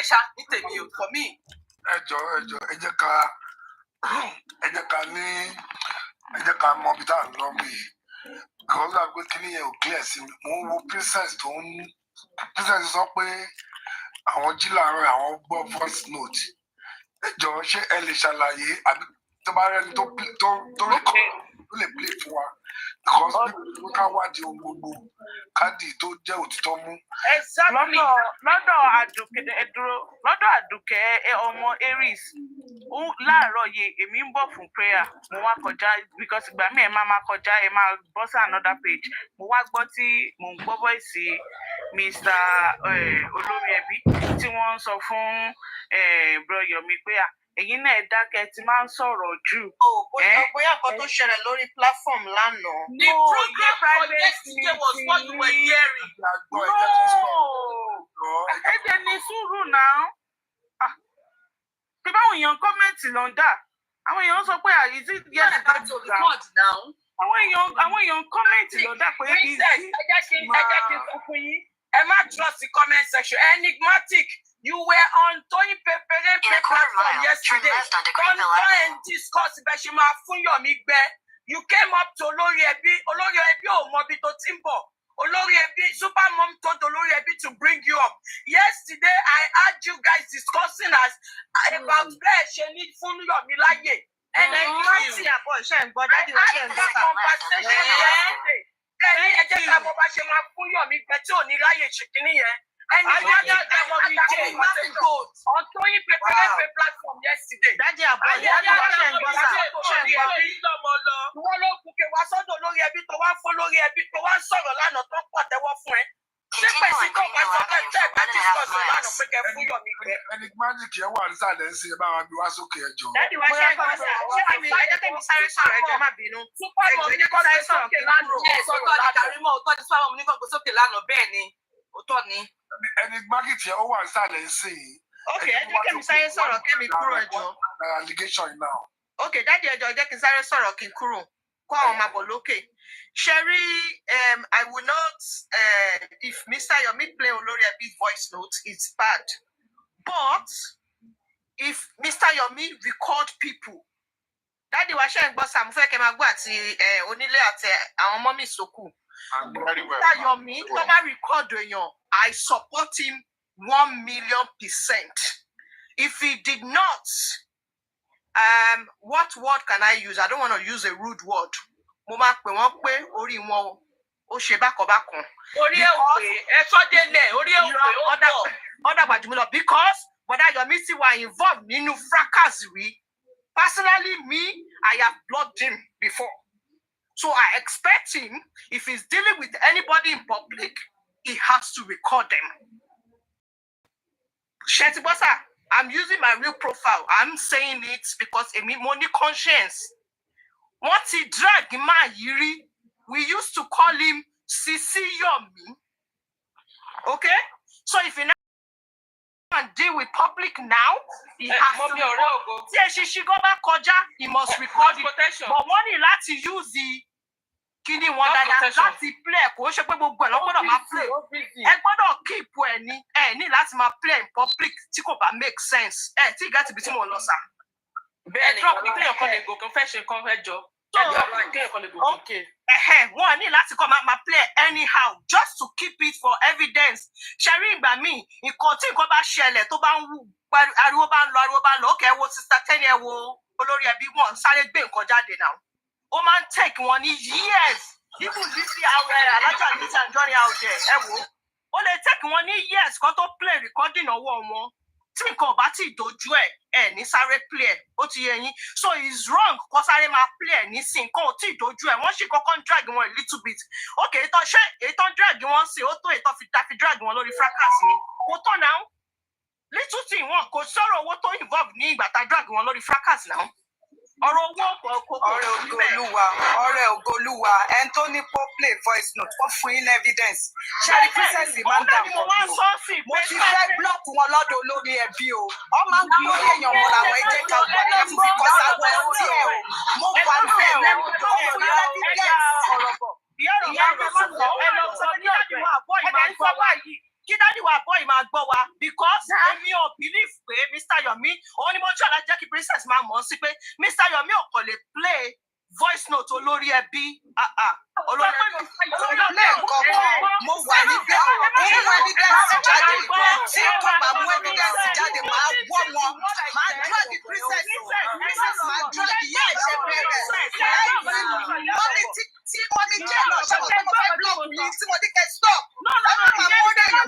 yẹn ṣá ní tèmi o for me. ẹ jẹ́ ká mọ bí tá à ń lọ bí because I go kíní yẹn ò clear sí mi mo ń wo princess sọ pé àwọn jí láàárọ̀ àwọn gbọ́ voice note ẹ jọ̀ọ́ ṣé ẹ lè ṣàlàyé àbí tó bá rẹni tó lè play fún wa because bí ká wádìí ohun gbogbo káàdì tó jẹ́ òtítọ́ mú. lọ́dọ̀ àdùkẹ́ ọmọ aries láàárọ̀ yìí èmi ń bọ̀ fún prayer mo wá kọjá because ìgbà míì ẹ máa kọjá ẹ máa bọ́ sí another page mo wá gbọ́ tí mò ń gbọ́ voice Mr. olórí ẹbí tí wọ́n ń sọ fún bro Yomi pé èyí náà ẹ dákẹ́ tí máa ń sọ̀rọ̀ jù. bóyá nǹkan tó ṣẹlẹ̀ lórí platform lánàá. The program for yesterday was what you were hearing. No, ẹ ní sùúrù náà. Bí báwọn èèyàn kọ́mẹ̀ntì lọ ń dà, àwọn èèyàn sọ pé àyíjí yes that's record now. Àwọn èèyàn kọ́mẹ̀ntì lọ dà pé ẹ jẹ́ kí n fún yín. Ẹ má trust the comment section. Enigmatic, you were on Toyin Pepere platform yesterday. Come and discuss bẹ́ẹ̀ ṣe máa fún Yomi gbẹ. You came up to olórí ẹbí ò mọ ibi tó ti ń bọ̀. Olórí ẹbí super mom told olórí ẹbí to bring you up. Yesterday I heard you guys discussing about bẹ́ẹ̀ ṣe ní fún Yomi láyè. Enigmatic àbọ̀ iṣẹ́ ń gbọ́ dájú iṣẹ́ ń gbọ́ conversation yesterday. Ẹni ẹ jẹ́ ká bọ́ bá ṣe máa fún Yomi gbẹ tí ò ní láyè ṣe kínní yẹn. Ẹni on Toyin Pepere platform yesterday. Dájú àbọ̀ ìyáàdì wa ṣe ń gbọ́ sá. Wọ́n ló kúkẹ́ wá sọ́dọ̀ olórí ẹbí tó wá fún olórí ẹbí tó wá sọ̀rọ̀ lánàá tó pọ̀ tẹ́wọ́ fún ẹ. Ṣé pèsè tó bá sọ pé tẹ́ ẹ̀ bá ti sọ̀rọ̀ lánàá pé kẹ́ fún Yomi gbẹ? Enigmatic yẹn wà nísàlẹ̀ ń ṣe bá wa bí wá sókè ẹjọ́. Dájú wa ṣe ń gbọ́ sá. Ṣé àmì ẹjọ́ tẹ̀mí sáré sọ̀rọ̀ ẹjọ́ má bínú. Ẹjọ́ ẹjọ́ sáré sọ̀rọ̀ kí n kúrò. Ọ̀tọ̀ ni Kàrímọ̀ ọ̀tọ̀ ni Súpàmọ́ ní kọ́kọ́ sókè lánàá bẹ́ẹ̀ ni òótọ́ ni. Enigmatic yẹn ó wà nísàlẹ̀ ń sìn yìí. Ok, ẹjọ́ kẹ́mi sáré sọ̀rọ̀ kẹ́mi kúrò ẹjọ́. Allegation now. Ok, dájú ẹjọ́ jẹ́ kí n sáré sọ̀rọ̀ kí n kúrò kó àwọn máa bọ̀ lókè. Sherry, I will not, if Mr. Yomi play olórí ẹbí voice note, it's bad. But if Mr. Yomi record people, dájú wa ṣe ń gbọ́ Sam fẹ́ kẹ́ máa gbọ́ àti onílé àti àwọn ọmọ mi sókù. Mr. Yomi tó bá record èèyàn, I support him 1,000,000%. If he did not, what word can I use? I don't want to use a rude word. Mo máa pè wọ́n pé orí wọn ó ṣe bákanbákan. Orí ẹ̀ ò pé ẹ sọ délẹ̀ orí ẹ̀ ò pé ó dọ̀. Ọ̀dà gbàjúmọ̀ because bọ̀dá Yomi ti wà involved nínú fracas rí. Personally, me, I have blocked him before. So I expect him, if he's dealing with anybody in public, he has to record them. Shetibosa, I'm using my real profile. I'm saying it because a money conscience. What he drag my yiri, we used to call him Sisi Yomi. Okay? So if you and deal with public now, he has to she go back koja, he must record it. But when he like to use the kini one that láti play kò ṣe pé gbogbo ẹ̀ ló gbọ́dọ̀ máa play. Ẹ gbọ́dọ̀ keep ẹ ní láti máa play in public tí kò bá make sense. Tí ìgbà tí bí tí mo lọ sá. Bẹ́ẹ̀ ni drop ní kéèyàn kan lè go kan fẹ́ ṣe kan fẹ́ jọ. Kéèyàn kan lè go okay. Wọ́n ní láti kọ́ máa play anyhow just to keep it for evidence. Ṣẹ̀rí ìgbà míì nǹkan tí nǹkan bá ṣẹlẹ̀ tó bá ń wù ariwo bá ń lọ okay wo sister Tenny ẹ wo olórí ẹbí wọn sáré gbé nǹkan jáde náà. Ó máa ń take wọn ní years even Lizzy alájà Lizzy Anjorin out there ẹ wo ó lè take wọn ní years kan tó play recording ọwọ́ wọn tí nǹkan ò bá tí ì dojú ẹ ní sáré play ẹ ó ti yé yín so it's wrong kó sáré máa play ẹ ní sí nǹkan ò tí ì dojú ẹ wọ́n sì kọ́kọ́ ń drag wọn a little bit okay èyí tó ń drag wọn sí ó tó èyí tó fi drag wọn lórí fracas ni kò tó náà little thing wọn kò sọ̀rọ̀ owó tó involve ní ìgbà tá drag wọn lórí fracas náà. Ọ̀rọ̀ owó ọ̀rẹ́ ògolúwa ẹn tó ní pọ́ play voice note wọ́n fún yín evidence ṣẹ́rí princess máa ń dà pọ̀ jù mo ti fẹ́ block wọn lọ́dọ̀ olórí ẹbí o ọ máa ń gbé orí èèyàn mọ́ làwọn ẹ̀jẹ̀ ká wà ní ẹ̀fún bí kọ́sà wọ́n ẹ̀ tí ẹ̀ o mo wà ní ẹ̀ lẹ́wọ̀n kí dáàdì wa bọ́ ìmọ̀ àgbọ̀ wa because èmi ò believe pé Mr. Yomi òun ni mo try láti jẹ́ kí princess máa mọ̀ sí pé Mr. Yomi ò kàn lè play voice note olórí ẹbí olórí ẹbí mo wà níbẹ̀ ó mú evidence jáde tí kò bá mú evidence jáde máa wọ́ wọn máa drag princess máa drag yẹ́ ẹ̀ṣẹ̀ bẹ̀rẹ̀ mọ́mí jẹ́ lọ ṣe wọ́n fẹ́ blọọkù yìí tí mo ní kẹ́ stop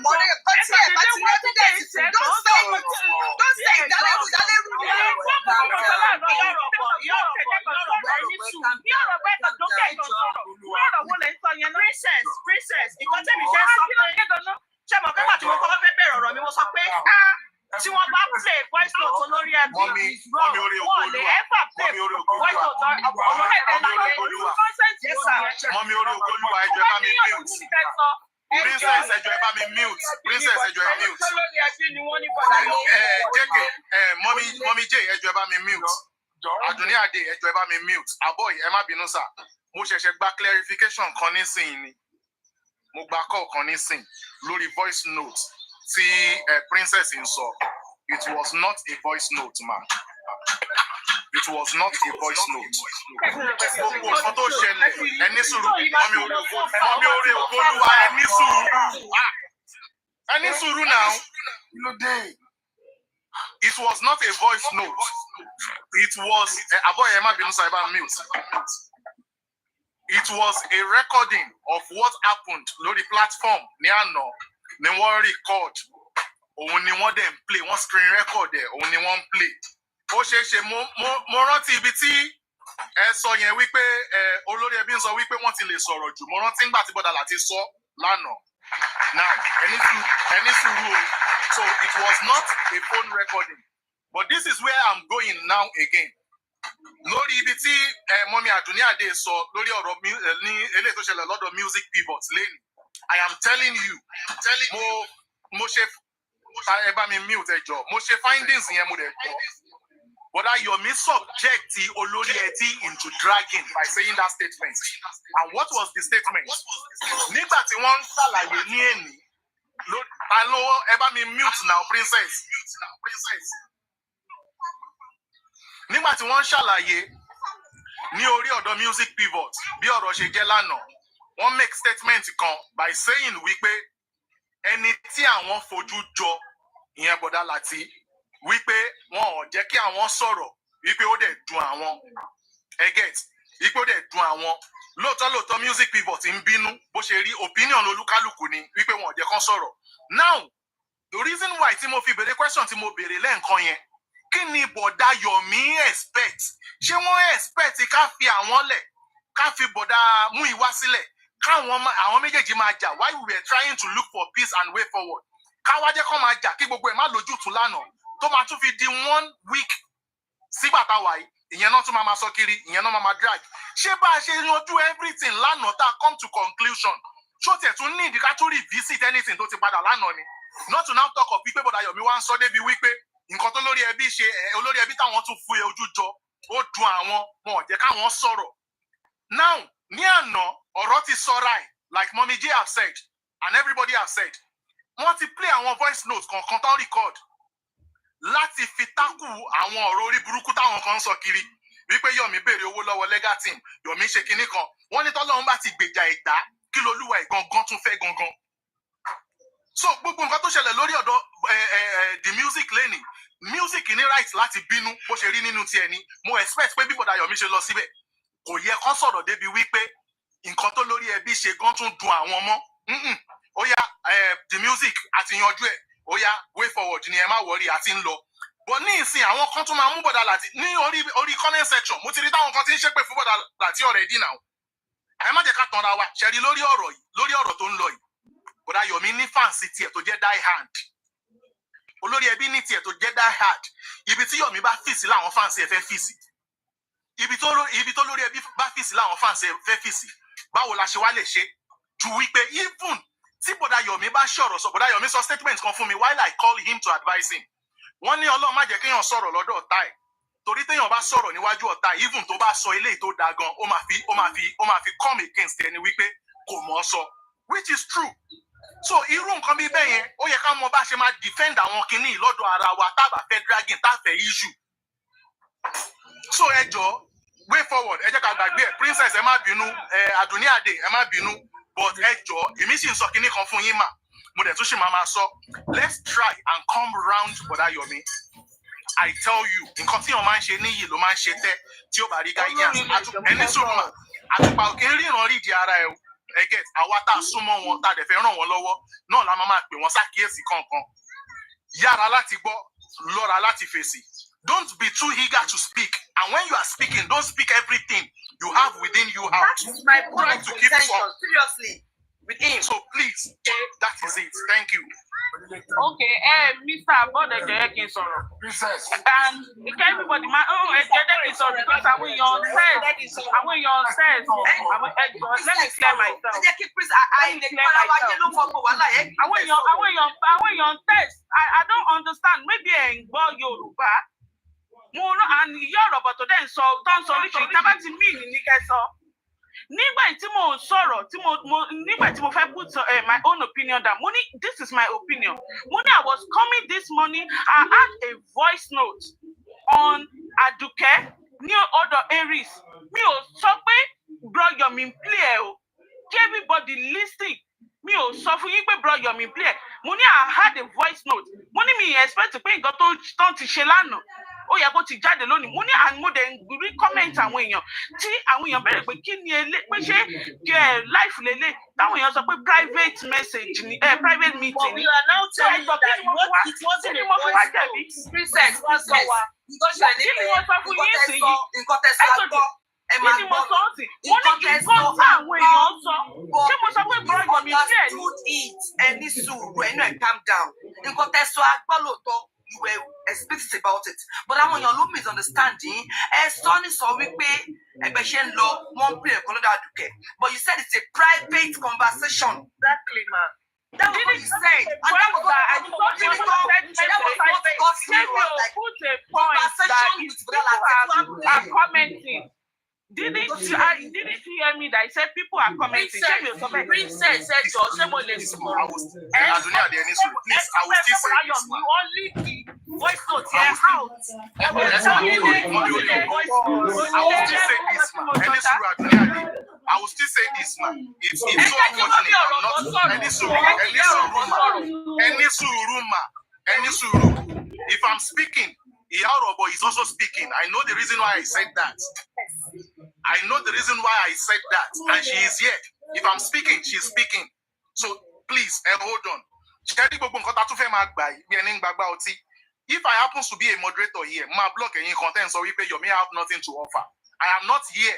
mọ́rẹ́ kọ́ tí ẹ̀ bá ti ní evidence fún don't say ìdálẹ́rù princess nǹkan tẹ́mi ṣe sọ pé ṣé mo kẹ́kọ̀ọ́ tí mo kọ́kọ́ fẹ́ bẹ̀rẹ̀ ọ̀rọ̀ mi mo sọ pé tí wọ́n bá play voice note olórí ẹbí is wrong wọ́n lè ever play voice note olórí ẹbí mọ́mí orí ògbólúwa ẹjọ́ bá mi mute princess ẹjọ́ ẹ bá mi mute princess ẹjọ́ ẹ mute mọ́mí jẹ́ ẹjọ́ ẹ bá mi mute Àdùnní Adé ẹjọ́ ẹ bá mi mute àbọ̀ ẹ má bínú sà mo ṣẹ̀ṣẹ̀ gba clarification kan nísìnyí ni mo gba call kan nísìnyí lórí voice note tí princess ń sọ it was not a voice note ma it was not a voice note gbogbo nǹkan tó ṣẹlẹ̀ ẹni sùúrù mọ́mí orí ògbólúwa ẹni sùúrù now it was not a voice note it was àbọ̀ ẹ má bínú sà ẹ bá mute. It was a recording of what happened lórí platform ní àná ni wọ́n record òun ni wọ́n dẹ̀ ń play wọ́n screen record ẹ̀ òun ni wọ́n ń play ó ṣeé ṣe mo rántí ibi tí ẹ sọ yẹn wípé olórí ẹbí ń sọ wípé wọ́n ti lè sọ̀rọ̀ jù mo rántí ńgbà tí bọ́dà láti sọ lánàá now ẹni sùúrù o so it was not a phone recording but this is where I'm going now again. Lórí ibi tí mọ́mí Àdùnní Adé sọ lórí ọ̀rọ̀ ní eléyìí tó ṣẹlẹ̀ lọ́dọ̀ music pivot lẹ́nu I am telling you mo ṣe ẹ bá mi mute ẹjọ́ mo ṣe findings yẹn mo dẹ̀ gbọ́ bọ́dá Yomi subject olórí ẹbí into dragging by saying that statement and what was the statement nígbà tí wọ́n ń ṣàlàyé ní èní ẹ bá mi mute now princess. Nígbà tí wọ́n ń ṣàlàyé ní orí ọ̀dọ̀ music pivot bí ọ̀rọ̀ ṣe jẹ́ lánàá wọ́n make statement kan by saying wípé ẹni tí àwọn fojú jọ ìyẹn bọ̀dá láti wípé wọn ò jẹ́ kí àwọn sọ̀rọ̀ wípé ó dẹ̀ dùn àwọn get wípé ó dẹ̀ dùn àwọn lóòótọ́ music pivot ń bínú bó ṣe rí opinion olúkálùkù ni wípé wọn ò jẹ́ kán sọ̀rọ̀ now the reason why tí mo fi béèrè question tí mo béèrè lẹ́ǹkan yẹn kí ni bọ̀dá Yomi expect ṣé wọ́n expect ká fi àwọn lẹ̀ ká fi bọ̀dá Múyìwá sílẹ̀ káwọn àwọn méjèèjì máa jà while we were trying to look for peace and way forward káwá jẹ́ kó máa jà kí gbogbo ẹ̀ má lójútùú lánàá tó máa tún fi di 1 week sígbà táwa yìí ìyẹn náà tún máa sọ kiri ìyẹn náà máa drag ṣé bá a ṣe yanjú everything lánàá tá a come to conclusion ṣó tiẹ̀ tún ní ìdí ká tún revisit anything tó ti padà lánàá ni not to now talk of wípé bọ̀dá Yomi wá ń sọ débi wípé nǹkan tó lórí ẹbí ṣe olórí ẹbí táwọn tún fún ojú jọ ó dùn àwọn wọn ò jẹ́ káwọn sọ̀rọ̀ now ní àná ọ̀rọ̀ ti sọra ẹ̀ like Mommy J have said and everybody have said wọ́n ti play àwọn voice notes kankan tó record láti fi tákù àwọn ọ̀rọ̀ orí burúkú táwọn kan ń sọ kiri wípé Yomi béèrè owó lọ́wọ́ legal team Yomi ṣe kinní kan wọ́n ní tọ́lọ́run bá ti gbèjà ìgbà kí lolúwa ìgangan tún fẹ́ gangan so gbogbo nǹkan tó ṣẹlẹ̀ lórí ọ̀dọ̀ the music lẹ́nì music ní right láti bínú bó ṣe rí nínú tiẹ̀ ni mo expect pé bí bọ̀dá Yomi ṣe lọ síbẹ̀ kò yẹ kán sọ̀rọ̀ débi wípé nǹkan tó lórí ẹbí ṣe gan tún dùn àwọn mọ́ ó yá the music àti yanjú ẹ̀ ó yá way forward ni ẹ má wọrí àti ń lọ but ní ìsìn àwọn kan tún máa mú bọ̀dá láti ní orí comment section mo ti rí táwọn kan ti ń ṣépè fún bọ̀dá láti already now ẹ má jẹ́ ká tanra wa ṣẹ́rí lórí ọ̀rọ̀ tó ń lọ yìí bọ̀dá Yomi ní fáǹsì tiẹ̀ tó jẹ́ die hard olórí ẹbí ní tiẹ̀ tó jẹ́ die hard ibi tí Yomi bá fìsì láwọn fáǹsì ẹ̀ fẹ́ fìsì ibi tó lórí ẹbí bá fìsì láwọn fáǹsì ẹ̀ fẹ́ fìsì báwo la ṣe wá lè ṣe ju wípé even tí bọ̀dá Yomi bá ṣọ̀rọ̀ sọ bọ̀dá Yomi sọ statement kan fún mi while I call him to advise him wọ́n ní Ọlọ́run má jẹ́ kéèyàn sọ̀rọ̀ lọ́dọ̀ ọ̀tá ẹ̀ torí téèyàn bá sọ̀rọ̀ níwájú ọ̀tá even tó bá sọ eléyìí tó da gan ó máa fi come against ẹni wípé kò mọ̀ ọ́ sọ which is true So irú nǹkan bí bẹ́ẹ̀ yẹn ó yẹ ká mọ bá ṣe máa defend àwọn kinní lọ́dọ̀ ara wa tá a bá fẹ́ dragging tá a fẹ́ issue. So ẹ jọ̀ọ́ way forward ẹ jẹ́ ká gbàgbé ẹ̀ princess ẹ má bínú Àdùnní Adé ẹ má bínú but ẹ jọ̀ọ́ èmi sì ń sọ kinní kan fún yín mà mo dẹ̀ tún ṣì máa sọ let's try and come round Bọ̀dá Yomi. I tell you nǹkan tí wọ́n máa ń ṣe níyì ló máa ń ṣe tẹ́ tí ó bá rí guidance ẹni sùúrù mà àtùpà òkè ríran rí ìdí ara ẹ̀ ẹ get àwa tá a súnmọ́ wọn tá a dẹ̀ fẹ́ ràn wọ́n lọ́wọ́ náà la máa pè wọ́n ṣàkíyèsí kankan yára láti gbọ́ lọ́ra láti fèsì. Don't be too eager to speak. And when you are speaking, don't speak everything you have within you out. That is my point to keep some. Seriously, with him. So please, that is it. Thank you. Okay, Mr. Abode Princess. and everybody, my own sorry because I will your says. Let me clear myself. I want your test. I don't understand. Maybe in Yoruba. And Yoruba to then so don't solution. Tabati mean in Nikeso. Nígbà tí mo sọ̀rọ̀ nígbà tí mo fẹ́ put my own opinion down money this is my opinion money I was coming this morning I had a voice note on Aduke ní other areas mi ò sọ pé Bro Yomi play o kí everybody listen mi ò sọ fún yín pé Bro Yomi play money I had a voice note money mi expect pé nǹkan tó ti ṣe lánàá ó yẹ kó ti jáde lónìí mo ní àmúdẹ rí comment àwọn èèyàn tí àwọn èèyàn bẹ̀rẹ̀ pé kí ni pé ṣé life lélẹ̀ táwọn èèyàn sọ pé private message ni private meeting ni. So I thought it wasn't a voice note. Princess, because you are living nǹkan tẹ̀sán gbọ́. Kí ni mo sọ ọ́ sí? Wọ́n ní kí n kọ́ sí àwọn èèyàn sọ. Ṣé mo sọ pé Bro Yomi díẹ̀ ni? Ẹni sùúrù ẹnu ẹ̀ calm down. Nǹkan tẹ̀sán agbọ́ lóòótọ́. You were explicit about it, but àwọn èèyàn ló misunderstanding. Sọ́ni sọ wípé ẹgbẹ́ ṣe ń lọ wọ́n ń pè ẹ̀kọ́ lọ́dọ̀ Àdùkẹ́, but you said it's a private conversation. Exactly, ma. That was what you said. And that was what I thought you put a point that people are commenting. Didn't you hear me that I said people are commenting? Princess said, "Ṣé mo lè sọ̀rọ̀?" Àdùnní Adé ẹni sùúrù please I will still say this ma. You only the voice note here out. I will still say this ma ẹni sùúrù Àdùnní Adé I will still say this ma it's so unfortunate I'm not ẹni sùúrù if I'm speaking Ìyá Ọ̀rọ̀bọ̀ is also speaking. I know the reason why I said that. And she is here. If I'm speaking, she's speaking. So please, hold on. If I happen to be a moderator here, my block any content, so Yomi have nothing to offer. I am not here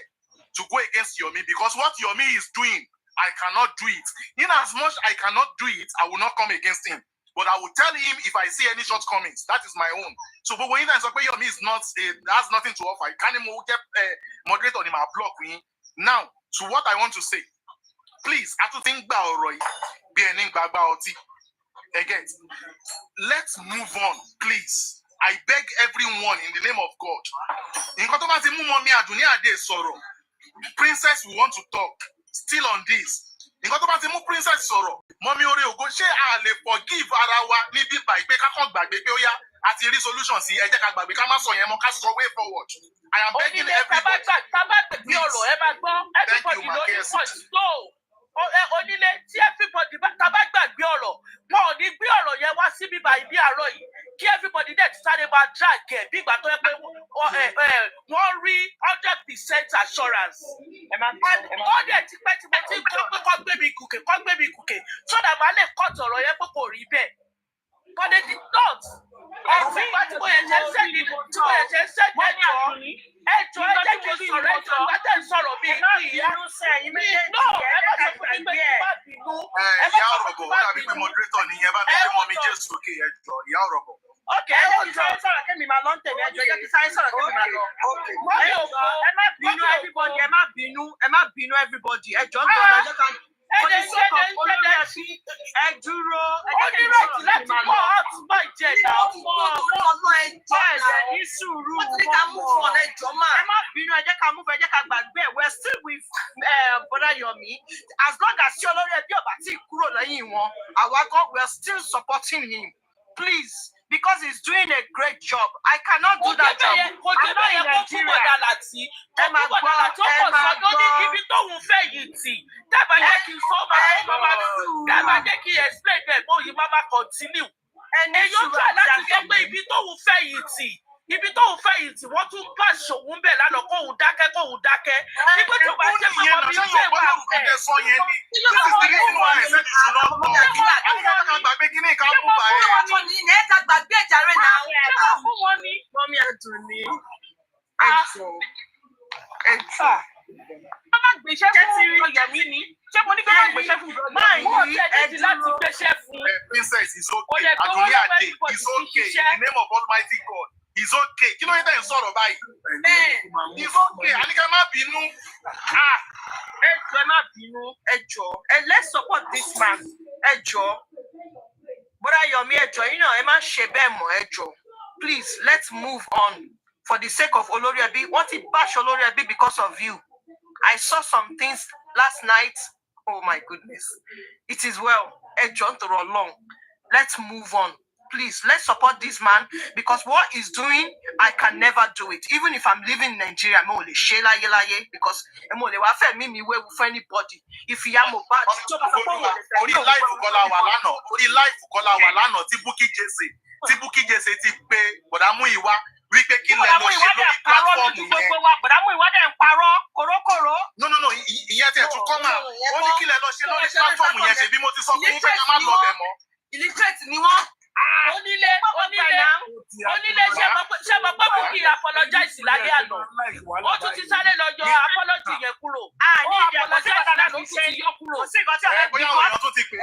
to go against Yomi because what Yomi is doing, I cannot do it. In as much I cannot do it, I will not come against him. But I will tell him if I see any shortcomings. That is my own. So, but when you say Yomi is not, has nothing to offer. You can't even get moderator on my block. Now, to what I want to say, please, I don't think again. Let's move on, please. I beg everyone in the name of God. Princess, we want to talk. Still on this. Nǹkan tó bá ti mú princess sọ̀rọ̀ mọ́mí orí ògo ṣé a lè forgive ara wa níbí báyìí pé ká kàn gbàgbé pé ó yá àti rí solution sí ẹ jẹ́ ká gbàgbé ká má sọ yẹn mọ́ ká sọ way forward. I am begging everybody. Tábàgbé ọ̀rọ̀ ẹ máa gbọ́ everybody ló ní point so onílé tí everybody tábàgbàgbé ọ̀rọ̀ wọn ò ní gbé ọ̀rọ̀ yẹn wá síbí báyìí bí àárọ̀ yìí kí everybody dẹ̀ ti sáré máa drag ẹ̀ bí ìgbà tó yẹ pé wọ́n rí 100% assurance. Ó dẹ̀ ti pẹ́ tí mo ti gbọ́ pé kọ́ gbé mi gùkè so that màá lè cut ọ̀rọ̀ yẹn pé kò rí bẹ́ẹ̀. But they did not. Ẹ̀sìn ìgbà tí mo yẹ jẹ́ sẹ́ni ẹjọ́ ẹ jẹ́ kí n sọ̀rọ̀ ẹjọ́ ìgbà tẹ̀ ń sọ̀rọ̀ mi ìyá. Ìyá Ọ̀rọ̀bọ̀ ó dàbí pé moderator nìyẹn bá mi pé mọ́ mi Jésù òkè ẹjọ́ Ìyá Ọ̀rọ̀bọ̀. Okay, ẹ jẹ́ kí sáré sọ̀rọ̀ kémi máa lọ ń tẹ̀lé ẹjọ́ jẹ́ kí sáré sọ̀rọ̀ kémi máa lọ. Ẹ má bínú everybody ẹ má bínú everybody ẹjọ́ ń gbọ́dọ̀ ẹjọ́ kan. Ẹ dúró. Onírètí láti kọ́ ọ̀tún bá ìjẹ́ ìdá ọmọ ní sùúrù ẹ má bínú ẹ jẹ́ ká move ẹ jẹ́ ká gbàgbé ẹ̀ we're still with Brother Yomi as long as tí olórí ẹbí ọba tí kúrò lẹ́yìn wọn àwa kan we're still supporting him please. Because he's doing a great job. I cannot do that job. I'm not in Nigeria. Ẹ máa gbọ́. Ibi tó ń fẹ́ yìí tì. Dábàá jẹ́ kí n sọ dábàá jẹ́ kí n explain bẹ́ẹ̀ bó yìí máa continue. Èyí ó try láti sọ pé ibi tó ń fẹ́ yìí tì. Ibi tó ń fẹ́ yìí tì wọ́n tún bá ṣòwò ń bẹ̀ lánàá kóhun dákẹ́. Nígbà tó bá jẹ́ pé ọmọ mi ṣe wà bẹ́ẹ̀. Bá gbèsè fún Ọ̀yẹ̀mí ni. Ṣé mo ní kí wọ́n gbèsè fún Ọ̀yẹ̀mí? Máa yí ẹ̀dí láti gbèsè fún. Princess is okay. Adunni Ade is okay. In the name of Almighty God. It's okay. Kí ló yẹ tẹ̀ ń sọ̀rọ̀ báyìí? It's okay. Àníkẹ́ má bínú. Ẹ jọ̀ọ́ ẹ má bínú. Ẹ jọ̀ọ́. Let's support this man. Ẹ jọ̀ọ́. Brother Yomi ẹ jọ̀ọ́ yín náà ẹ má ṣe bẹ́ẹ̀ mọ́ ẹ jọ̀ọ́. Please let's move on for the sake of Olori Ebi. Wọ́n ti bash Olori Ebi because of you. I saw some things last night. Oh my goodness. It is well. Ẹ jọ̀ọ́ nítorí Ọlọ́run. Let's move on. Please, let's support this man because what he's doing, I can never do it. Even if I'm living in Nigeria, I'm only láyé because I'm only wafe me way for anybody. If you am MOHBAD, orí life Kọ́lá wà lánàá, orí life Kọ́lá wà lánàá tí Bukky Jesse ti pé bọ̀dá Múyìwá wípé kí lẹ lọ ṣe lórí platform yẹn. Bọ̀dá Múyìwá dẹ̀ ń parọ́ kòrókòró. No, ìyẹn tẹ̀ tún kọ́ máa. Ó ní kí lẹ lọ ṣe lórí platform yẹn ṣe bí mo ti sọ fún yín pé ká má lọ bẹ̀ mọ́. Illiterate ni wọ́n. Onílé ṣe mọ̀ pé Bukky apologize láyé àná. Ó tún ti sáré lọ yọ apology yẹn kúrò. Ní ìdí apologize náà ló ti yọ kúrò. Bóyá àwọn èèyàn tún ti pè.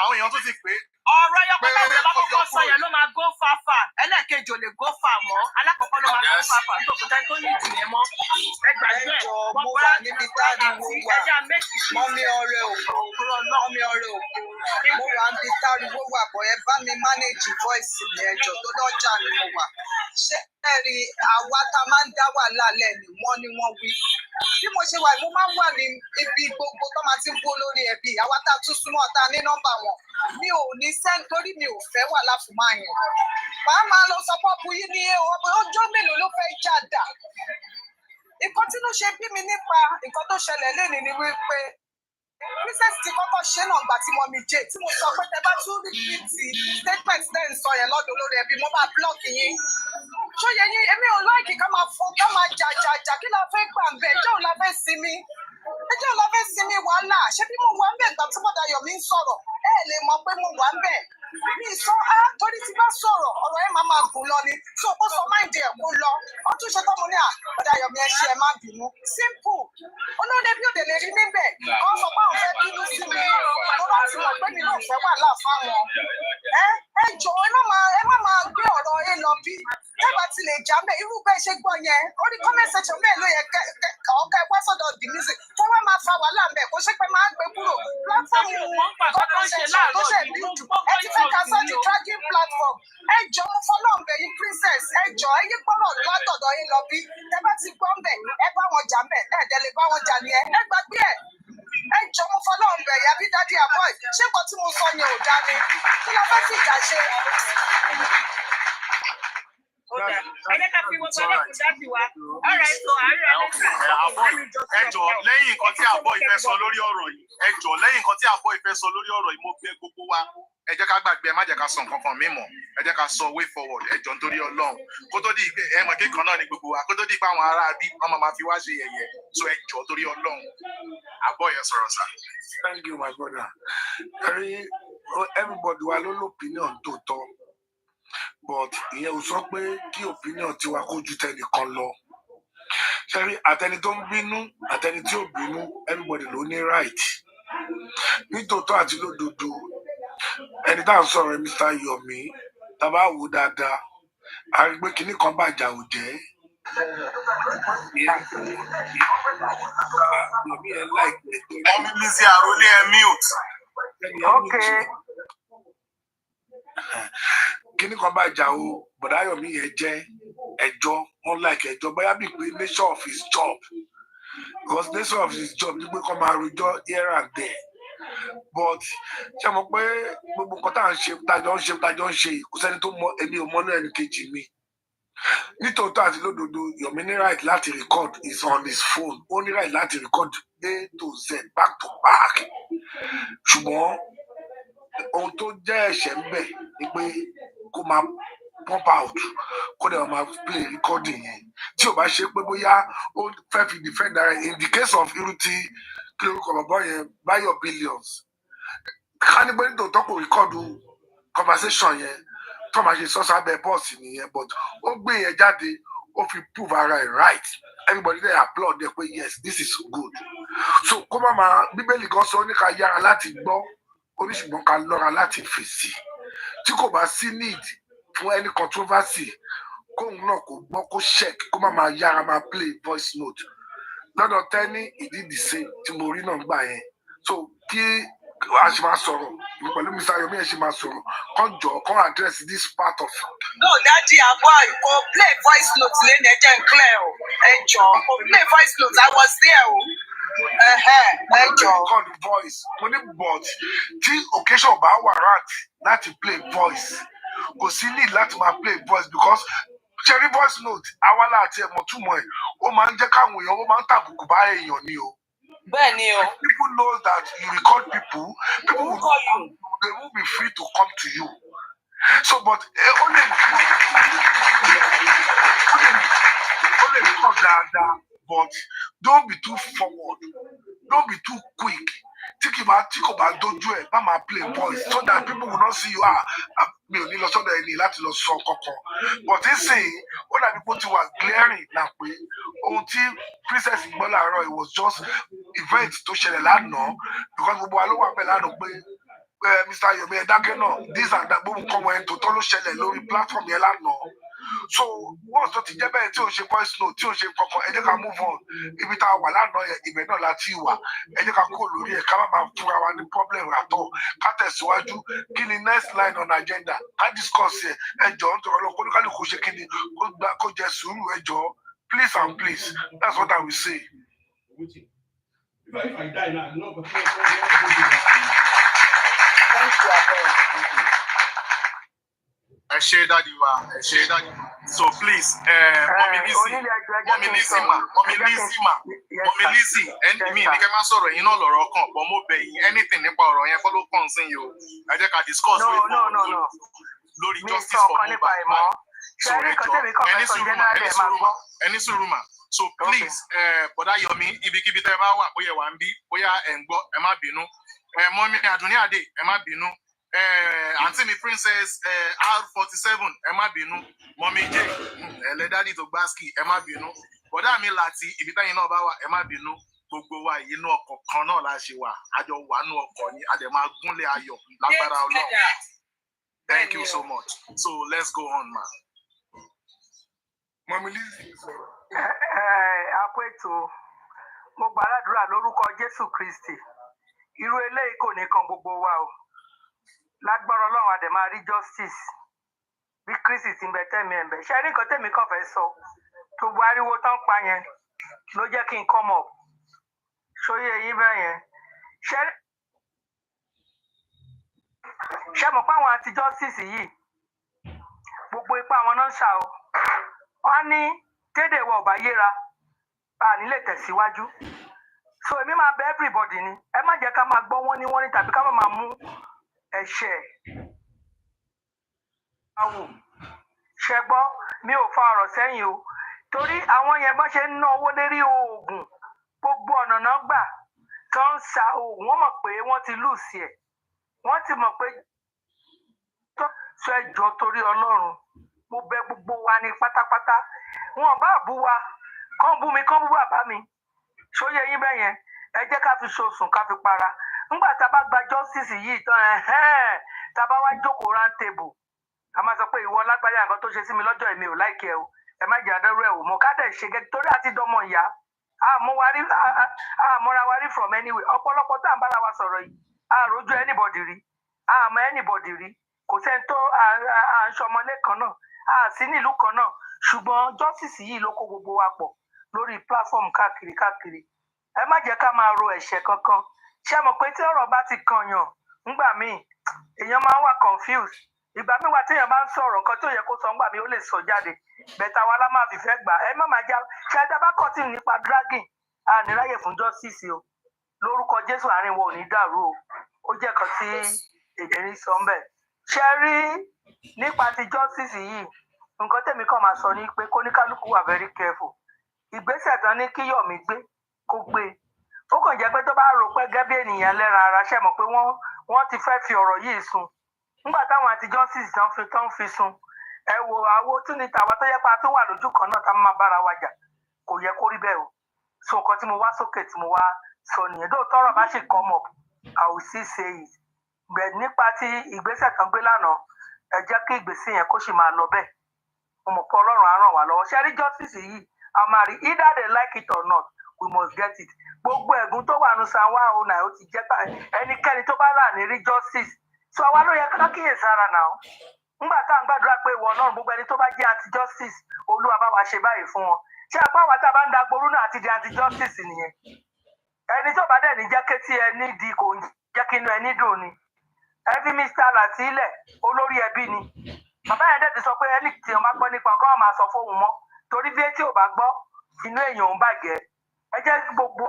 Àwọn èèyàn tún ti pè. Ọ̀rọ̀ ẹyọ pátá òun bá kọ́kọ́ sọ yẹn ló máa go far far. Ẹlẹ́ẹ̀kejì ò lè go far mọ́. Alákọ̀ọ́kọ́ ló máa go far far. Tó kò tẹ́ni tó ní ìdílé mọ́. Ẹ gbàgbé ẹ̀. Mo wà níbi táriwo wà. Mọ́mí ọ̀rẹ́ òkú. Mo wà níbi táriwo wà bọ̀ ẹ bá mi manage voice mi ẹjọ́ tó lọ́jà ni mo wà. Ṣé ẹ rí àwa tá a máa ń dá wà lálẹ́ ni wọ́n ní wọ́n wí. Bí mo ṣe wà mo máa ń wà ní ibi gbogbo tó máa ti ń bó lórí ẹbí. Àwa tá a tún súnmọ́ ta ní nọ́mbà wọn. Mi ò ní sẹ́ni torí mi ò fẹ́ wà láfùmá yẹn. Bàá máa lọ sọ pọ́pù yìí ní ọjọ́ mélòó ló fẹ́ jàdà. Nǹkan tí ló ṣe bí mi nípa nǹkan tó ṣẹlẹ̀ lénìí ni wípé Princess ti kọ́kọ́ ṣe náà gbà tí mo mi jẹ́ tí mo sọ pé tẹ bá tún rí bíi ti statement náà ń sọ yẹn lọ́dọ̀ lórí ẹbí mo bá blọ́ọ̀kì yín. Ṣó yẹ yín èmi ò láìkì ká máa fọ ká máa jà kí la fẹ́ gbà ń bẹ̀ ẹjọ́ la fẹ́ sinmi. Ẹjọ́ la fẹ́ sinmi wàhálà ṣé bí mo wà ń bẹ̀ gbà tí Bọ́dà Yomi ń sọ̀rọ̀ ẹ lè mọ̀ pé mo wà ń bẹ̀. Mi sọ torí tí bá sọ̀rọ̀ ọ̀rọ̀ ẹ̀ máa gùn lọ ni tí o kò sọ máìndì ẹ̀ kó lọ. Ó tún ṣe tọ́mu ní Bọ́dà Yomi ẹ ṣe ẹ má bínú. Simple. Olóde bí òde lè rí níbẹ̀. Wọ́n sọ pé àwọn fẹ́ bínú sí mi. Tó bá ti mọ̀ pé mi náà fẹ́ wà láàfáwọn. Ẹ jọ̀ọ́ ẹ má máa gbé ọ̀rọ̀ ẹ lọ bí. Tẹ́gbà ti lè jà mẹ́ irú bẹ́ẹ̀ ṣe gbọ́ yẹn. Orí comment section mẹ́rin ló yẹ kẹ́ wá sọ́dọ̀ the music. Tó wá máa fa wàhálà mẹ́ kó ṣe pé máa gbé kúrò. Platform comment section tó ṣe bí jù. Ẹ ti fẹ́ ká sọ́ọ̀tì dragging platform. Ẹ jọ̀ọ́ mo fọlọ́ ń bẹ̀ yín Princess. Ẹ jọ̀ọ́ ẹ yí gbọ́rọ̀ látọ̀dọ̀ yín lọ bí. Tẹ́gbà ti gbọ́ ń bẹ̀ ẹ bá wọn jà mẹ́ ẹ̀ẹ́dẹ̀ lè bá wọn jà ní ẹ. Ẹ gbàgbé ẹ̀. Ẹ jọ̀ọ́ mo fọlọ́ ń bẹ̀ yá bí dádì avoid. Ṣé nǹkan tí mo sọ yẹn ò dá ni? Kí la fẹ́ fi ìjà ṣe? Ẹjọ́ lẹ́yìn nǹkan tí àbọ̀ ìfẹ́ sọ lórí ọ̀rọ̀ yìí mo bẹ̀ gbogbo wa ẹ jẹ́ ká gbàgbé ẹ má jẹ́ ká sọ nǹkan kan mímọ́ ẹ jẹ́ ká sọ way forward ẹjọ́ nítorí Ọlọ́run kó tó di ẹmọ kíkan náà ní gbogbo wa kó tó di pé àwọn ará bí wọ́n máa fi wá ṣe yẹ̀yẹ́ so ẹjọ́ torí Ọlọ́run àbọ̀ yẹn sọ̀rọ̀ sá. Thank you my brother. Everybody wa ló lópinion tó tọ́ but ìyẹn ò sọ pé kí opinion tiwa kó ju tẹnìkan lọ. Ṣẹ́rí àtẹni tó ń bínú àtẹni tí ò bínú everybody ló ní right. Nítòótọ́ àti lódodo ẹni tá à ń sọ̀rọ̀ Mr. Yomi tá a bá wò dáadáa a rí pé kinní kan bàjá ò jẹ́. Ọmọ mi sí àròlé ẹ mute. kíní kan bá jà o bọ̀dáyọ̀mí yẹn jẹ́ ẹjọ́ wọn like ẹjọ́ bóyá bíi pé nature of his job because nature of his job ni pé kọ́ máa rojọ́ here and there but ṣé mo pé gbogbo nǹkan tá à ń ṣe tájọ́ ń ṣe kò sẹ́ni tó mọ èmi ò mọ́nú ẹnì kejì mi nítòótọ́ àti lódodo Yomi ní right láti record is on his phone ó ní right láti record A to Z back to back ṣùgbọ́n ohun tó jẹ́ ẹ̀ṣẹ̀ ń bẹ̀ ni pé kó máa pump out kó dẹ̀ máa play recording yẹn tí ò bá ṣe pé bóyá ó fẹ́ fi defend ara in the case of irú tí kí lórúkọ bàbá yẹn Bayo Billions ká ní pé nítòótọ́ kò record conversation yẹn tó máa ṣe sọ́sọ́ abẹ́ bọ́ọ̀sì nìyẹn but ó gbé yẹn jáde ó fi prove ara ẹ̀ right everybody dey applaud there pé yes this is good so kó má máa bíbélì kan sọ ní ká yára láti gbọ́ oníṣùgbọ́n ká lọ́ra láti fèsì tí kò bá sí need fún any controversy kóun náà kò gbọ́ kó check kó má máa yára máa play voice note lọ́dọ̀ tẹ́ni ìdí the same tí mo rí náà gbà yẹn so kí a ṣe máa sọ̀rọ̀ pẹ̀lú Mr. Yomi ẹ̀ ṣe máa sọ̀rọ̀ kán jọ kán address this part of. No, Daddy, boy, go play voice note lẹ́nu ẹ̀jẹ̀ ń clear o. Ẹ jọ, go play voice note, I was there o. Ẹ jọ. Record voice mo ní but tí occasion bá wà right láti play voice kò sí need láti máa play voice because ṣẹ́rí voice note awala àti ẹ̀mọ̀ túmọ̀ ẹ̀ ó máa ń jẹ́ káwọn èèyàn ó máa ń tàbùkù bá èèyàn ni o. Bẹ́ẹ̀ ni o. People know that you record people will call you. They will be free to come to you. So but only record dáadáa but don't be too forward don't be too quick tí kò bá dojú ẹ̀ bá máa play voice so that people will not see you mi ò ní lọ sọ́dọ̀ ẹni láti lọ sọ kankan but nísìnyí ó dàbí pé ó ti wà glaring náà pé ohun tí princess gbọ́ láàárọ̀ it was just event tó ṣẹlẹ̀ lánàá because gbogbo wa ló wà bẹ́ẹ̀ lánàá pé Mr. Yomi ẹ dákẹ́ náà this and that gbogbo nǹkan wọn tó tọ́ ló ṣẹlẹ̀ lórí platform yẹn lánàá so once tó ti jẹ́ bẹ́ẹ̀ tí ò ṣe voice note tí ò ṣe kankan ẹ jẹ́ ká move on ibi tá a wà lánàá yẹn ibẹ̀ náà la ti wà ẹ jẹ́ ká kó lórí ẹ̀ ká má máa fúnra wa ní problem àtọ̀ ká tẹ̀síwájú kí ni next line on agenda ká discuss ẹ̀ ẹ jọ̀ọ́ nítorí ọlọ́kọ́ oníkálukú ṣe kí ni kó jẹ sùúrù ẹ jọ̀ọ́ please and please that's what I will say. Ẹ ṣé dáàdi wa, ẹ ṣé dáàdi wa. So please, Mọ́mí Lizzy, ẹni mi ní kẹ́ máa sọ̀rọ̀ ẹ̀yin náà lọ́rọ̀ kan, but mo bẹ̀ yín anything nípa ọ̀rọ̀ yẹn kọ́ ló kàn sí yìí o. Ẹ jẹ́ ká discuss lórí justice for Mohbad. So ẹ jọ, ẹni sùúrù mà. So please, bọ̀dá Yomi, ibikíbi tẹ́ ẹ bá wà, bóyá wà ń bí, bóyá ẹ̀ ń gbọ́, ẹ má bínú. Mọ́mí Àdùnní Adé, ẹ má bínú. Àǹtí mi Princess R47 ẹ má bínú Mọ́mí J ẹlẹ́dàdì tó gbáàsì ẹ má bínú bọ̀dá mi láti ibi táyìn náà bá wà ẹ má bínú gbogbo wa inú ọkọ̀ kan náà la ṣe wà àjọ wà nú ọkọ̀ ni a dẹ̀ máa gúnlẹ̀ ayọ̀ lágbára Ọlọ́run. Thank you so much. So let's go on ma. Mọ́mí Lizzy sọ̀rọ̀. Àpò ètò mo gbàdúrà lórúkọ Jésù Kristi irú eléyìí kò ní kan gbogbo wa o. Lágbára Ọlọ́run àdè máa rí justice bí Kristi ti ń bẹ tẹ́mi ẹ̀ ń bẹ ṣe rí nǹkan tẹ́mi kàn fẹ́ sọ tó gbọ́ ariwo tán pa yẹn ló jẹ́ kí n come up ṣóyè yín bẹ́ẹ̀ yẹn ṣe mọ̀ pé àwọn anti justice yìí gbogbo ipá wọn náà ń ṣà o wọ́n ní kéde ìwọ ọ̀bá yéra bá a nílé tẹ̀síwájú so èmi máa bẹ everybody ni ẹ má jẹ́ ká máa gbọ́ wọ́n ní tàbí ká má máa mú ẹ̀ṣẹ̀ àwò ṣẹgbọ́ mi ò fa ọ̀rọ̀ sẹ́yìn o torí àwọn yẹn bá ṣe ń ná owó lérí oògùn gbogbo ọ̀nà náà gbà tó ń sa oògùn wọ́n mọ̀ pé wọ́n ti lù sí ẹ̀ wọ́n ti mọ̀ pé tó sọ ẹjọ́ torí Ọlọ́run mo bẹ gbogbo wa ní pátápátá wọn bá bú wa kán bú mi kán bú bàbá mi ṣóyè yín bẹ́yẹn ẹ jẹ́ ká fi ṣoṣùn ká fi para ńgbà tá a bá gba justice yìí tán tá a bá wá jókòó round table a máa sọ pé ìwọ lágbájá nǹkan tó ṣe sí mi lọ́jọ́ èmi ò láìkí ẹ o ẹ má jẹ́ àdáró ẹ̀ wò mọ́ ká dẹ̀ ṣe gẹ́gẹ́ torí àti dọ́mọ ìyá àmọ́ra wa rí from anywhere ọ̀pọ̀lọpọ̀ tá à ń bára wa sọ̀rọ̀ yìí àròjọ anybody rí àmọ́ anybody rí kò sẹ́ni tó à ń ṣọmọlé kan náà à sí nílùú kan náà ṣùgbọ́n justice yìí ló kó gbogbo wa pọ̀ lórí platform káàkiri ẹ má jẹ́ ká máa ro ẹ̀ṣẹ̀ kankan ṣé mọ̀ pé tí ọ̀rọ̀ bá ti kànyàn ńgbà míì èèyàn máa ń wà confused ìgbà míì wà téèyàn bá ń sọ̀rọ̀ nǹkan tó yẹ kó sọ ńgbà míì ó lè sọ jáde bẹ̀tà wa la máa fìfẹ́ gbà ẹ má máa já ṣe ajá bá kọ́tì nípa dragging àníráyè fún justice o lórúkọ Jésù àárín wọn ò ní dàrú o ó jẹ́ kan tí èdèrí sọ ń bẹ̀ ṣe rí nípa ti justice yìí nǹkan tèmi kàn máa sọ ni pé kóníkálukú wà very careful ìgbésẹ̀ tán ní kí Yọ̀mí gbé kó gbé ó kàn jẹ́ pé tó bá rò pé gẹ́gẹ́ bí ènìyàn lẹ́ran ara ṣe mọ̀ pé wọ́n ti fẹ́ fi ọ̀rọ̀ yìí sùn nígbà táwọn àti justice tán fi sùn ẹ wo àwo tún ní tàwa tó yẹ pé a tún wà lójú kan náà tá máa bára wa jà kò yẹ kó rí bẹ́ẹ̀ o so nǹkan tí mo wá sókè tí mo wá sọ nìyẹn tó tọrọ bá sì come up I will still say it bẹ́ẹ̀ nípa ti ìgbésẹ̀ tán gbé lánàá ẹ jẹ́ kí ìgbésẹ̀ yẹn kó sì máa lọ bẹ́ẹ̀ mo mọ̀ pé Ọlọ́run á ràn wá lọ́wọ́ ṣe rí justice yìí a máa rí either they like it or not we must get it gbogbo ẹ̀gún tó wà ní Psalm 109 ó ti jẹ́ pé ẹnikẹ́ni tó bá là ní rí justice so àwa ló yẹ ká kíyèsára náà ńgbà tá à ń gbàdúrà pé ìwọ náà gbogbo ẹni tó bá jẹ́ anti justice Olúwa bá wa ṣe báyìí fún wọn ṣé àpá wa tá a bá ń da gboru náà àti di anti justice nìyẹn ẹni tó bá dẹ̀ ní jẹ́ kétí ẹni di kò jẹ́ kí inú ẹni dùn ni ẹ fi Mr. Láti ilẹ̀ olórí ẹbí ni bàbá yẹn dẹ̀ ti sọ pé ẹni tí wọ́n bá gbọ́ nípa kọ́ máa sọ fóun mọ́ torí bí etí ò bá gbọ́ inú èèyàn ń bàjẹ́ ẹ jẹ́ gbogbo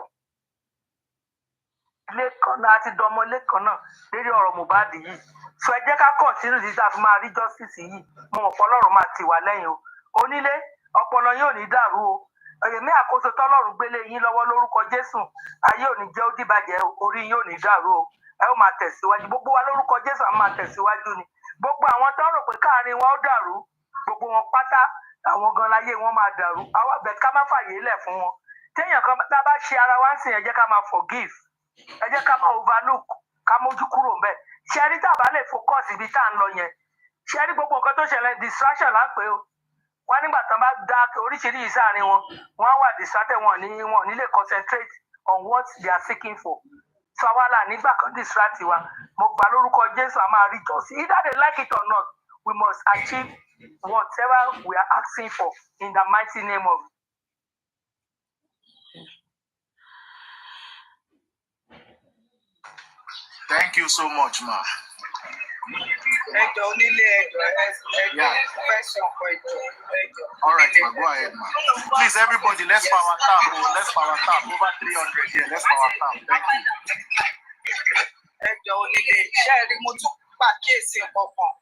ilé kan náà àti dọmọlé kan náà lórí ọ̀rọ̀ Mohbad yìí so ẹ jẹ́ ká kọ̀ǹtínú sí tá a fi máa rí justice yìí mo mọ̀ pé Ọlọ́run máa tì wá lẹ́yìn o onílé ọpọlọ yín ò ní dàrú o èmi àkóso tọ́lọ́run gbélé yín lọ́wọ́ lórúkọ Jésù ayé ò ní jẹ́ ó dìbàjẹ́ orí yín ò ní dàrú o ẹ ó máa tẹ̀síwájú gbogbo wa lórúkọ Jésù á máa tẹ̀síwájú ni gbogbo àwọn tó rò pé káàrin wọn ó dàrú gbogbo wọn pátá àwọn gan láyé wọn máa dàrú àwọn àbẹ̀ ká má fàyè lẹ̀ fún wọn téèyàn kan tá a bá ṣe ara wa ń sìn ẹ jẹ́ ká máa forgive ẹ jẹ́ ká máa overlook ká mójú kúrò ńbẹ̀ ṣe rí tá a bá lè focus ibi tá à ń lọ yẹn ṣe rí gbogbo nǹkan tó ṣẹlẹ̀ distraction là ń pè ó wọn nígbà tán bá dá oríṣiríṣi sáàrin wọn á wà distracted wọn ní lè concentrate on what they are seeking for so àwa là nígbà kan distract wa mo gbà lórúkọ Jésù a máa rí jọ́sí either they like it or not we must achieve whatever we are asking for in the mighty name of. Thank you so much, ma. ẹjọ onílé ẹjọ question for ẹjọ. All right, ma, go ahead, ma. Please, everybody, let's power tap. Oh, let's power tap. Over 300 here. Let's power tap. Thank you. ẹjọ onílé iṣẹ́ rí mo tún pàkíyèsí nǹkan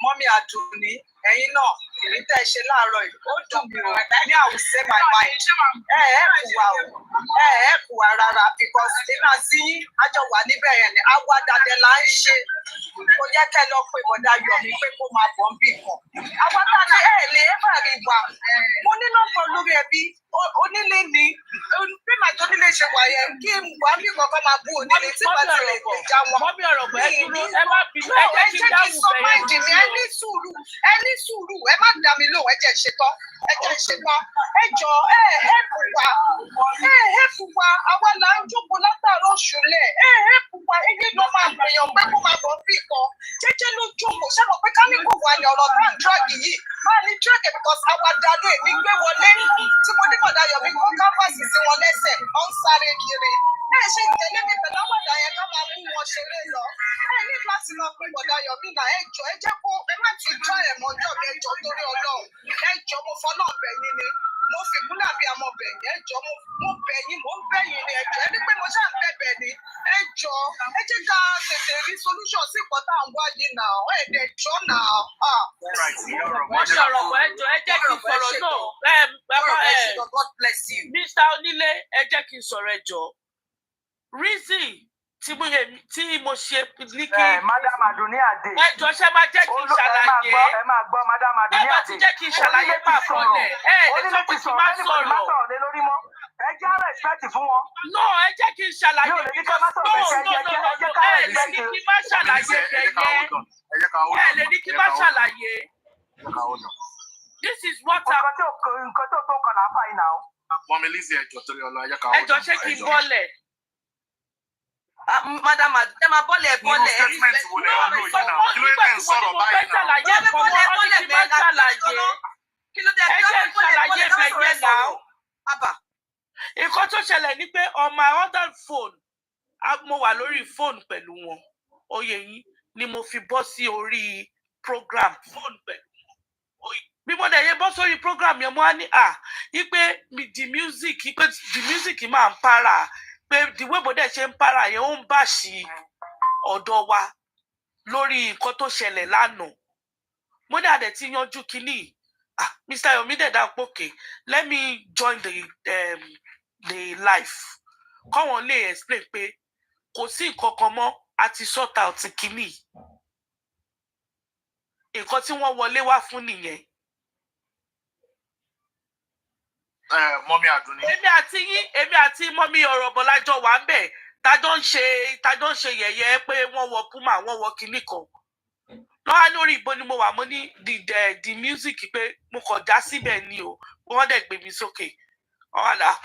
mọ́mí Àdùnní ẹ̀yin náà èyí tẹ́ ẹ ṣe láàárọ̀ yìí ó dùn mí o ní I will say my mind ẹ kù wá rárá because èmi àti yín àjọ wà níbẹ̀ yẹn ni àwàdàdẹ là ń ṣe kò yẹ kẹ́ lọ pé bọ̀dá Yọ̀mí pé kó máa bọ̀ ń bì kan àwàdàdẹ lè bá rí wa mo ní nọ́mbà lórí ẹbí onílé ni bí màá tó nílé ṣe wà yẹn kí n wà ní kankan máa bú onílé tí bá ti lè já wọn. mọ́bí ọ̀rọ̀ bọ̀ ẹ dúró ẹ má bínú ẹ jẹ́ kí dáhùn bẹ̀rẹ̀ ẹ ní sùúrù ẹ má dá mi lóhùn ẹ jẹ́ ṣetán ẹ jọ hẹ́pù wa àwa là ń jókòó látàárọ̀ ṣúlẹ̀ hẹ́pù wa eyín ló máa gbìyàn pé kó máa bọ̀ bí kan jẹ́jẹ́ ló jókòó ṣé mo pé ká ní kò wà ní ọ̀rọ̀ náà dírọ́ọ̀gì yìí máa ní dírọ́ọ̀gì because àwa dànù èmi gbé wọlé tí mo ní bọ̀dá Yọ̀mí kó káfàsì sí wọn lẹ́sẹ̀ ó ń sáré kiri ẹ ṣe tẹ̀lé mi pẹ̀lú àwàdà yẹn ká máa mú wọn ṣeré lọ ẹ ní láti lọ pé bọ̀dá Yọ̀mí náà ẹ jọ ẹ jẹ́ kó ẹ má ti jọ ẹ̀ mọ́jọ́ mi ẹ jọ torí Ọlọ́run ẹ jọ mo fọlọ́ bẹ̀ yín ni mo fi kúnlẹ̀ bí ọmọ bẹ̀ yín ẹ jọ mo bẹ̀ yín mo ń bẹ̀ yín ni ẹ jọ ẹni pé mo ṣáà ń bẹ̀bẹ̀ ni ẹ jọ ẹ jẹ́ ká tètè rí solution sí ìkọ́ tá à ń wá yìí náà ẹ dẹ̀ jọ náà. wọ́n ṣe ọ̀rọ̀ bọ̀ ẹ jọ ẹ jẹ́ kí n sọ̀rọ̀ náà God bless you. Mr. Onílé ẹ jẹ́ kí n sọ̀rọ̀ ẹ jọ reason tí mo ṣe ní kí. Madam Àdùnní Adé. ẹ jọ ṣe máa jẹ́ kí n ṣàlàyé. ẹ máa gbọ́ Madam Àdùnní Adé. ẹ bá ti jẹ́ kí n ṣàlàyé máa fọlẹ̀ ẹ lè sọ pé kí n má sọ̀rọ̀. ẹ jẹ́ respect fún wọn. no ẹ jẹ́ kí n ṣàlàyé because no ẹ lè ní kí n má ṣàlàyé bẹ̀yẹ ẹ lè ní kí n má ṣàlàyé. This is what nǹkan tó kàn láǹfà yìí náà. Mọ̀mí Lizzy ẹjọ́ torí ọlọ́ ẹjọ́ ká ẹjọ́ ṣé kí n bọ́lẹ̀. Madam, ẹ máa bọ́lẹ̀ bọ́lẹ̀. Statement wo lẹ wá lóyún náà? Kí ló dé ń sọ̀rọ̀ báyìí náà? Kí ló dé ṣàlàyé náà. Nǹkan tó ṣẹlẹ̀ ni pé on my other phone, mo wà lórí phone pẹ̀lú wọn. Oyè yín ni mo fi bọ́ sí orí program phone pẹ̀lú wọn. Bí mo dẹ̀ yẹ bọ́ sórí program yẹn mo á ní yí pé the music máa ń para pé the way bó dẹ̀ ṣe ń para yẹn ó ń bà sí ọ̀dọ̀ wa lórí nǹkan tó ṣẹlẹ̀ lánàá. Mo dẹ̀ àdẹ̀ ti yanjú kínní. Mr. Yomi dẹ̀ dá pòkè. Let me join the life. Kọ́wọ́n lè explain pé kò sí nǹkan kan mọ́ àti sort out kínní. Nǹkan tí wọ́n wọlé wá fún nìyẹn. Mọ́mí Àdùnní. Èmi àti mọ́mí Ọ̀rọ̀bọ̀lájọ wà ń bẹ̀. Tájọ́ ń ṣe yẹ̀yẹ́ pé wọ́n wọ Puma, wọ́n wọ kinní kan. Lọ́wọ́ lórí ìbò ni mo wà, mo ní the music pé mo kàn já síbẹ̀ ni o. Wọ́n dẹ̀ gbé mi sókè.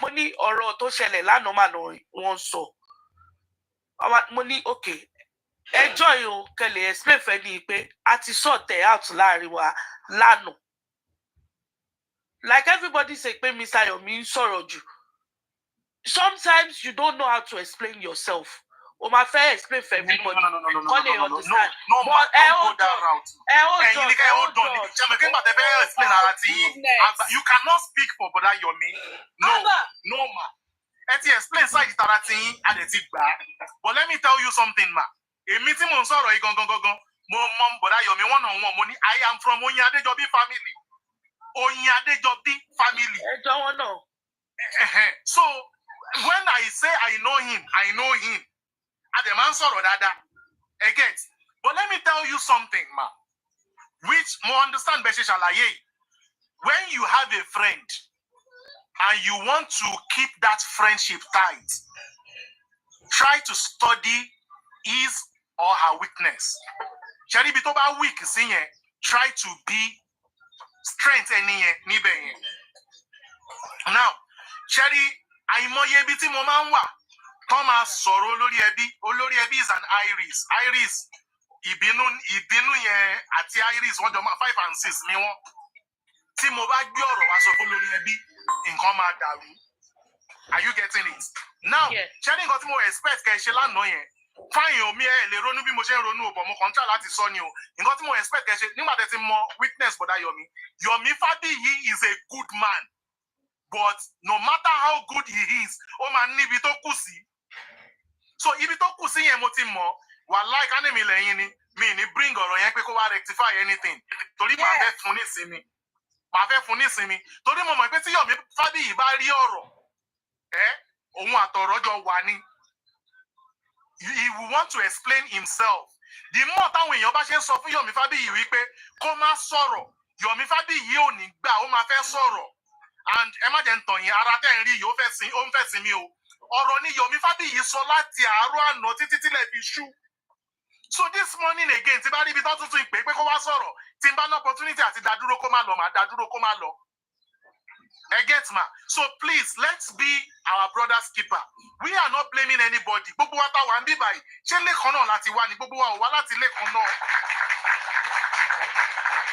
Mo ní ọ̀rọ̀ tó ṣẹlẹ̀ lánàá mà lọ wọ́n sọ. Mo ní okay. Ẹjọ́ yìí o kẹlẹ̀ explain fẹ́ ni pé a ti sort out láàrin wa lánàá. Like everybody say pé Mr. Yomi ń sọ̀rọ̀ jù. Sometimes you don't know how to explain yourself. O máa fẹ́ explain for everybody. Kọ́ lè understand. No, but don't go that route. hold on. You cannot speak for Brother Yomi. No, ma. Explain side tara ti yín a dẹ̀ ti gbà. But let me tell you something, ma. Èmi tí mò ń sọ̀rọ̀ yìí gangan mo mọ Brother Yomi one on one. Mo ní I am from Oyin Adejobi family. Oyin Adejobi family. Ẹjọ́ wọn náà. So when I say I know him. Ademan sọ̀rọ̀ dáadáa. Get. But let me tell you something, ma. Which mo understand bẹ́ẹ̀ ṣe ṣàlàyé. When you have a friend and you want to keep that friendship tight, try to study his or her weakness. Ṣẹ́rí ibi tó bá weak sí yẹn, try to be strength ẹni yẹn níbẹ̀ yẹn. Now, ṣẹ́rí àìmọye ibi tí mo máa ń wà. Tọ́ máa sọ̀rọ̀ olórí ẹbí is an Iris ìbínú yẹn àti Iris wọ́n jọ máa 5 and 6 ni wọ́n. Tí mo bá gbé ọ̀rọ̀ wá sọ fún olórí ẹbí nǹkan máa dàrú. Are you getting it? Now ṣé ní nǹkan tí mo expect kẹ́ ẹ ṣe lánàá yẹn fáyìn omi ẹ̀ lè ronú bí mo ṣe ń ronú ọ̀bọ̀ mo kàn ń tà láti sọ ni o. Nǹkan tí mo expect kẹ́ ẹ ṣe nígbà tẹ́ ti mọ weakness bọ̀dá Yomi Fabiyi is a good man, but no matter how good he is ó máa níbi tó kù sí. So ibi tó kù sí yẹn mo ti mọ̀ wàláì ká ní mi lẹ́yìn ni mi ní bring ọ̀rọ̀ yẹn pé kó wá rectify anything torí màá fẹ́ fún ní ìsinmi torí mo mọ̀ pé tí Yomi Fabiyi bá rí ọ̀rọ̀ òun àtọ̀rọ̀ jọ wà ní he will want to explain himself. The more táwọn èèyàn bá ṣe ń sọ fún Yomi Fabiyi wípé kó má sọ̀rọ̀ Yomi Fabiyi ò ní gbà ó máa fẹ́ sọ̀rọ̀ and ẹ má jẹ́ ń tàn yín ara tẹ́ ń rí yìí ó ń fẹ́ sinmi o. Ọ̀rọ̀ ni Yomi Fabiyi sọ láti àárọ̀ àná títí tílẹ̀ fi ṣú. So this morning again tí bá rí ibi tó tuntun ìpè pé kó wá sọ̀rọ̀ tí n bá ní opportunity àti dádúró kó má lọ màá dádúró kó má lọ. Ẹ get ma. So please let's be our brother's keeper. We are not blaming anybody. Gbogbo wa ta wà ń bí báyìí ṣé lẹ́kan náà láti wá ni gbogbo wa ò wá láti lẹ́kan náà.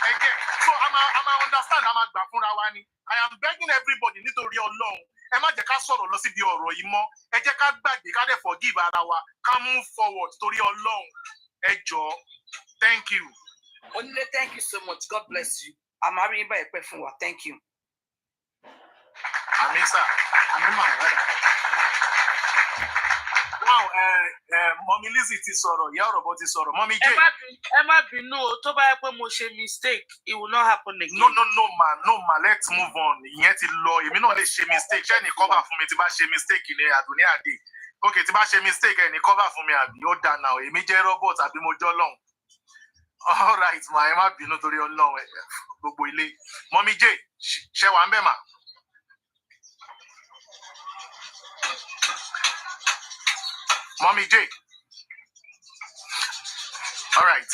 Ẹ get. So a máa understand a máa gbà fúnra wa ni. I am begging everybody nítorí Ọlọ́run. Ẹ má jẹ́ ká sọ̀rọ̀ lọ síbi ọ̀rọ̀ yìí mọ́. Ẹ jẹ́ ká gbàgbé ká dẹ̀ forgive ara wa. Ká move forward torí Ọlọ́run. Ẹ jọ̀ọ́. Thank you. Onílé, thank you so much. God bless you. Àmàrí yín báyìí pẹ́ fún wa. Thank you. Àmín sà. Àmín mà rẹ̀. Now, Mọ́mí Lizzy ti sọ̀rọ̀, ìyá Ọ̀rọ̀bọ̀ ti sọ̀rọ̀, Mọ́mí J. Ẹ má bínú o, tó bá yẹ pé mo ṣe mistake, it will not happen again. No ma, let's move on. Ìyẹn ti lọ, èmi náà lè ṣe mistake. Ṣé ẹnì cover fún mi tí bá ṣe mistake ni Àdùnní Àdè? Okay, tí bá ṣe mistake ẹnì cover fún mi àbí ó dáná o, èmi jẹ́ robot àbí mo jọ́ lọ́hùn. All right ma, ẹ má bínú torí Ọlọ́run gbogbo ilé. Mọ́mí J, ṣé wà ń bẹ̀ mà? Mommy J. All right.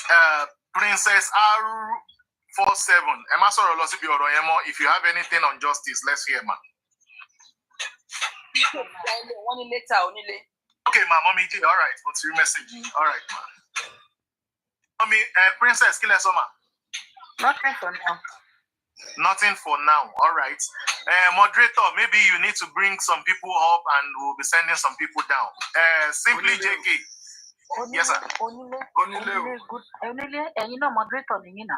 Princess R47. Emma sọ̀rọ̀ lọ síbi ọ̀rọ̀ yẹn mọ́. If you have anything on justice, let's hear, ma. Wọ́n ní later onílé. Okay, ma, mommy J, all right. What's your message? All right, ma. Mommy, Princess, kill us, ma. Nothing for now. Nothing for now. All right. Moderator, maybe you need to bring some people up and we'll be sending some people down. Simply JK. Yes, sir. Onile, you know, moderator, you know.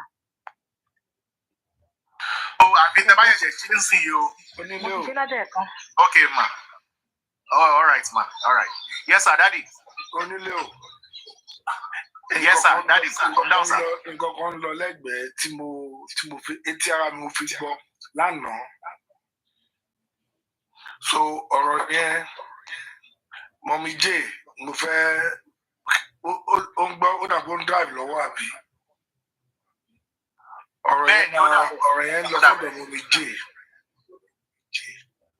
Oh, I've been about to see you. Okay, ma. Oh, all right, ma. All right. Yes, sir, daddy. Yes, sir, daddy, sir. Come down, sir. So ọ̀rọ̀ yẹn Mommy J mo fẹ́ ó ń gbọ́ ó dàbí ó ń drive lọ́wọ́ àbí ọ̀rọ̀ yẹn lọ sọ́dọ̀ Mommy J.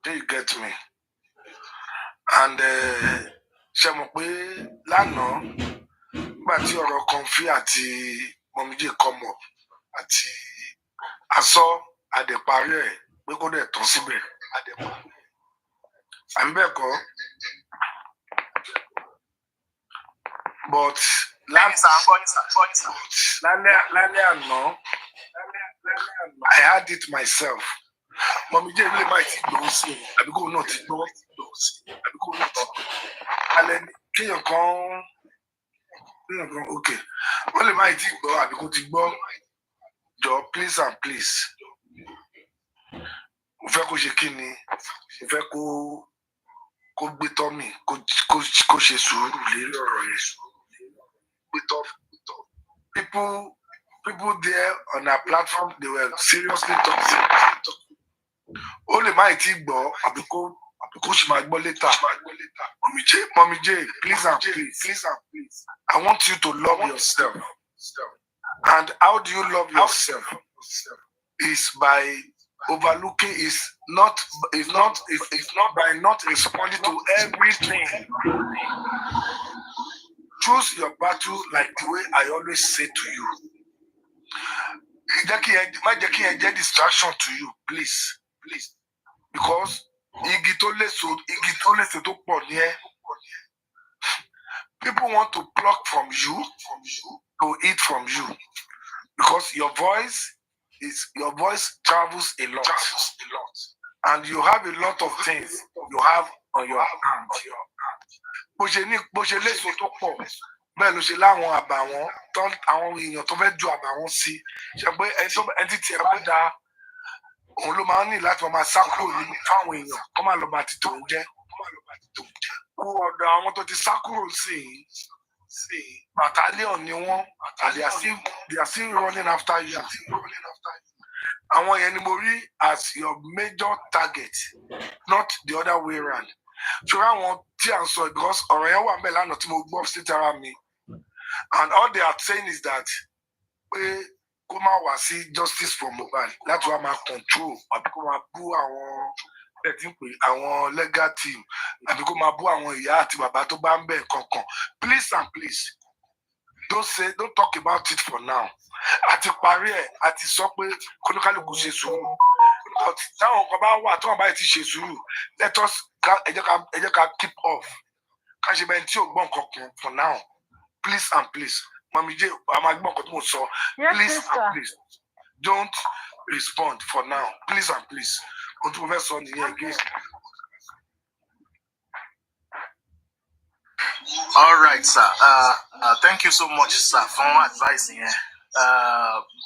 Do you get me? And ṣe mọ̀ pé lánàá nígbà tí ọ̀rọ̀ Comfy àti Mommy J come up àti asọ́ àdèparí ẹ̀ pé kó dẹ̀ tán síbẹ̀ àdèparí. Àbẹ̀kọ́ but lálẹ́ àná I had it myself. Mommy J really might gbọ́ sí àbí kò náà ti gbọ́ àbí kò náà ti gbọ́. Alẹ́ kéèyàn kan okay wọ́n lè máa ti gbọ́ àbí kò ti gbọ́ jọ please and please. Mo fẹ́ kó ṣe kí ni mo fẹ́ kó gbé tọ́ mi kó ṣe sùúrù lérí ọ̀rọ̀ yẹn. People there on our platform, they were seriously talking. Ó lè má ti gbọ́ àbí kó ṣì máa gbọ́ later. Mommy J, please and please. I want you to love yourself. And how do you love yourself? Is by overlooking is not by not responding to everything. Choose your battle like the way I always say to you. Má jẹ́ kí ẹ jẹ́ distraction to you, please. Because igi tó léso tó pọ̀ ní ẹ. People want to pluck from you to eat from you. Because your voice travels a lot. And you have a lot of things you have on your hand. Bó ṣe léso tó pọ̀ bẹ́ẹ̀ ló ṣe láwọn àbàwọ́n àwọn èèyàn tó fẹ́ ju àbàwọ́n sí ṣe pé ẹni tí ẹ bá da òun ló máa ń ní láti máa sá kúrò nínú fáwọn èèyàn kó má lọ bá ti tòun jẹ́ kó ọ̀dọ̀ àwọn tó ti sá kúrò sí battalion ni wọ́n they are still running after you. Àwọn yẹn ni mo rí as your major target not the other way round. Ṣùgbọ́n àwọn tí à ń sọ because ọ̀rọ̀ yẹn wà mẹ́lẹ̀ lánàá tí mo gbọ́ sí tara mi and all they are saying is that pé kó má wá sí justice for Mohbad láti wá máa control àbí kó máa bú àwọn legal team àbí kó máa bú àwọn ìyá àti bàbá tó bá ń bẹ̀ kankan. Please and please don't talk about it for now. Àti parí ẹ̀ àti sọ pé kóníkálùkù ṣe sùúrù táwọn kan bá wà táwọn bá ti ṣe sùúrù let us ẹ jẹ́ ká keep off ká ṣe bẹ́ẹ̀ tí ò gbọ́ nǹkan kan for now. Please and please Mommy J a máa gbọ́ nǹkan tó mo sọ please and please don't respond for now please and please ohun tí mo fẹ́ sọ nìyẹn again. All right, sir. Thank you so much, sir, for advice yẹn.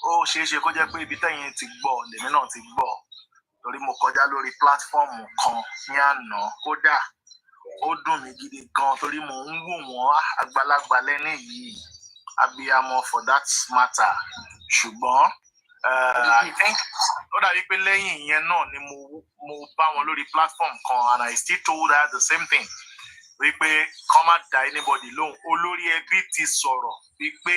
Ó ṣeé kó jẹ́ pé ibi tẹ́yìn ti gbọ́ lèmi náà ti gbọ́ torí mo kọjá lórí pílátífọ́ọ̀mù kan ní àná kódà ó dùn mí gidi gan torí mo ń wò wọ́n àgbàlagbà lẹ́ni yìí abiyamọ for that matter ṣùgbọ́n I think ó dàbí pé lẹ́yìn ìyẹn náà ni mo bá wọn lórí platform kan and I still told her the same thing wípé kán má dá anybody lóhùn olórí ẹbí ti sọ̀rọ̀ wípé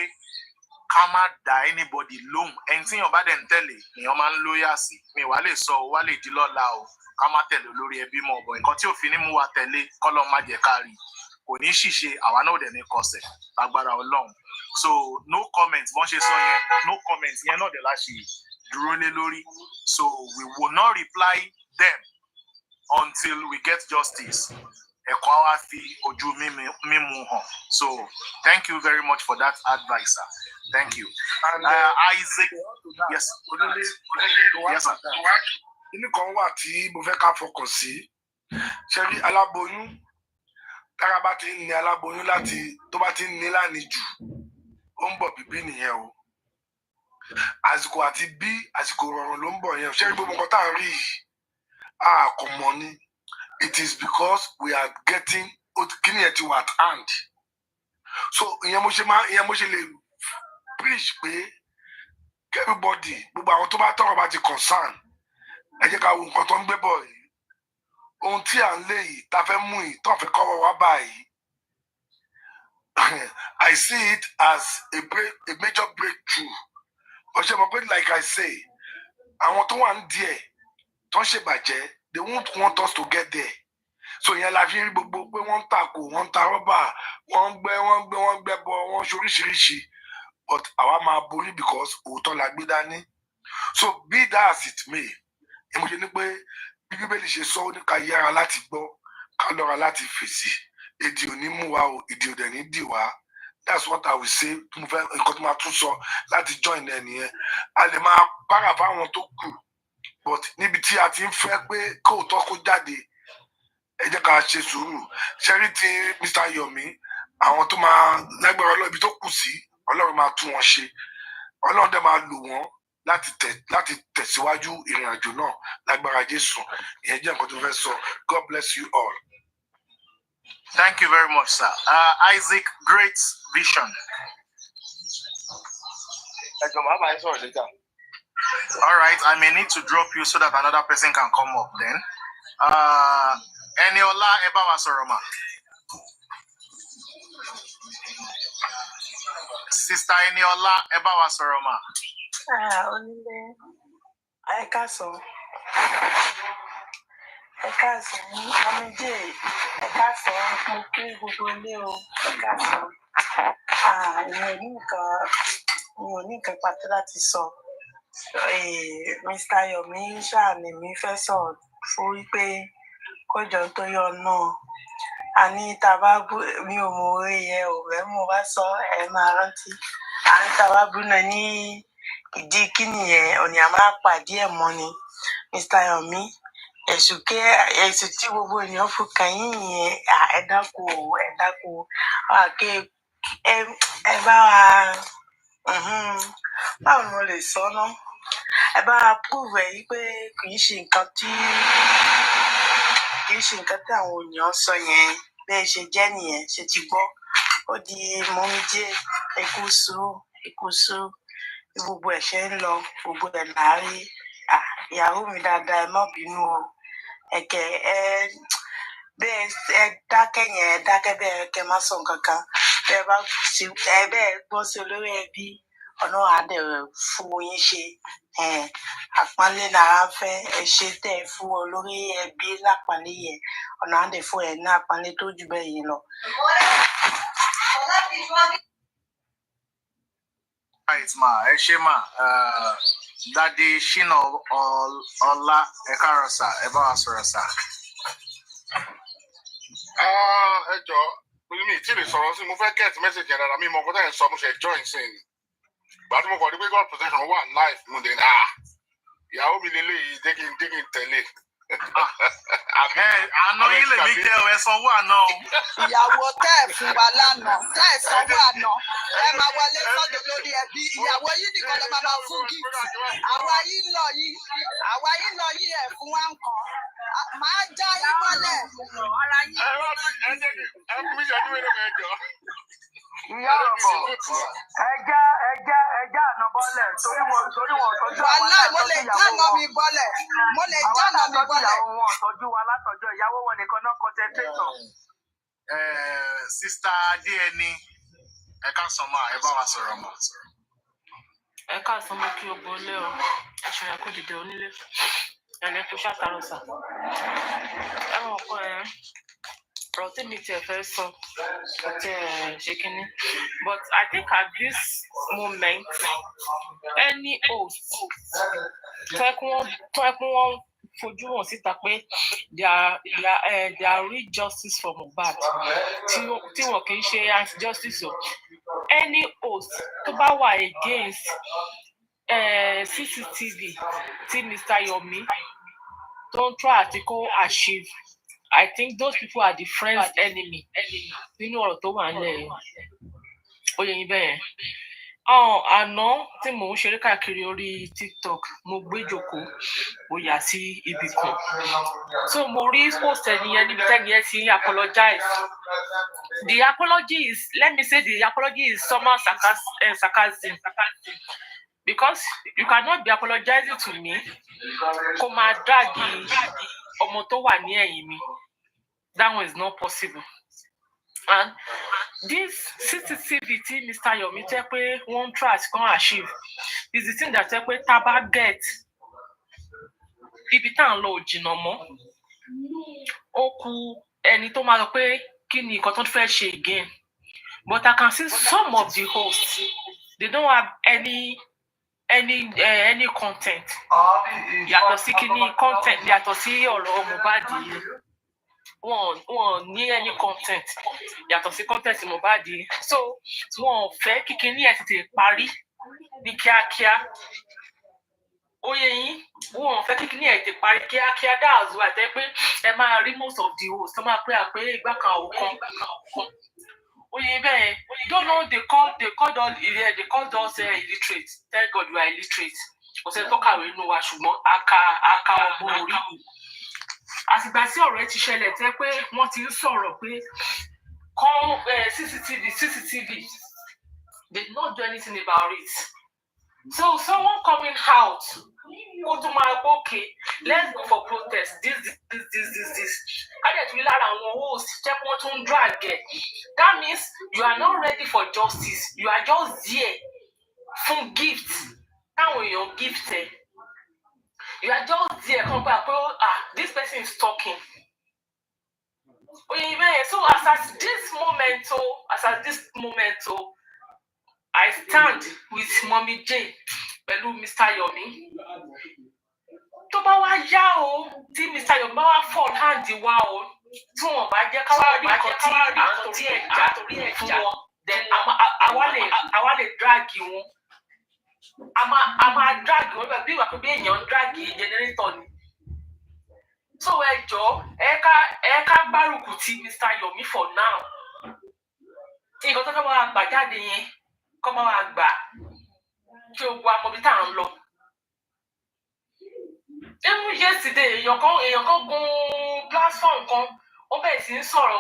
ká má dá anybody lóhùn ẹni tí èèyàn bá dẹ̀ ń tẹ̀lé èèyàn máa ń lóyà sí mi wàá lè sọ wàá lè di lọ́la o ká má tẹ̀lé olórí ẹbí mọ̀ bọ̀ nǹkan tí òfin ní mú wa tẹ̀lé kọ́lọ́ má jẹ́ ká rí kò ní ṣìṣe àwa náà dẹ̀ ní kọsẹ̀ lágbára Ọlọ́run so no comment bọ́n ṣe sọ yẹn no comment yẹn náà dẹ̀ láṣẹ dúró lé lórí so we will not reply them until we get justice ẹ̀kọ́ á wá fi ojú mímu hàn. So thank you very much for that advice, sir. Thank you. And Isaac, yes. Yes, sir. Inú kan wà tí mo fẹ́ ká fọkàn sí. Ṣé rí aláboyún? Tára bá ti ń ní aláboyún láti tó bá ti ń ní lánìjù, ó ń bọ̀ bíbí nìyẹn o. Àsìkò àti bí àsìkò rọrùn ló ń bọ̀ yẹn. Ṣé rí gbogbo nǹkan tá à ń rí yìí? Kò mọ̀ ni. It is because we are getting kíni ẹ̀ ti wà at hand. So ìyẹn mo ṣe lè preach pé everybody gbogbo àwọn tó bá tọrọ bá ti concern ẹ jẹ́ ká wo nǹkan tó ń gbé bọ̀ yìí. Ohun tí à ń lé yìí tá fẹ́ mú yìí tó fẹ́ kọ́wọ́ wá báyìí. I see it as a major breakthrough. Ọ̀ṣẹ́ mọ̀ pé like I say, àwọn tó wà ń díẹ̀ tó ń ṣèbàjẹ́, they won't want us to get there. So ìyẹn la fi rí gbogbo pé wọ́n ń tàkò, wọ́n ń ta rọ́bà, wọ́n ń gbẹ́ bọ, wọ́n ṣoríṣiríṣi. But àwa máa borí because òótọ́ la gbé dání. So be that as it may, mo ṣe ní pé bí Bíbélì ṣe sọ ní ká yára láti gbọ́, ká lọ́ra láti fèsì. Èdè ò ní mú wa o, èdè ò dẹ̀ ní dì wá. That's what I will say. Nǹkan tó máa tún sọ láti join ẹ nìyẹn. A lè máa bára fáwọn tó kù, but níbi tí a ti ń fẹ́ pé kóòtọ́ kó jáde, ẹ jẹ́ ká ṣe sùúrù. Ṣẹ́rí ti Mr. Yomi, àwọn tó máa lágbára Ọlọ́run ibi tó kù sí, Ọlọ́run máa tún wọn ṣe. Ọlọ́run dẹ̀ máa lò wọ́n láti tẹ̀síwájú ìrìn àjò náà lágbára Jésù. Ìyẹn jẹ́ nǹkan tó fẹ́ sọ. God bless you all. Thank you very much, sir. Isaac, great vision. All right, I may need to drop you so that another person can come up then. Eniola Ebawa Soroma. Sister Eniola Ebawa Soroma. Ẹ káàsán, Amide, ẹ káàsán, mo kí gbogbo ilé o, ẹ káàsán. Mi ò ní nǹkan pàtó láti sọ. Mr. Yomi ṣàní mi fẹ́ sọ̀rọ̀ fún wípé kó jọ tó yọ náà. Àní tàbá mi ò mọ orí ẹ ò rẹ́ mo bá sọ ẹ máa rántí. Àní tàbá bú náà ní ìdí kíni yẹn òní a máa pàdé ẹ̀ mọ́ ni. Mr. Yomi, ẹ̀sùn tí gbogbo ènìyàn fún kẹ́yìn yẹn ẹ dákun ẹ bá wa báwo ni mo lè sọ náà? Ẹ bá wa prove ẹ̀ yí pé kì í ṣe nǹkan tí àwọn èèyàn sọ yẹn bẹ́ẹ̀ ṣe jẹ́ nìyẹn ṣe ti gbọ́. Ó di mọ́mídé ẹ̀kúsù gbogbo ẹ̀ ṣe ń lọ gbogbo ẹ̀ láàárín. Ìyàwó mi dáadáa ẹ má bínú o. Bẹ́ẹ̀ ẹ dákẹ́ yẹn ẹ dákẹ́ bẹ́ẹ̀ kẹ́ má sọ nǹkan kan. Bẹ́ẹ̀ bá bẹ́ẹ̀ gbọ́ sí olórí ẹbí ọ̀nà àdẹ̀rẹ̀ fún yín ṣe. Àpọ́nlé náà fẹ́ ẹ ṣe tẹ̀ fún olórí ẹbí lápọ́nlé yẹn ọ̀nà àdẹ̀ fún ẹ ní àpọ́nlé tó jù bẹ́ẹ̀ yìí lọ. Right, ma. Eshema, Daddy Shino Ola Ekarosa, Eba Sorasa. Ẹ jọ̀ọ́, mi tí lè sọ̀rọ̀ sí mo fẹ́ get message yẹn dáadáa mi mọ̀ nǹkan tẹ́ ẹ̀ sọ mo ṣe join sí ni. Ìgbà tí mo kọ̀ ní pé God protection wà life mo dé ìyàwó mi lélẹ́yìí dé kí n tẹ̀lé. Àná yín lè mí jẹ́ ẹ sanwó àná. Ìyàwó tẹ́ ẹ̀ fún wa lánàá, tẹ́ ẹ̀ sanwó àná, ẹ máa wọlé sọ́dọ̀ lórí ẹbí. Ìyàwó yìí nìkan lè máa fún gift. Àwa yìí lọ yìí ẹ̀ fún wa nǹkan. Màá já yín bọ́lẹ̀. Ẹ fún mi ṣẹ́jú wẹ́rẹ́ mẹ́jọ. Ìyá ọ̀bọ̀ ẹja àná bọ́lẹ̀ torí wọn tọ́jú Wàhálà mo lè jáná mi bọ́lẹ̀. Wọn tọ́jú wa látọjọ́ ìyàwó wọn nìkan náà concentration. Sister Adéẹni, ẹ káàsán máa ẹ bá wa sọ̀rọ̀ mọ́. Ẹ káàsán mọ́ kí o bolé o, ẹ ṣe ẹ̀kú dìde onílé, ẹ̀lẹ́ kó ṣàtàrọ̀ sà. Ẹ mọ̀ pé ọ̀rọ̀ tí mi tiẹ̀ fẹ́ sọ kò tiẹ̀ ṣe kínní. But I think at this moment, any host tó ẹ kún wọn fojú hàn síta pé they are real justice for Mohbad tí wọn kì í ṣe anti-justice o. Any host tó bá wà against CCTV tí Mr. Yomi tó ń try àti kó achieve, I think those people are the friend's enemy nínú ọ̀rọ̀ tó wà nílẹ̀ ó yẹ yín bẹ́ẹ̀. Àná tí mò ń ṣeré káàkiri orí TikTok mo gbé jókòó mo yà sí ibì kan, so mo rí post ẹnìyẹn níbi tẹ́niyẹn ti apologize. The apology is, let me say, the apology is somehow sarcasm, because you cannot be apologizing to me kó máa drag ọmọ tó wà ní ẹ̀yìn mi. That one is not possible. And this CCTV tí Mr. Yomi tẹ́ pé wọ́n try to come achieve is the thing that tẹ́ pé tá bá get ibi tá à ń lọ ò jìnnà mọ́. Ó kù ẹni tó máa sọ pé kí ni nǹkan tó fẹ́ ṣe again. But I can see some of the hosts, they don't have any content. Yàtọ̀ sí kíní content yàtọ̀ sí ọ̀rọ̀ Mohbad yìí. Wọ́n ní any content yàtọ̀ sí content Mohbad yìí. So wọ́n fẹ́ kí kíní ẹ̀ tètè parí ní kíákíá. Ó yé yín, wọ́n fẹ́ kí kíní ẹ̀ tètè parí kíákíá. That's why tẹ́ pé ẹ máa rí most of the hosts tó máa pé àpé ìgbà kan ò kan. Ó yé bẹ́ẹ̀. Don't know they called us illiterate. Thank God we are illiterate. Kò sẹ́ni tó kàwé nínú wa ṣùgbọ́n aka ọmọ orí. Àtìgbà tí ọ̀rọ̀ ẹ ti ṣẹlẹ̀ tẹ́ pé wọ́n ti ń sọ̀rọ̀ pé CCTV, they did not do anything about it. So someone coming out, go to my okay, let's go for protest. This. I get to lára àwọn host check wọ́n tún drag it. That means you are not ready for justice. You are just there for gifts. Táwọn èèyàn gift ẹ. You are just there come back this person is talking. So as at this moment, I stand with Mommy Jane pẹ̀lú Mr. Yomi. Tó bá wá yá o, tí Mr. Yomi bá wá fall hand wá o, tí wọ́n bá jẹ́ káwá rí nǹkan tí àtòrí ẹ̀já fún wọn, then àwa lè drag wọn. A máa drag wọn bí ìwà pé bí èèyàn drag generator ni. So ẹ jọ̀ọ́ ẹ ká gbárùkù ti Mr. Yomi for now. Nǹkan tó fẹ́ máa gbà jáde yẹn kọ́ máa gbà kí o gba ọmọ bí tá à ń lọ. Even yesterday èèyàn kan gun platform kan ó bẹ̀rẹ̀ sí ń sọ̀rọ̀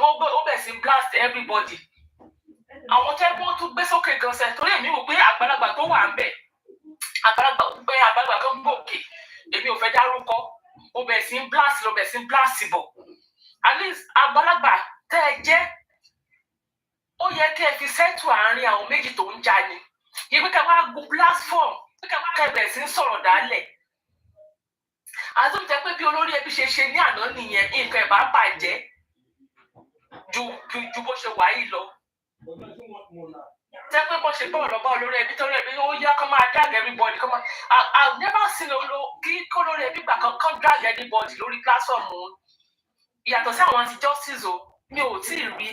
ó bẹ̀rẹ̀ sí ń blast everybody. Àwọn tẹ́gbọ́n tún gbé sókè gan sẹ́ torí èmi wò pé àgbàlagbà tó wà ń bẹ̀ àgbàlagbà kan gbòkè èmi ò fẹ́ dárúkọ ó bẹ̀rẹ̀ sí ń blast bọ̀. At least àgbàlagbà tẹ́ ẹ jẹ́ ó yẹ kẹ́ ẹ fi settle àárín àwọn méjì tó ń jà ni. Ibi ká wá gun platform kẹ́ bẹ̀rẹ̀ sí ń sọ̀rọ̀ dálẹ̀. Àti ó jẹ́ pé bí olórí ẹbí ṣe ní àná nìyẹn nǹkan ẹ̀ bá bàjẹ́ ju bó ṣe wà yìí lọ. Tẹ́ pé bó ṣe bọ̀ lọ́bọ̀ olórí ẹbí tó rẹ̀ bí ó yá kó máa drag everybody kó máa. I've never seen kí olórí ẹbí gbà kan drag anybody lórí platform wọn. Ìyàtọ̀ sí àwọn anti-justice o mi ò tí ì rí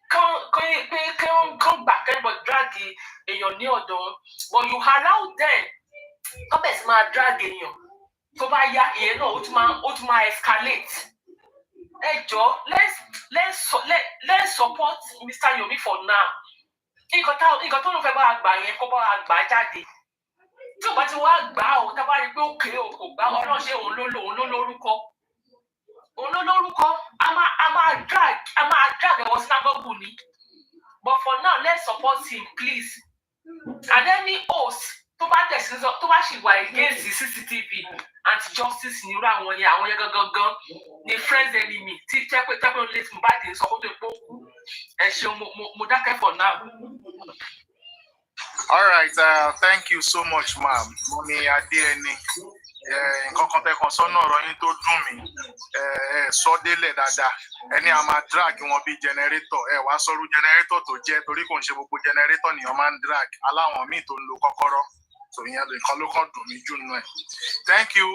kán gbà kẹ́ńbọ̀ drag èèyàn ní ọ̀dọ̀ but you allow them kọ́ bẹ̀ sí máa drag èèyàn tó bá yá ìyẹn náà ó tún máa escalate. Ẹ jọ̀ọ́ let's support Mr. Yomi for now. Nǹkan tó ló fẹ́ bá a gbà yẹn kó bá a gbà jáde. Tí o bá ti wá gbà ó tá a bá rí pé òkè o kò gbà ọlọ́run ṣe òun ló lórúkọ. A máa drag ẹ̀wọ̀n sinagogu ni. But for now let's support him please. And any host tó bá ṣì wà against the CCTV anti-justice ní irú àwọn yẹn gangan ní friends enemy tí tẹ́pẹ́ lè tún bá dé sọ kó tó pọ̀ kú. Ẹ ṣeun mo dákẹ́ for now. All right, thank you so much, ma'am. Mọ́mí Adéẹni. Nǹkan kan tẹ́ kan sọ́nà ọ̀rọ̀ yín tó dùn mí. Sọ délẹ̀ dáadáa. Ẹni a máa drag wọn bí generator. Wá sọ́rú generator tó jẹ́ torí kò ń ṣe gbogbo generator nìyẹn máa ń drag. Aláwọn míì tó ń lo kọ́kọ́rọ́. so ìyẹn nìkan ló kàn dùn mí jù nù ẹ̀. Thank you.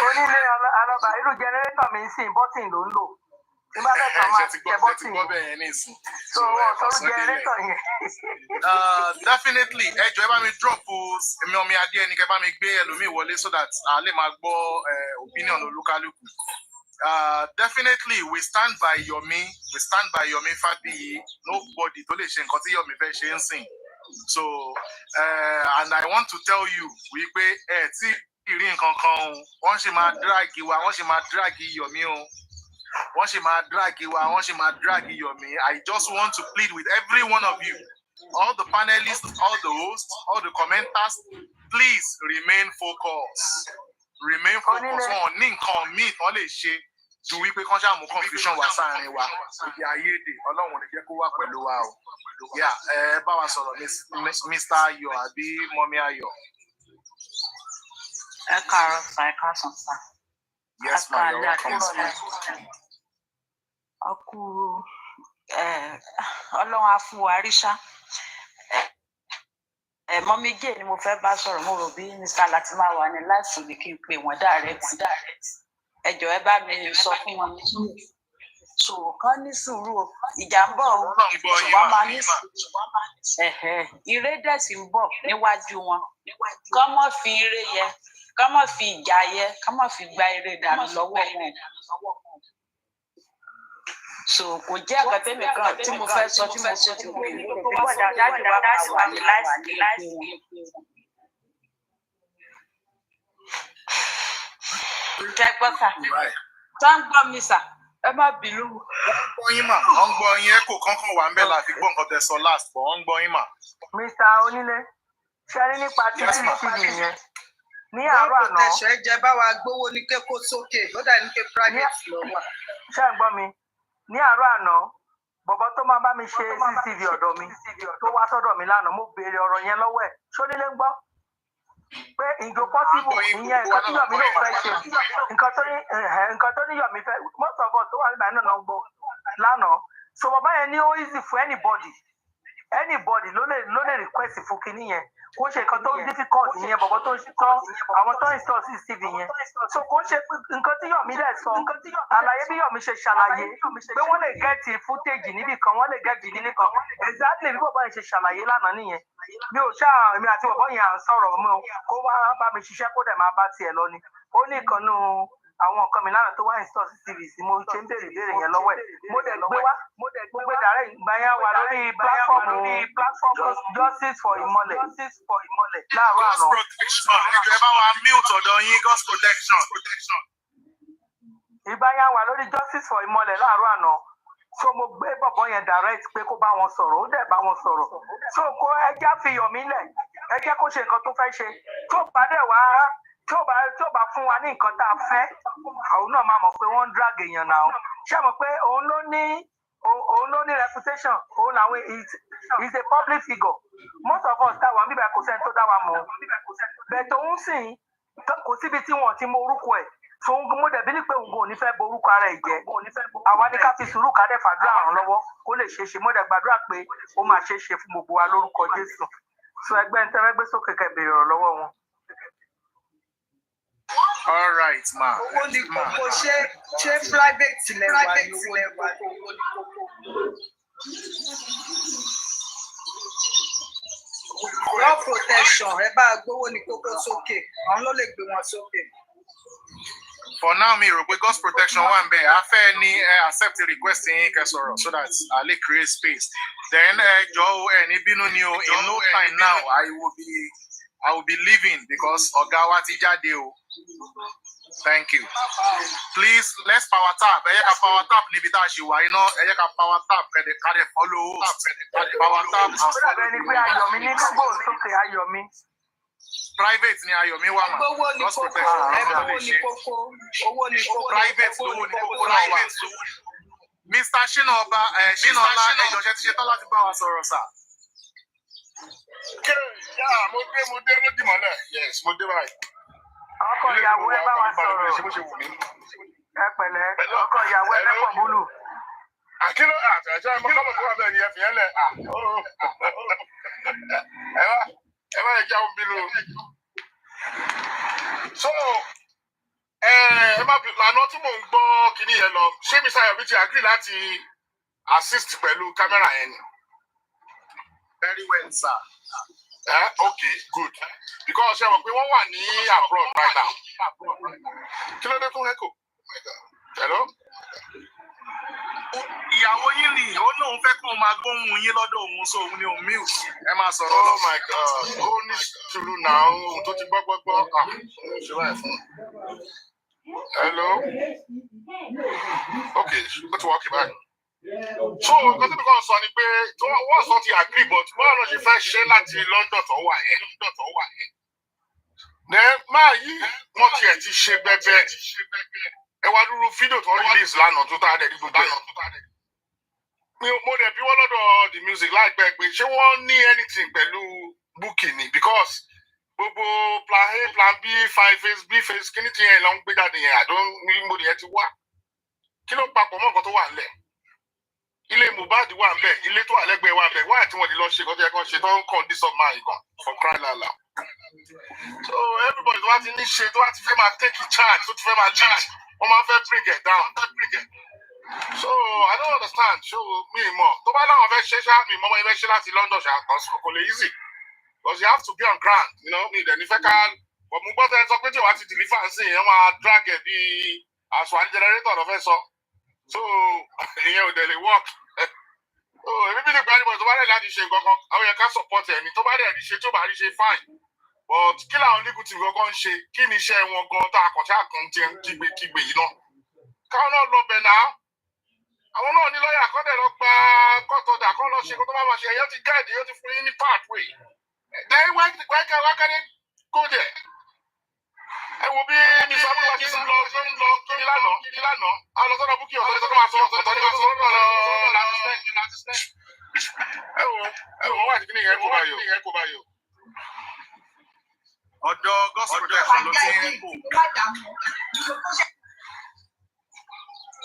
Onílé alọ́ba irú jẹnẹrétọ̀ mi sì bọ́tìn ló ń lò. Nígbà bẹ́ẹ̀ kan máa tẹ bọ́tìn. So wọ́n sọ jẹnẹrétọ̀ yẹn. Definitely ẹ jọ̀ọ́ ẹ bá mi drop èmi ọmọ adé ẹni kẹ́ bá mi gbé ẹlòmíì wọlé so that a lè máa gbọ́ opinion olúkálùkù. Definitely we stand by Yomi Fabiyi. Nobody tó lè ṣe nǹkan tí Yomi fẹ́ ṣe ń sìn. So and I want to tell you wípé tí ìrí nǹkan kan o wọ́n ṣe máa drag wa wọ́n ṣe máa drag Yomi o wọ́n ṣe máa drag wa wọ́n ṣe máa drag Yomi. I just want to plead with every one of you, all the panelists, all the hosts, all the commenters, please remain focused. Remain focused. Wọn ní nǹkan míì tán lè ṣe ju wípé kán ṣàmú confusion wá sáàrin wa ibi ayédè Ọlọ́run lè jẹ́ kó wà pẹ̀lú wa o. Ẹ bá wa sọ̀rọ̀ Mr. Ayọ̀ àbí Mọ́mí Ayọ̀. Ẹ káàárọ̀ sà, ẹ káàsán sà. Yes ma, you're welcome. Ọkú Ọlọ́run á fún wa ríṣà. Mọ́mí Jane ni mo fẹ́ bá sọ̀rọ̀, mo rò bí Mr. Latima wà ní láìsí ni kí n pè wọ́n direct. Ẹ jọ̀ọ́ ẹ bá mi sọ fún wọn ní sùúrù. So kán ní sùúrù o, ìjà ń bọ̀ o, wọ́n máa ní sùúrù. Ire dẹ̀ sì ń bọ̀ níwájú wọn. Kán mọ̀ fi ire yẹ, kán mọ̀ fi ìjà yẹ, kán mọ̀ fi gba ire dànù lọ́wọ́ wọn. So kò jẹ́ ẹ̀kan tẹ́mi kan tí mo fẹ́ sọ tí mo sọ tí mo fi gbọ́dọ̀ dájú wa bá wà ní láìsí wọn. Ǹjẹ́ gbọ́ sà? Tó ń gbọ́ mi sà? Ẹ má bínú. Wọ́n ń gbọ́ yín mà, wọ́n ń gbọ́ yín ẹ̀kọ́ kankan wà ń bẹ̀ láti gbọ́ nǹkan tẹ́ sọ last but wọ́n ń gbọ́ yín mà. Mr. Onílé, ṣe rí nípa TTV yẹn. Ní àárọ̀ àná. Protection ẹ jẹ́ bá wa gbówó ní kékó sókè, ó dà ní ké private lọ wà. Ṣé ń gbọ́ mi? Ní àárọ̀ àná, bọ̀bọ̀ tó máa bá mi ṣe CCTV ọ̀dọ̀ mi tó wá sọ́dọ̀ mi lánàá, mo béèrè ọ̀rọ̀ yẹn lọ́wọ́ ẹ̀. Ṣónílé ń gbọ́? Pé ìjọ possible ìyẹn nǹkan tí Yomi ló fẹ́ ṣe nǹkan tó ní Yomi fẹ́ most of us tó wà nígbà náà gbọ́ lánàá. So bàbá yẹn ní ó easy for anybody ló lè request fún kinní yẹn. Kò ṣe nǹkan tó difficult yẹn bọ̀bọ̀ tó ń tọ́ àwọn tó ń sọ CCTV yẹn. So kò ṣe nǹkan tí Yomi dẹ̀ sọ àlàyé bí Yomi ṣe ṣàlàyé pé wọ́n lè gẹ́ẹ̀tì footage níbì kan wọ́n lè gẹ́ẹ̀tì níbì kan exactly bí bàbá yẹn ṣe ṣàlàyé lánàá nìyẹn. Mi ò ṣáà èmi àti bàbá yẹn à ń sọ̀rọ̀ mọ́ kó wá bá mi ṣiṣẹ́ kó dẹ̀ máa bá tiẹ̀ lọ ni. Ó ní ìkànnù àwọn nǹkan mi lánàá tó wá install CCTV sí mo ṣe ń béèrè ìbéèrè yẹn lọ́wọ́ ẹ̀. Mo dẹ̀ gbé dàrẹ́ ìgbà yẹn wà lórí platform Justice for Ìmọ̀lẹ̀ láàárọ̀ àná. God's protection ẹ bá wa mute ọ̀dọ̀ yín God's protection. Ìgbà yẹn wà lórí Justice for Ìmọ̀lẹ̀ láàárọ̀ àná. So mo gbé bọ̀bọ̀ yẹn direct pé kó bá wọn sọ̀rọ̀ ó dẹ̀ bá wọn sọ̀rọ̀. So kó ẹjẹ́ fi Yomi lẹ̀ ẹjẹ́ kó ṣe nǹkan tó fẹ́ ṣe tó bá dẹ̀ wá tí ó bá fún wa ní nǹkan tá a fẹ́ àwọn náà máa mọ̀ pé wọ́n ń drag èèyàn náà. Ṣé mọ̀ pé òun ló ní reputation òun làwọn is a public figure. Most of us táwọn bíbẹ̀ kò sẹ́ni tó dá wa mọ̀ bẹ́ẹ̀ tó ń sìn kò síbi tí wọ́n ti mọ orúkọ ẹ̀. So mo dẹ̀ bí ní pé òun ò ní fẹ́ borúkọ ara ẹ̀ jẹ́ àwa ní ká fi sùúrù ká dẹ̀ fàdúrà ràn lọ́wọ́ kó lè ṣeé ṣe mo dẹ̀ gbàdúrà pé ó máa ṣeé ṣe fún gbogbo wa lórúkọ Jésù. So ẹgbẹ́ ń tẹ́rẹ́ gbé sókè kẹ́ béèrè ọ̀rọ̀ lọ́wọ́ wọn. All right ma. Owó ní kókó ṣé private lẹ́wà ni owó ní kókó. God protection ẹ bá gbówó ní kókó sókè àwọn ló lè gbé wọn sókè. For now mi rò pé God's protection wà ń bẹ̀ a fẹ́ ní accept the request yín kẹ́ sọ̀rọ̀ so that I lè create space. Then jọ̀ọ́ ẹ ní bínú ni o in no time now I will be leaving because ọ̀gá wa ti jáde o. Thank you. Please let's power tap. Ẹ yẹ ká power tap níbi tá a ṣe wà iná. Ẹ yẹ ká power tap kẹ́dẹ̀ follow host. Power tap and follow. Bẹ́ẹ̀ ni pé Ayọ̀mí ní gbogbo sókè Ayọ̀mí. Private ni Ayọ̀mí wà mà. God's protection. Owó ní kókó. Private lówó ní kókó náà wà. Mr. Shinoba Shinola ẹjọ́ ṣe ti ṣe tán láti bá wa sọ̀rọ̀ sà. Mo dé lódì mọ́lẹ̀. Yes, mo dé báyìí. Ọkọ ìyàwó ẹ bá wa sọ̀rọ̀. Ẹ pẹ̀lẹ́ ọkọ ìyàwó ẹ lẹ́pọ̀ búlù. Àkínú àtẹ̀jọ́ ẹ mọ kọ́mọ̀ tó wà bẹ́ẹ̀ ni ẹ fi yẹn lẹ̀. Ẹ wá ẹ má jẹ́ àwọn bínú. So ẹ má bí àná tí mò ń gbọ́ kíní yẹn lọ ṣé Mr. Yomi ti agree láti assist pẹ̀lú kámẹ́rà yẹn ni. Very well, sir. Okay, good. Because ṣe mọ̀ pé wọ́n wà ní abroad right now. Kí ló dé tún echo? Hello? Ìyàwó yín ni ó lóun fẹ́ kí wọ́n máa gbóhùn yín lọ́dọ̀ òun so òun ni òun mute. Ẹ máa sọ̀rọ̀. Oh my God, ó ní sùúrù náà ohun tó ti gbọ́. Ṣé báyìí fún un? Hello? Okay, ó ti wọ́ọ̀kì báyìí. So nǹkan tí nǹkan sọ ni pé wọ́n sọ ti agree but báwo ló ṣe fẹ́ ṣe láti London tó wà yẹn. Máa yí wọ́n tiẹ̀ ti ṣe bẹ́bẹ́ ẹ wá dúró fídíò tó release lánàá tó tá a dẹ̀ ní gbogbo ẹ̀. Mo dẹ̀ bí wọ́n lọ́dọ̀ the music láìpẹ́ pé ṣé wọ́n ní anything pẹ̀lú booking ni because gbogbo plan A plan B phase B phase kíní ti yẹn lọ ń gbé jáde yẹn àdó mo nìyẹn ti wá kí ló papọ̀ mọ́ nǹkan tó wà nílẹ̀. Ilé MOHBAD wà ńbẹ̀, ilé tó wà lẹ́gbẹ̀ẹ́ wà ńbẹ̀, wáyà tí wọ́n lè lọ ṣe kọ́tẹ́ kan ṣe tó ń kàn dísọ̀ máa yìí kan for crying out loud. So everybody tó wá ti ní ṣe tó wá ti fẹ́ máa take charge tó ti fẹ́ máa lead wọ́n máa fẹ́ bring it down. So I don't understand so mi mọ̀ tó bá láwọn fẹ́ ṣe ṣá mi mọ́ bọ́ fẹ́ ṣe láti London ṣá kò lè easy because you have to be on ground mi ìdẹ̀ ní fẹ́ ká mo gbọ́ tẹ́ sọ pé tí wàá ti deliver sí yẹn máa drag ẹ̀ bí aṣọ àní generator ló fẹ́ sọ so ìyẹn ò dẹ̀ lè work. Èmi bí nípa ẹni bọ̀ tó bá dẹ̀ láti ṣe nǹkan kan àwọn yẹn ká support ẹni tó bá dẹ̀ ní ṣe tó bá ní ṣe fine but kí làwọn legal team gangan ń ṣe kí ni iṣẹ́ wọn gan tá a kàn tí a kàn ti ń kígbe yìí náà káwọn náà lọ bẹ̀ náà àwọn náà ní lọ́ọ̀yà kan dẹ̀ lọ gba kọ́tọ̀dà kan lọ ṣe kó tó bá máa ṣe ẹ̀yọ́ ti guide yóò ti fún yín ní pathway then wákàtí go there. Ẹ wo bí mi sọ pé wọ́n ti ń lọ kíni lánàá àwọn lọ sọ́dọ̀ búkì ọ̀tọ̀ ní sọ́dọ̀ máa sọ ọ̀tọ̀ ní máa sọ lọ́dọ̀ láti snẹ́. Ẹ wo wá kíni yẹn kó báyò. Ọ̀dọ̀ gospel protection ló ti ń kó.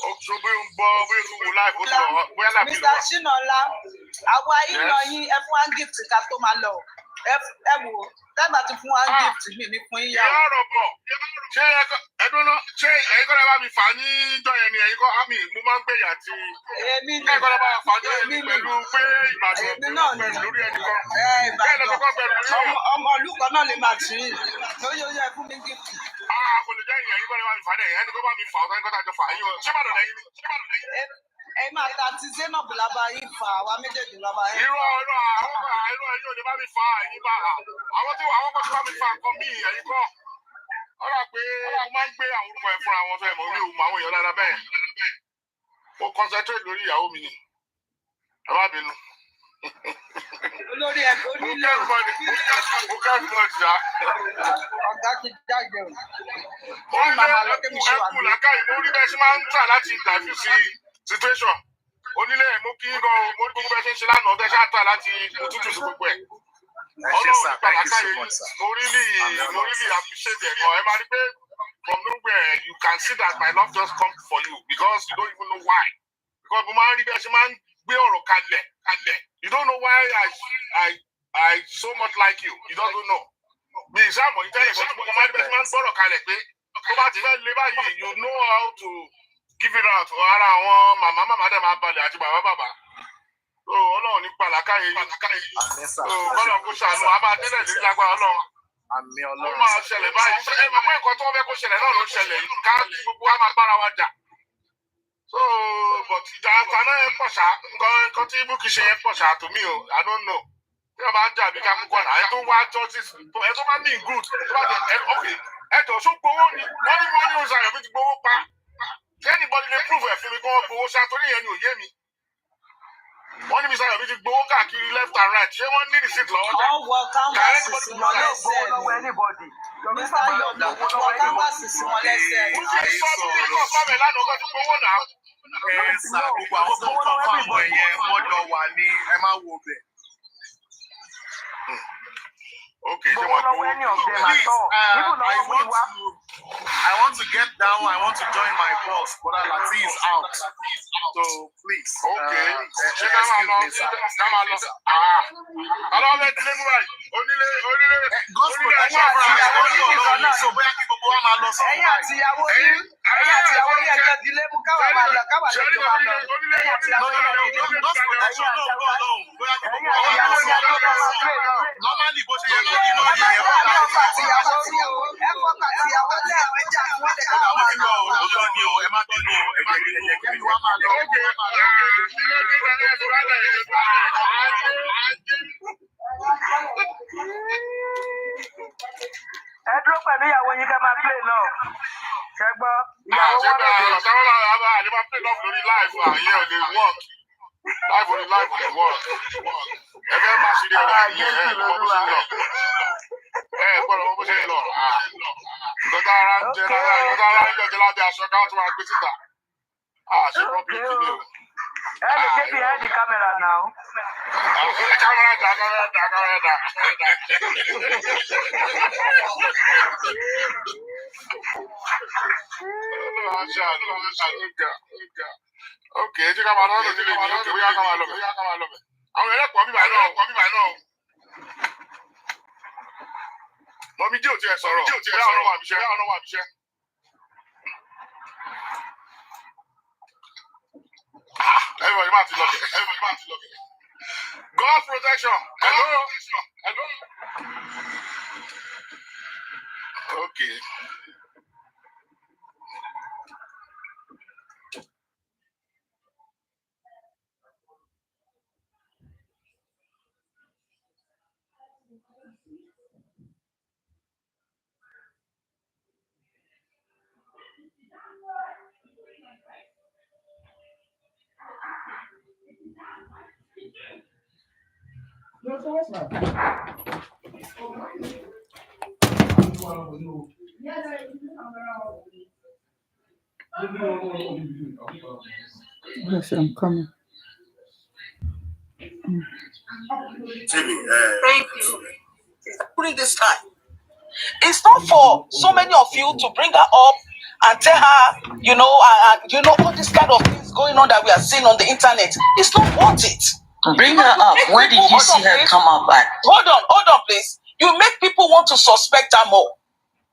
Oṣù bí ń gbọ́ bí ń wò láì kó tó lọ bóyá lábí lọ. Mr. Shinola, àwa ìlọ yín ẹ fún wa gift ká tó máa lọ. Ẹ wò dábàá ti fún wa gift mi ní fún yíyá. Ìyá ọ̀rọ̀ bọ̀ ṣé ẹdún náà ṣé ẹ̀yin kọ́ lè bá mi fà á ní ìjọ yẹn ni ẹ̀yin kọ́ àmì mo máa ń gbèyà tí ẹ̀yin kọ́ lè bá mi fà á ní ìjọ yẹn pẹ̀lú pé Ìbàdàn pẹ̀lú lórí ẹni kan. Ọmọ olùkọ́ náà lè máa tì í lórí oyè ẹ fún mi gift. Kò lè jẹ́ ìyẹn kọ́ lè bá mi fà á dẹ̀ ẹni kọ́ bá mi fà ọ̀tọ̀ ẹni kọ́ tá a jọ fà á yín o ṣé Ìbàdàn lẹ́yìn ni. Ẹ máa ta ti Zainab lába yín fà àwa méjèèjì lába yín. Irọ́ ẹ̀yin ò lè bá mi fà ẹ̀yin bá àwọn kan ti bá mi fà nǹkan míì ẹ̀yin kọ́. Ọ̀rọ̀ pé mo máa ń gbé àwọn orúkọ ẹ̀ fúnra wọn fẹ́ mọ̀ mi ò mọ àwọn èèyàn dáadáa bẹ́ẹ̀. Mo concentrate lórí ìyàwó mi ni. Ẹ má bínú. Olórí ẹgbẹ́ onílé o. Mo kẹ́rù lọ jà. Ọ̀gá ti jáde o. Ó ní ẹkùn làkàyè mo rí bẹ́ẹ̀ ṣe máa ń tà láti dàbí sí situation. Onílé mo kí gan o mo rí gbogbo bẹ́ẹ̀ ṣe ń ṣe lánàá bẹ́ẹ̀ ṣáà tà láti tútù sí gbogbo ẹ̀. Ọlọ́run nípa làkàyè mo really appreciate it gan. Ẹ máa rí pé from nowhere you can see that my love just come for you because you don't even know why. Because mo máa ń rí bẹ́ẹ̀ ṣe máa ń gbé ọ̀rọ̀ kalẹ̀. You don't know why I so much like you. You don't know. Mi ìṣàmọ̀ ìtẹ́lẹ̀ kan tí mo máa ń bẹ́ẹ̀ ṣe máa ń gbọ́rọ̀ kalẹ̀ pé tó bá ti fẹ́ lé báyìí you know how to give it out ara àwọn màmá dẹ̀ máa balẹ̀ àti bàbá. Ọlọ́run nípa làkàyè yìí. Ọlọ́run kò ṣàánú a máa délẹ̀ ní lágbára Ọlọ́run. Ó máa ṣẹlẹ̀ báyìí. Ẹ mọ̀ pé nǹkan tó wọ́n fẹ́ kó ṣẹlẹ̀ náà ló ń ṣẹlẹ̀ yìí ká gbogbo wa máa bára wa jà. So but ìjà àtàná yẹn pọ̀ ṣá nǹkan tí Bukky ṣe yẹn pọ̀ ṣá to me o I don't know. Bí wọ́n máa ń jà bí ká kúkọ́ náà ẹ tó wá justice ẹ tó máa ń mean good ẹ jọ ṣó gbowó ni wọ́n ní oṣù mi ti gbowó pa. Ṣé anybody lè prove ẹ̀ fún mi kí wọ́n gbowó ṣá torí yẹn ni ò yé mi. Wọ́n ní Mr. Yomi ti gbowó káàkiri left and right ṣé wọ́n ní receipt lọ́wọ́ jà. Ọwọ́ kámásì sí wọn lẹ́sẹ̀ ni. Mr. Yomi ọwọ́ kámásì sí wọn lẹ́sẹ̀ ni. Mo ti sọ fún mi kọ́ ọ̀pá mi lánàá ọkọ̀ ti gbowó náà. Sá gbogbo àwọn tó ń kọ́ fún àwọn ẹ̀yẹn wọ́n jọ wà ní ẹ má wo bẹ̀. Okay, so please, I want to get down. I want to join my boss, but Lati is out. So please. Okay. Excuse me, sir. God's protection for us. So where people go máa lọ sọ́run ẹ̀yin àti ìyàwó yín ẹjọ́ ìdílé mú káwá máa lọ káwá lè jọ máa lọ. God's protection náà gbọ́ lọ́hùn. Bóyá kí gbogbo wa máa lọ sọ́run. Normally bó ṣe yẹ kó di náà nìyẹn. ẹ̀fọ́ àtìyàwó sí o ẹ̀fọ́ àtìyàwó lẹ̀ ẹ̀jà wọ́n lè ká máa lọ. Ọjọ́ ni o, ẹ má bínú o, ẹ má bínú o, kí wá máa lọ. ẹ dúró pẹ̀lú ìyàwó yín ká máa play lọ ṣẹ gbọ́ ìyàwó wọn lè dé. ẹ lè dé behind the camera now. Okay, jẹ́ ká máa lọ́dọ̀ nílé ní òkè bóyá ká máa lọ bẹ̀. Àwọn ẹlẹ́kọ̀ọ́ bíbá náà. Mọ̀mí jí ò tiẹ̀ sọ̀rọ̀. Bóyá ọ̀nà wà bíṣẹ́. Everybody máa ti lọ bẹ̀. God's protection. Hello. Okay. Yes, I'm coming. Thank you. During this time, it's not for so many of you to bring her up and tell her, all this kind of things going on that we are seeing on the internet. It's not worth it. Bring her up. Where did you see her come up at? Hold on, please. You make people want to suspect her more.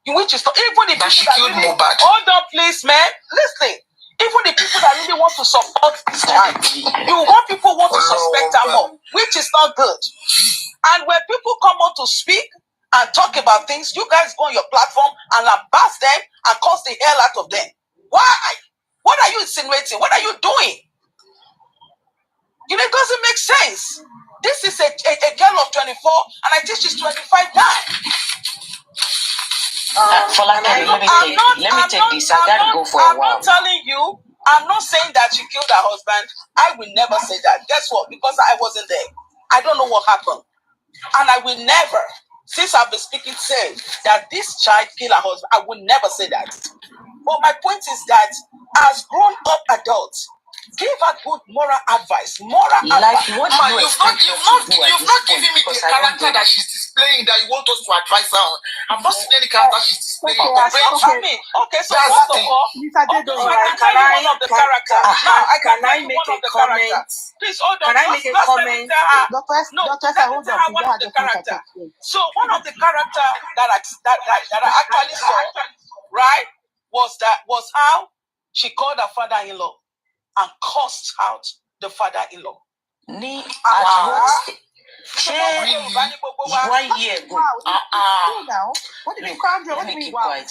Which is not, even the people she that killed really, MOHBAD. Hold on, please, man. Listen. Even the people that really want to support this child, people want to suspect her more, which is not good. And when people come out to speak and talk about things, you guys go on your platform and abuse them and curse the hell out of them. Why? What are you insinuating? What are you doing? It doesn't make sense. This is a girl of 24, and I think she's 25 now. Let me take this. I gotta go for a while. I'm not telling you. I'm not saying that she killed her husband. I will never say that. Guess what? Because I wasn't there. I don't know what happened. And I will never, since I've been speaking, say that this child killed her husband. I will never say that. But my point is that as grown-up adults, give her good moral advice. Like what you expect you've not given me the character that she's displaying that you want us to advise her on. I've not seen any character she's displaying. So first of all, I can tell you one of the characters. Now, I can make one of the characters. Please hold on. Can I make a comment? So one of the characters that I actually saw, right, was how she called her father-in-law and cursed out the father-in-law. 1 year ago. What did you call her? What do you mean? Have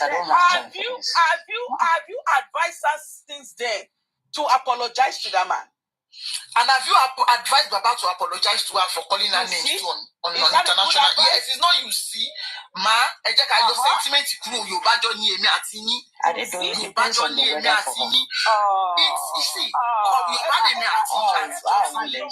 you advised us since then to apologize to that man? And have you advised Baba to apologize to her for calling her names on international? Yes, it's not you see. Ma, ẹ jẹ́ ká yọ sentiment kúrò Yorùbá jọ ní èmi àti yín. Yorùbá jọ ní èmi àti yín. You see, Yorùbá ní èmi àti yín.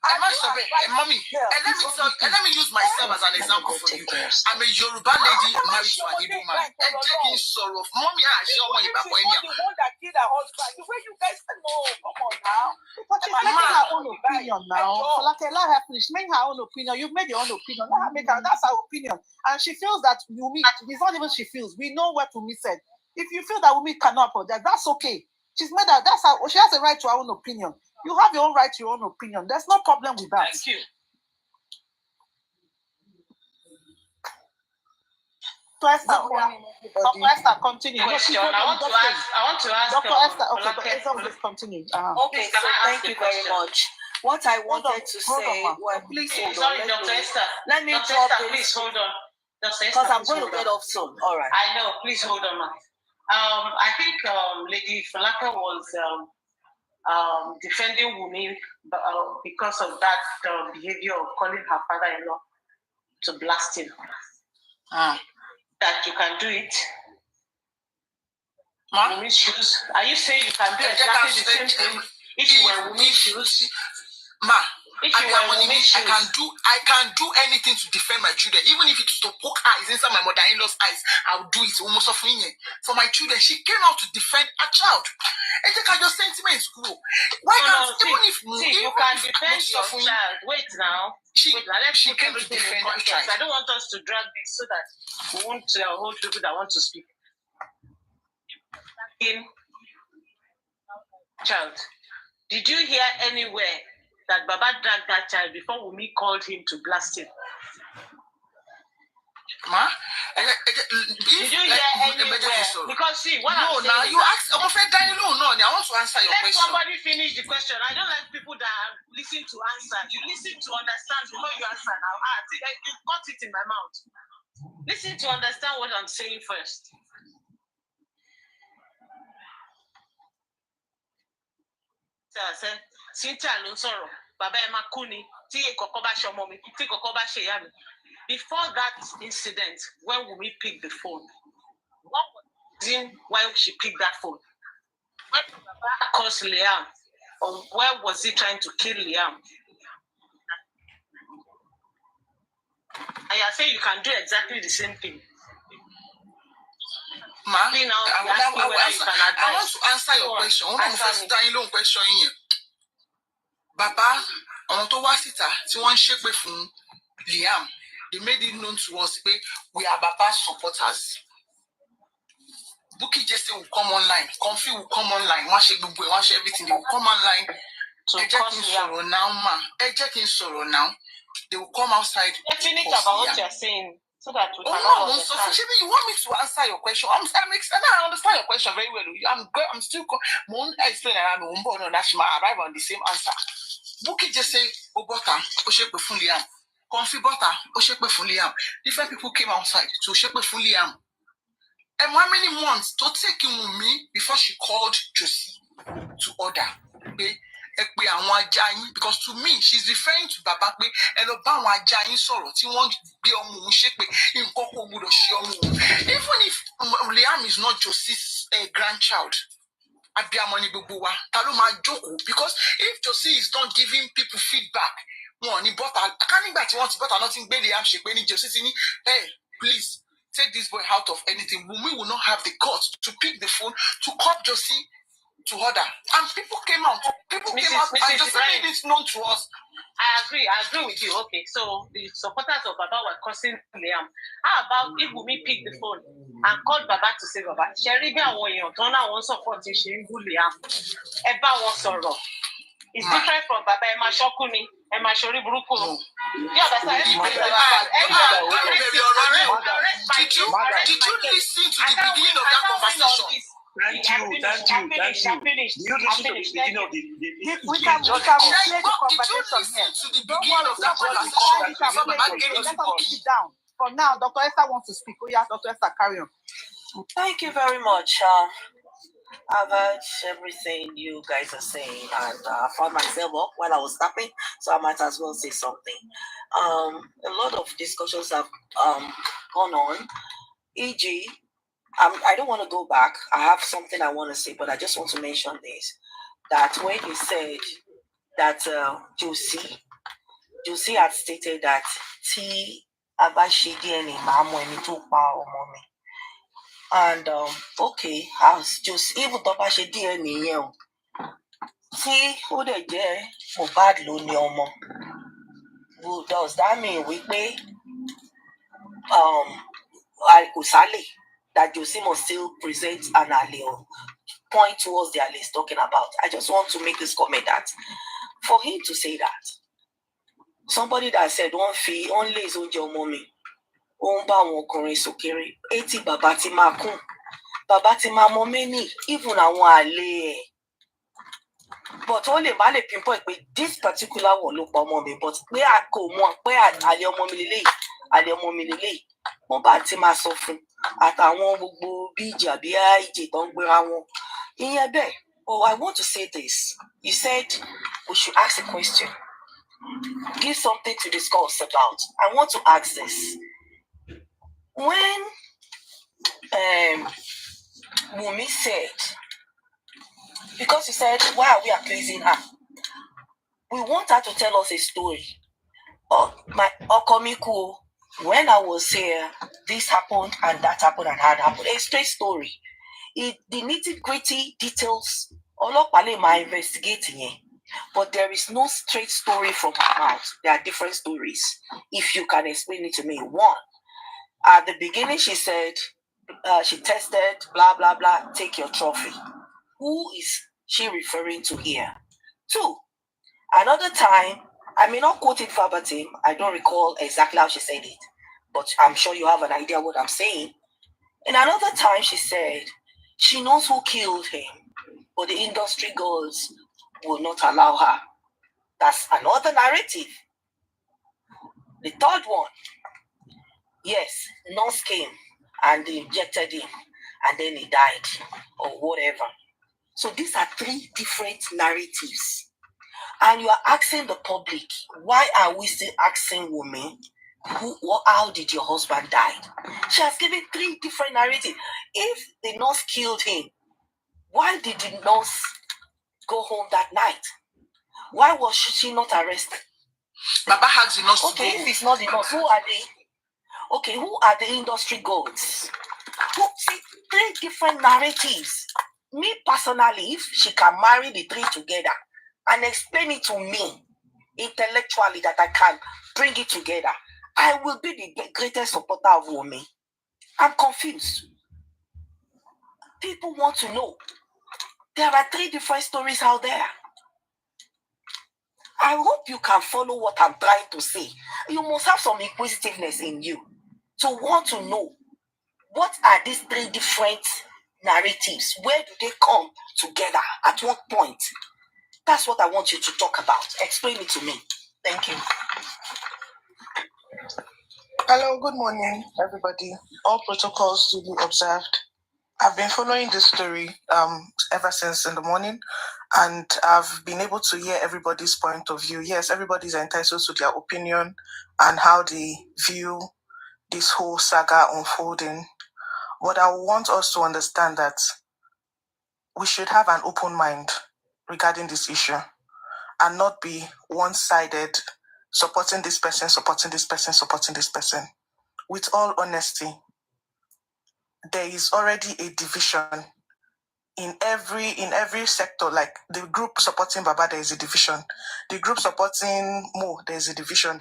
I'm not sure, mommy. And let me use myself as an example for you. I'm a Yoruba lady married to an Igbo man. And taking sorrow. Mommy, I show money back for the one that killed her husband. The way you guys know, come on now. But she's making her own opinion now. So like let her finish. Make her own opinion. You've made your own opinion. Let her make her. That's her opinion. And she feels that Wumi. It's not even she feels. We know what Wumi said. If you feel that Wumi cannot apologize, that's okay. She's made her. That's how she has a right to her own opinion. You have your own right to your own opinion. There's no problem with that. Thank you. Dr. Esther, continue. Question. I want to ask. Dr. Esther, okay, Dr. Esther, please continue. Okay, so thank you very much. What I wanted to say, please hold on. Dr. Esther. Let me Dr. drop Esther, it. please hold on. Because I'm going to get off soon. All right. I know. Please hold on, ma'am. I think Lady Falaka was defending Wumi because of that behavior of calling her father-in-law to blast him. That you can do it. Wumi's shoes. Are you saying you can do exactly the same thing if you were Wumi's shoes? I can do anything to defend my children, even if it's to poke eyes inside my mother-in-law's eyes. I'll do it almost for my children. She came out to defend a child. And take your sentiments grow. Why can't you can defend your child? Wait now. Let's she put came to everything defend in her context. child. I don't want us to drag this so that we won't hold people that want to speak. In child, did you hear anywhere that Baba dragged that child before Wumi called him to blast him? Did you hear anywhere? Because see, what I'm saying now you ask, I'm afraid I want to answer your question. Let somebody finish the question. I don't like people that listen to answer. You listen to understand before you answer now. You got it in my mouth. Listen to understand what I'm saying first. Cynthia ló sọ̀rọ̀, bàbá ẹ máa kú ni, tí ìkọ̀kọ̀ bá ṣe ọmọ mi, tí ìkọ̀kọ̀ bá ṣe ìyá mi. Before that incident, when Wumi picked the phone, what was the reason why she picked that phone? When Baba caused Liam, or where was he trying to kill Liam? And I say you can do exactly the same thing. I want to answer your question. Baba, on to wasita, tí wọ́n ṣépè fún Liam, they made it known to us that we are Baba's supporters. Bukky Jesse will come online, Comfy will come online, wash everything, they will come online. Now. They will come outside. Finish about what you're saying. So that we can all understand. You want me to answer your question? I understand your question very well. I'm still explaining. Arrive on the same answer. Bukky just say, Obota, Oshekwe Fuliam. Comfy Bota, Oshekwe Fuliam. Different people came outside to Oshekwe Fuliam. And how many months to take in with me before she called Josie to order? Because to me, she's referring to Baba and even if Liam is not Josie's grandchild, because if Josie is not giving people feedback, hey, please take this boy out of anything. Wumi will not have the guts to pick the phone to call Josie to order. And people came out. And just made it known to us. I agree with you. Okay, so the supporters of Baba were cursing Liam. How about if Wumi picked the phone and called Baba to say Baba? Sherry support Liam. It's different from Baba Emma Shokuni, Emma Shori Bruko. Yeah, that's Did you listen to the beginning of that conversation? Thank you. You listen to the beginning of the we can play the conversation here. Don't worry, let us sit down. For now, Dr. Esther wants to speak. Oh yeah, Dr. Esther, carry on. Thank you very much. I've heard everything you guys are saying, and I found myself up while I was tapping, so I might as well say something. A lot of discussions have gone on. E.g., I don't want to go back. I have something I want to say, but I just want to mention this. That when he said that Josie had stated that T Abashidi and and okay, as just even Abashidi and T who they get MOHBAD lo ni omo. Does that mean we pay Usale that Josie must still present an allele point towards their list talking about. I just want to make this comment that for him to say that, somebody that said one fee only is on your mommy, eti babati makun, babati mamomeni, even àwọn àlè. But only má lè pinpoint pé this particular one ló pa ọmọ mi, but pé a kò mọ̀ pé àlè ọmọ mi lélẹ́yìí, àlè ọmọ mi lélẹ́yìí, wọ́n bá ti máa sọ fún àtàwọn gbogbo bíjì àbí àìjì tó ń gbéra wọn. Ìyẹn bẹ́ẹ̀. Oh, I want to say this. You said we should ask a question. Give something to discuss about. I want to ask this. When Wumi said, because you said, why are we accusing her? We want her to tell us a story. My Okomiku, when I was here, this happened and that happened and that happened. A straight story. The nitty-gritty details, Olopale ma investigating it. But there is no straight story from her mouth. There are different stories. If you can explain it to me. One, at the beginning she said, she tested, blah, blah, blah, take your trophy. Who is she referring to here? Two, another time, I may not quote it verbatim, I don't recall exactly how she said it, but I'm sure you have an idea what I'm saying. And another time she said, she knows who killed him, but the industry girls will not allow her. That's another narrative. The third one, yes, nurse came and they injected him and then he died or whatever. So these are three different narratives. And you are asking the public, why are we still asking women, how did your husband die? She has given three different narratives. If the nurse killed him, why did the nurse go home that night? Why was she not arrested? Baba has the nurse. Okay, if it's not the nurse, who are they? Okay, who are the industry gods? See, three different narratives. Me personally, if she can marry the three together and explain it to me intellectually that I can bring it together, I will be the greatest supporter of women. I'm confused. People want to know. There are three different stories out there. I hope you can follow what I'm trying to say. You must have some inquisitiveness in you to want to know what are these three different narratives? Where do they come together? At what point? That's what I want you to talk about. Explain it to me. Thank you. Hello, good morning, everybody. All protocols to be observed. I've been following this story ever since in the morning, and I've been able to hear everybody's point of view. Yes, everybody's entitled to their opinion and how they view this whole saga unfolding. But I want us to understand that we should have an open mind regarding this issue and not be one-sided, supporting this person, supporting this person, supporting this person. With all honesty, there is already a division in every sector. Like the group supporting Baba, there is a division. The group supporting Mo, there is a division.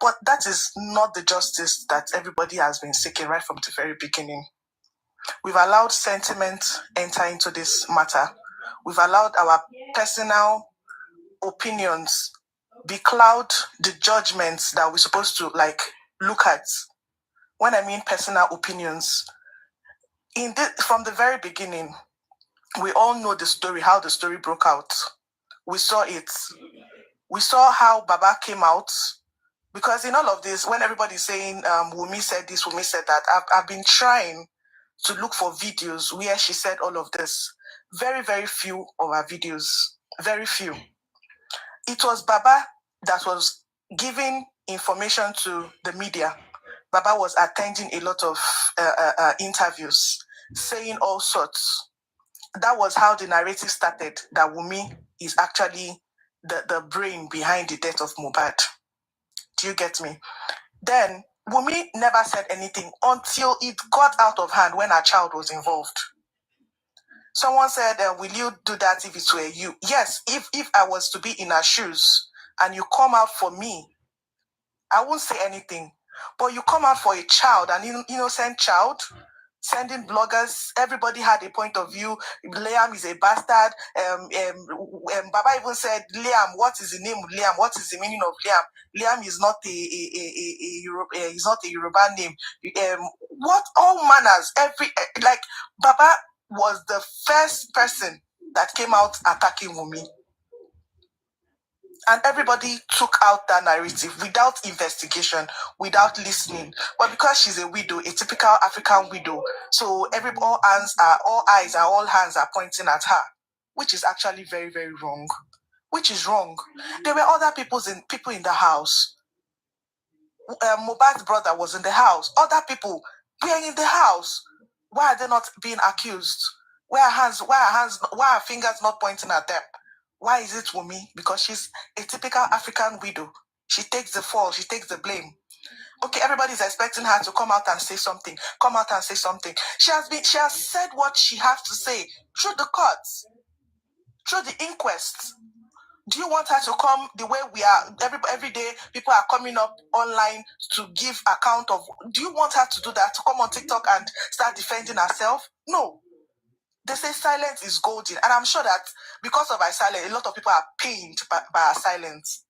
But that is not the justice that everybody has been seeking right from the very beginning. We've allowed sentiment enter into this matter. We've allowed our personal opinions becloud the judgments that we're supposed to look at. When I mean personal opinions, from the very beginning, we all know the story, how the story broke out. We saw it. We saw how Baba came out. Because in all of this, when everybody's saying, Wumi said this, Wumi said that, I've been trying to look for videos where she said all of this. Very, very few of our videos. Very few. It was Baba that was giving information to the media. Baba was attending a lot of interviews, saying all sorts. That was how the narrative started, that Wumi is actually the brain behind the death of MOHBAD. Do you get me? Then, Wumi never said anything until it got out of hand when her child was involved. Someone said, will you do that if it were you? Yes, if I was to be in her shoes and you come out for me, I won't say anything. But you come out for a child, an innocent child, sending bloggers. Everybody had a point of view. Liam is a bastard. Baba even said, Liam, what is the name of Liam? What is the meaning of Liam? Liam is not is not a Yoruba name. What all manners? Baba was the first person that came out attacking Wunmi. And everybody took out that narrative without investigation, without listening. But because she's a widow, a typical African widow, so all eyes and all hands are pointing at her, which is actually very, very wrong. Which is wrong. There were other people in the house. MOHBAD's brother was in the house. Other people were in the house. Why are they not being accused? Why are fingers not pointing at them? Why is it Wunmi? Because she's a typical African widow. She takes the fall. She takes the blame. Okay, everybody's expecting her to come out and say something. Come out and say something. She has said what she has to say through the courts, through the inquests. Do you want her to come the way we are? Every day, people are coming up online to give account of. Do you want her to do that? To come on TikTok and start defending herself? No. They say silence is golden. And I'm sure that because of her silence, a lot of people are pained by her silence.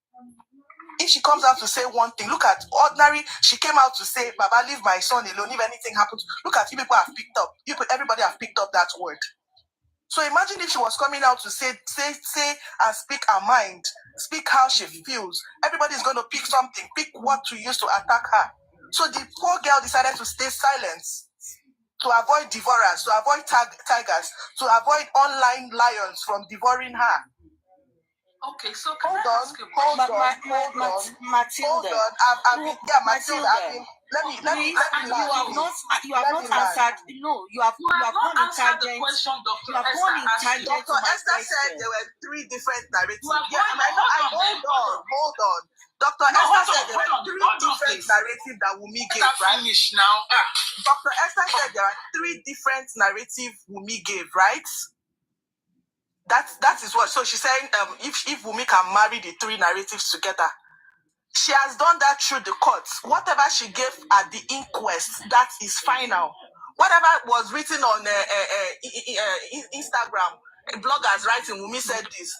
If she comes out to say one thing, look at ordinary, she came out to say, Baba, leave my son alone, if anything happens. Look at you people have picked up. Everybody have picked up that word. So imagine if she was coming out to say and speak her mind, speak how she feels. Everybody's going to pick something, pick what to use to attack her. So the poor girl decided to stay silent, to avoid devourers, to avoid tigers, to avoid online lions from devouring her. Okay, so hold on. Matilda. Matilda. Let me you have not answered. No, you have not answered the question Dr. Esther. Dr. Esther said there were 3 different narratives. Hold on. Dr. Esther said there were 3 different narratives that Wunmi gave, right? Finish now. Dr. Esther said there are 3 different narratives Wunmi gave, right? That is what. So she's saying if Wunmi can marry the 3 narratives together, she has done that through the courts. Whatever she gave at the inquest, that is final. Whatever was written on Instagram, bloggers writing, Wunmi said this,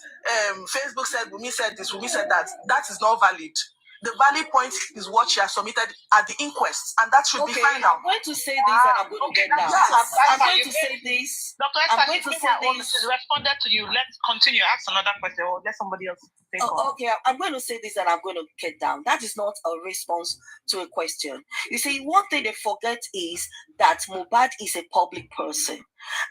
Facebook said Wunmi said this, Wunmi said that. That is not valid. The valid point is what she has submitted at the inquest, and that should be final. I'm going to say this and I'm going to get down. Yes. I'm going to say this. Dr. Esther, I'm going to say this. Responded to you. Let's continue. Ask another question or let somebody else take on. Okay, I'm going to say this and I'm going to get down. That is not a response to a question. You see, one thing they forget is that MOHBAD is a public person.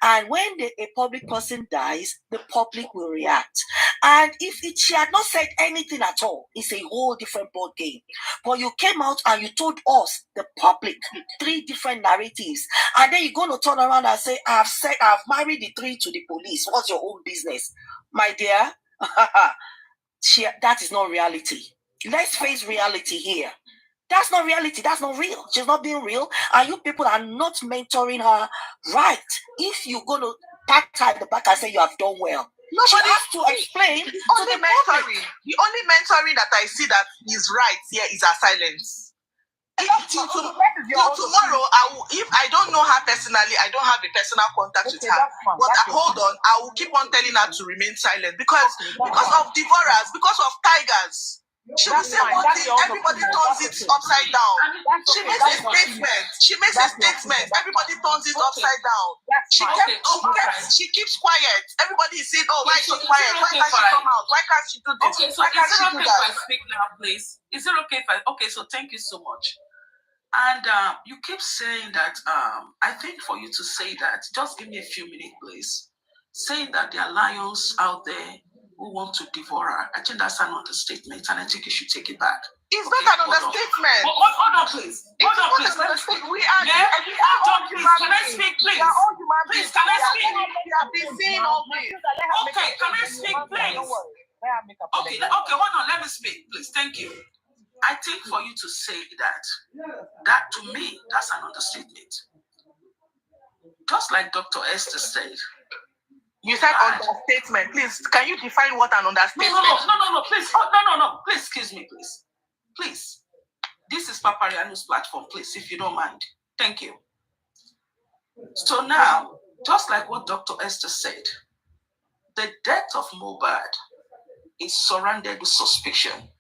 And when a public person dies, the public will react. And if she had not said anything at all, it's a whole different ball game. But you came out and you told us, the public, 3 different narratives. And then you're going to turn around and say, I've married the 3 to the police. What's your own business? My dear, that is not reality. Let's face reality here. That's not reality. That's not real. She's not being real. And you people are not mentoring her right. If you're going to pat her in the back and say you have done well, she has to explain to the public. The only mentoring that I see that is right here is her silence. Tomorrow, if I don't know her personally, I don't have a personal contact with her. But hold on, I will keep on telling her to remain silent because of devourers, because of tigers. She will say one thing, everybody turns it upside down. She makes a statement. Everybody turns it upside down. She keeps quiet. Everybody is saying, oh, why is she quiet? Why can't she come out? Why can't she do this? Okay, so is it okay if I speak now, please? Is it okay if okay, so thank you so much. And you keep saying that, I think for you to say that, just give me a few minutes, please. Saying that there are lions out there who want to devour her. I think that's an understatement, and I think you should take it back. It's not an understatement. Hold on, please. Hold on, please. We are all human beings. Can I speak, please? We are all human beings. Please, can I speak? We have been seeing all this. Okay, can I speak, please? Okay, hold on. Let me speak, please. Thank you. I think for you to say that to me, that's an understatement. Just like Dr. Esther said. You said understatement. Please, can you define what an understatement? No, please. Oh, no. Please, excuse me, please. Please. This is Papariano's platform, please, if you don't mind. Thank you. So now, just like what Dr. Esther said, the death of MOHBAD is surrounded with suspicion.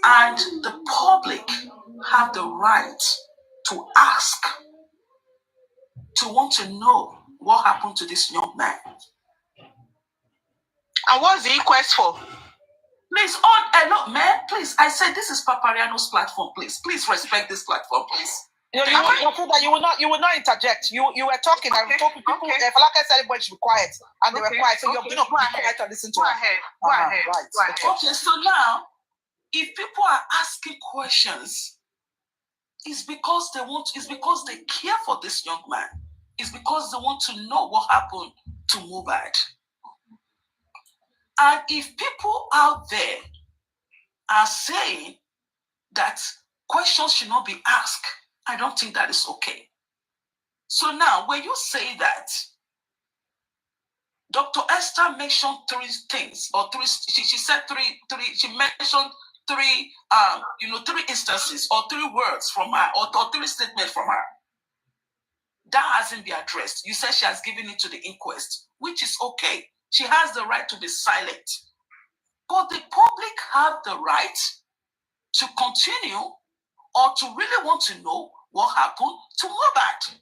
And the public have the right to ask, to want to know what happened to this young man. And what's the inquest for? Please, look, man, please, I said this is Papariano's platform, please. Please respect this platform, please. You will not interject. You were talking. Okay. I was talking. People, Falaka said everybody should be quiet, and they were quiet. So you're going to be quiet and listen to her. Go ahead. Right. Okay. So now, if people are asking questions, it's because they want. It's because they care for this young man. It's because they want to know what happened to MOHBAD. And if people out there are saying that questions should not be asked, I don't think that is okay. So now, when you say that, Dr. Esther mentioned three things, or three. She said three. She mentioned three. Three instances or three words from her, or three statements from her. That hasn't been addressed. You said she has given it to the inquest, which is okay. She has the right to be silent, but the public have the right to continue or to really want to know what happened to MOHBAD.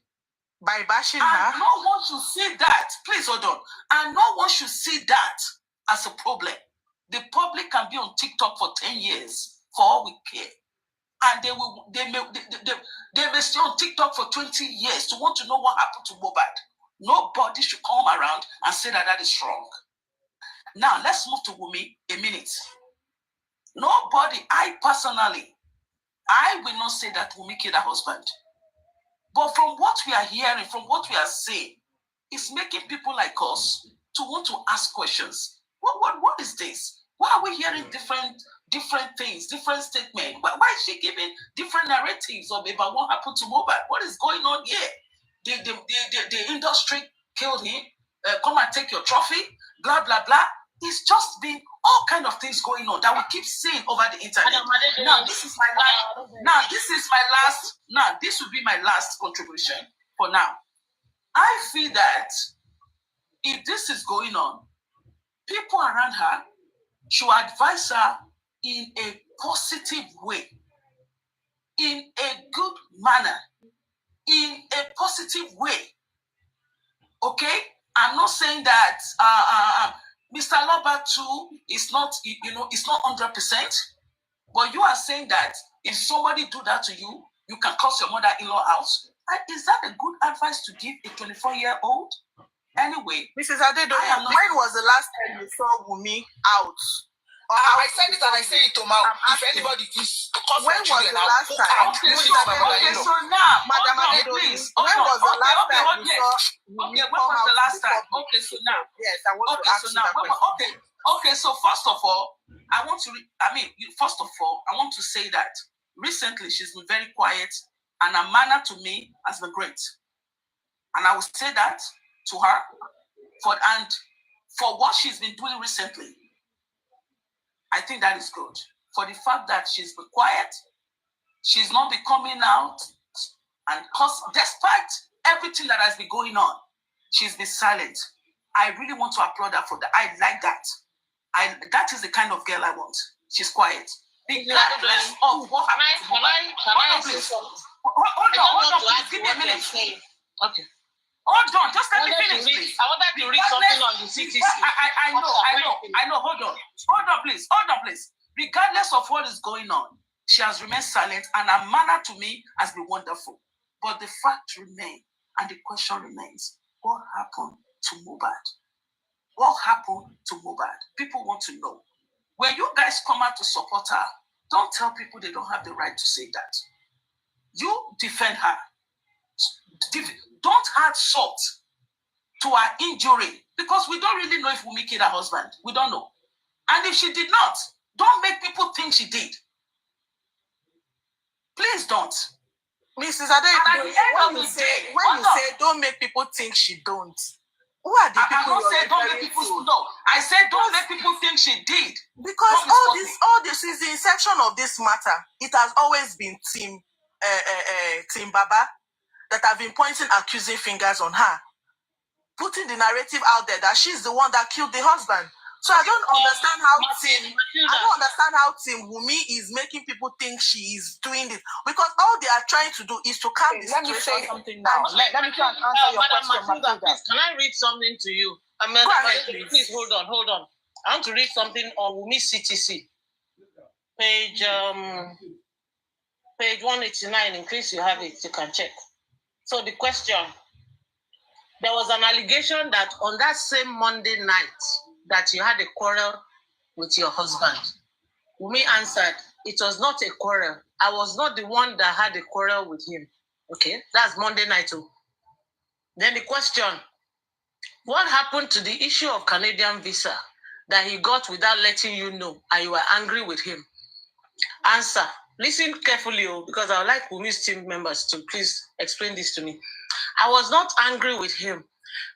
By bashing her? And no one should see that. Please hold on. And no one should see that as a problem. The public can be on TikTok for 10 years for all we care. And they may stay on TikTok for 20 years to want to know what happened to MOHBAD. Nobody should come around and say that that is wrong. Now, let's move to Wumi a minute. Nobody, I personally, I will not say that Wumi killed her husband. But from what we are hearing, from what we are seeing, it's making people like us to want to ask questions. What is this? Why are we hearing different things, different statements? Why is she giving different narratives about what happened to MOHBAD? What is going on here? The industry killed him. Come and take your trophy. Blah blah blah. It's just been all kind of things going on that we keep seeing over the internet. Now this is my last. Now this will be my last contribution for now. I feel that if this is going on, people around her should advise her in a positive way, in a good manner, in a positive way. Okay? I'm not saying that Mr. Loba too is not, it's not 100%, but you are saying that if somebody do that to you, you can curse your mother-in-law out. Is that a good advice to give a 24-year-old? Anyway, Mrs. Adedo, when was the last time you saw Wumi out? I said it and I say it to my. If anybody is, when was the last time? Okay, so now, Madam Adedo, please. When was the last time you saw Wumi when was the last time? Okay, so now. Yes, I want to ask you that question. Okay, so first of all, I want to say that recently she's been very quiet and her manner to me has been great. And I will say that to her for what she's been doing recently. I think that is good. For the fact that she's been quiet, she's not been coming out, and despite everything that has been going on, she's been silent. I really want to applaud her for that. I like that. That is the kind of girl I want. She's quiet. Regardless of what happened. Hold on, please. Give me a minute. Okay. Hold on, just let me finish, please. I wanted to read something on the CTC. I know. Hold on, please. Regardless of what is going on, she has remained silent, and her manner to me has been wonderful. But the fact remains, and the question remains: what happened to MOHBAD? What happened to MOHBAD? People want to know. When you guys come out to support her, don't tell people they don't have the right to say that. You defend her. Don't add salt to her injury, because we don't really know if Wumi killed her husband. We don't know. And if she did not, don't make people think she did. Please don't. Mrs. Adedo, when you say don't make people think she don't, who are the people you're referring to? Don't make people know. I said don't make people think she did. Because all this is the inception of this matter. It has always been Team Baba. that have been pointing accusing fingers on her, putting the narrative out there that she's the one that killed the husband. So I don't understand how Team Wumi is making people think she is doing this, because all they are trying to do is to calm the situation. Let me say something now. Let me try and answer your question, Matilda. Please, can I read something to you? Please hold on. I want to read something on Wumi CTC, page 189. In case you have it, you can check. So the question: there was an allegation that on that same Monday night that you had a quarrel with your husband. Wumi answered, it was not a quarrel. I was not the one that had a quarrel with him. Okay, that's Monday night too. Then the question: what happened to the issue of Canadian visa that he got without letting you know and you were angry with him? Answer: listen carefully, because I would like Wumi's team members to please explain this to me. I was not angry with him.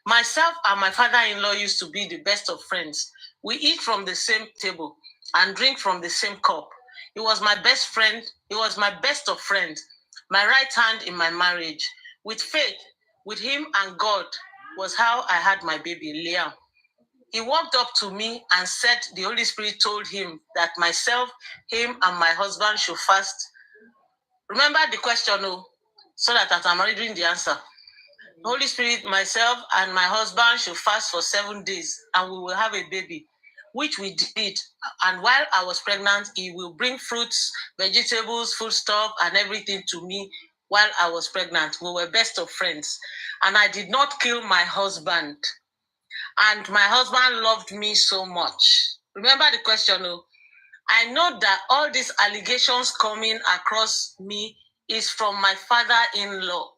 Myself and my father-in-law used to be the best of friends. We eat from the same table and drink from the same cup. He was my best friend. He was my best of friends, my right hand in my marriage. With faith, with him and God was how I had my baby, Liam. He walked up to me and said the Holy Spirit told him that myself, him, and my husband should fast. Remember the question, so that as I'm reading the answer. Holy Spirit, myself, and my husband should fast for 7 days, and we will have a baby, which we did. And while I was pregnant, he will bring fruits, vegetables, food stuff, and everything to me while I was pregnant. We were best of friends. And I did not kill my husband. And my husband loved me so much. Remember the question, I know that all these allegations coming across me is from my father-in-law.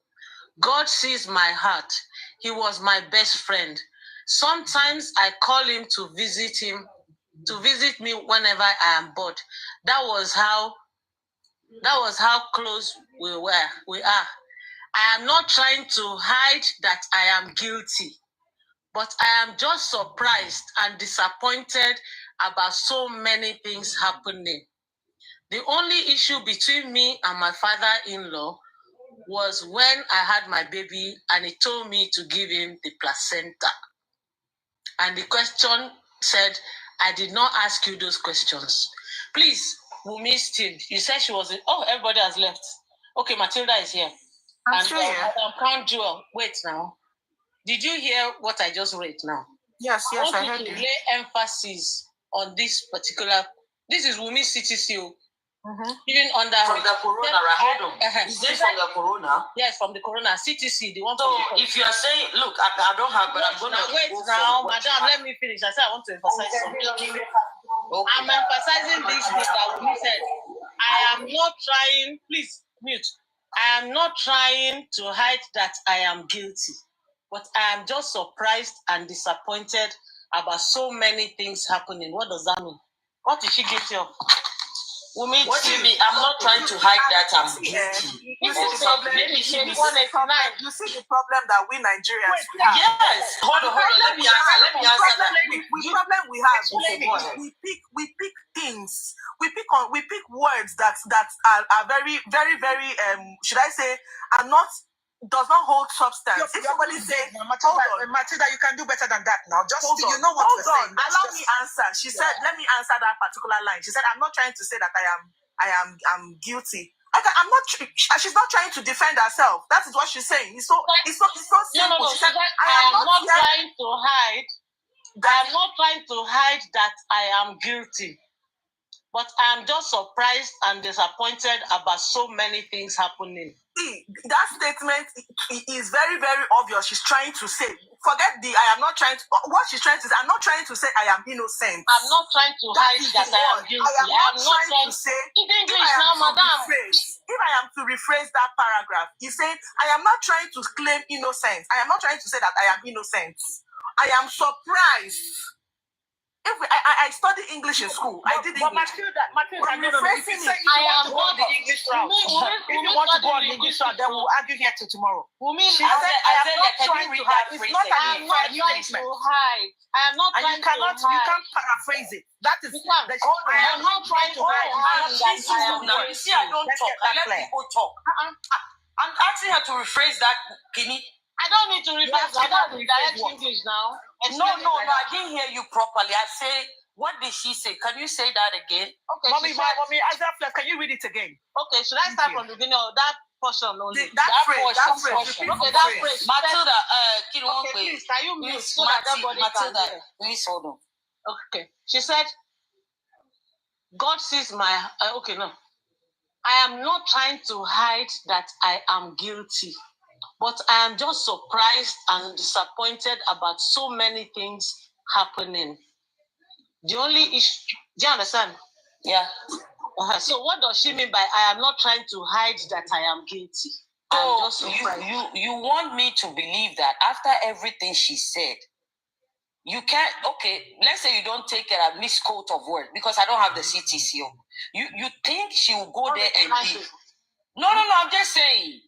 God sees my heart. He was my best friend. Sometimes I call him to visit me whenever I am bored. That was how close we are. I am not trying to hide that I am guilty, but I am just surprised and disappointed about so many things happening. The only issue between me and my father-in-law was when I had my baby and he told me to give him the placenta. And the question said, I did not ask you those questions. Please, Wumi's team, you said she was everybody has left. Okay, Matilda is here. I'm sure. Madam Crown Jewel, wait now. Did you hear what I just read now? Yes, I heard you. Lay emphasis on this particular. This is Wumi's CTC. Even under from the corona, right? Hold on. Is this from the corona? Yes, from the corona. CTC, the one. So if you are saying, look, I don't have, but I'm going to wait now, madam. Let me finish. I said I want to emphasize something. Okay. I'm emphasizing this thing that Wumi said. I am not trying. Please mute. I am not trying to hide that I am guilty, but I am just surprised and disappointed about so many things happening. What does that mean? What is she guilty of? What do you mean? I'm not trying to hide that I'm guilty. You see the problem that we Nigerians have. Yes. Hold on. Let me answer that. The problem we have is we pick things. We pick words that are very, very, very should I say are not. Does not hold substance. If somebody says, Matilda, you can do better than that now. Just you know what you're saying. Allow me answer. She said, let me answer that particular line. She said, I'm not trying to say that I'm guilty. I'm not. She's not trying to defend herself. That is what she's saying. It's so simple. No. She said, I am not trying to hide. I am not trying to hide that I am guilty. But I am just surprised and disappointed about so many things happening. That statement is very, very obvious. She's trying to say, forget I am not trying to, what she's trying to say, I'm not trying to say I am innocent. I'm not trying to hide that I am guilty. I am not trying to say, if I am to rephrase that paragraph, he's saying, I am not trying to claim innocence. I am not trying to say that I am innocent. I am surprised. I studied English in school. I did English. Matilda, I am not the English route. If you want to go on the English route, then we'll argue here till tomorrow. I am not trying to hide. I am not trying to hide. You can't paraphrase it. That is. I am not trying to hide. You see, I don't talk. I let people talk. I'm asking her to rephrase that, Kini. I don't need to rephrase that. That's direct English now. No, I didn't hear you properly. I say, what did she say? Can you say that again? Okay, Mommy, Isaiah, can you read it again? Okay, should I start from the beginning of that portion only? That phrase. Okay, that phrase. Matilda, okay, please, can you mute so that everybody can hear? Please hold on. Okay, she said, God sees my... okay, no. I am not trying to hide that I am guilty, but I am just surprised and disappointed about so many things happening. The only issue... Do you understand? Yeah. So what does she mean by I am not trying to hide that I am guilty? Oh, you want me to believe that after everything she said, you can't, okay, let's say you don't take a misquote of word because I don't have the CTCO. You think she will go there and be... No, I'm just saying.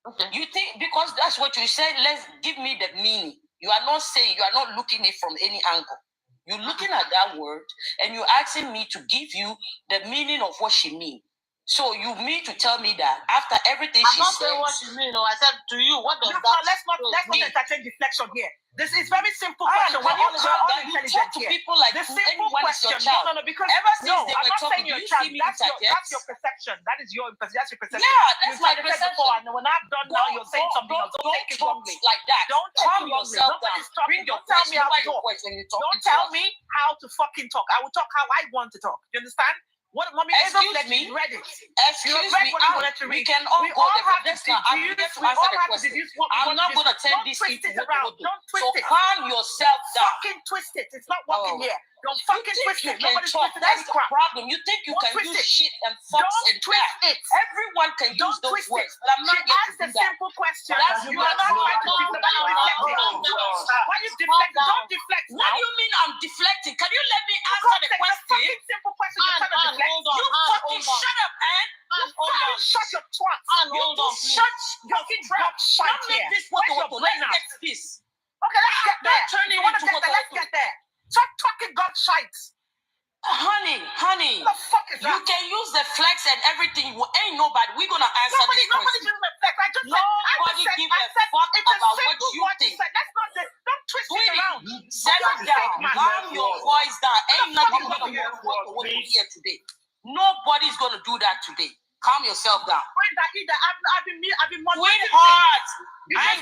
Okay. You think, because that's what you said, let's give me the meaning. You are not saying, you are not looking at it from any angle. You're looking at that word and you're asking me to give you the meaning of what she means. So you mean to tell me that after everything she said... I'm not saying what you mean. No, I said to you, what does that let's not entertain deflection here. This is very simple question. When you talk to people like the simple question. No, because ever since they were talking, you see me that's your perception. That's your perception. Yeah, that's my perception. And when I'm done now, you're saying something else. Don't take it wrongly like that. Don't calm yourself down. Bring your Don't tell me how to talk. Don't tell me how to fucking talk. I will talk how I want to talk. You understand? What Mommy Excuse me. Read it. Excuse me. We can all go there. I'm here to answer the question. I'm not going to turn this into what you do. So calm yourself down. Fucking twist it. It's not working here. Don't fucking twist it. Nobody's twisting any crap. Problem. You think you can use shit and fucks and twist it. Everyone can use those words, but I'm not here to do that. Simple question. You are not trying to deflect. Why you deflect? Don't deflect. What do you mean I'm deflecting? Can you let me answer the question? Simple question. You're trying to deflect. You fucking shut up, Anne. Shut your twat. You shut your trap. Don't make this what let's get this. Okay, let's get there. Let's get there. Stop talking God shite. Honey. What the fuck is that? You can use the flex and everything. Ain't nobody. We're gonna answer this question. Nobody gives a flex. Nobody give a fuck about what you think. That's not the. Don't twist it around. Settle down. Calm your voice down. Ain't nothing gonna work what we here today. Nobody's gonna do that today. Calm yourself down. I've been moderating. Sweetheart, I've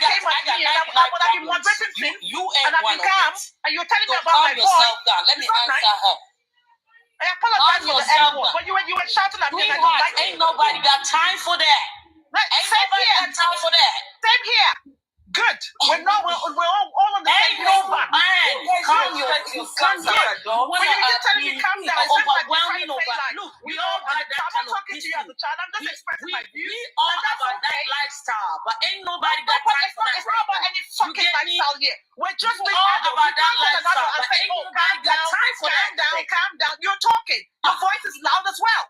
been moderating things. You ain't one of it. And you're telling me So about my calm yourself voice. down. Let me answer her. I apologize for the N-word, but you were shouting at me. Sweetheart, ain't nobody got time for that. Ain't nobody got time for that. Same here. Good. We're all on the same page. Ain't no man. Calm yourself down. When you're telling me calm down, overwhelming over. Look, we all got that kind of talking to you as a child. I'm just expressing my views. We all about that lifestyle, but ain't nobody got time for that. It's not about any fucking lifestyle here. We're just all about that lifestyle, but ain't nobody got time for that. Calm down. You're talking. Your voice is loud as well.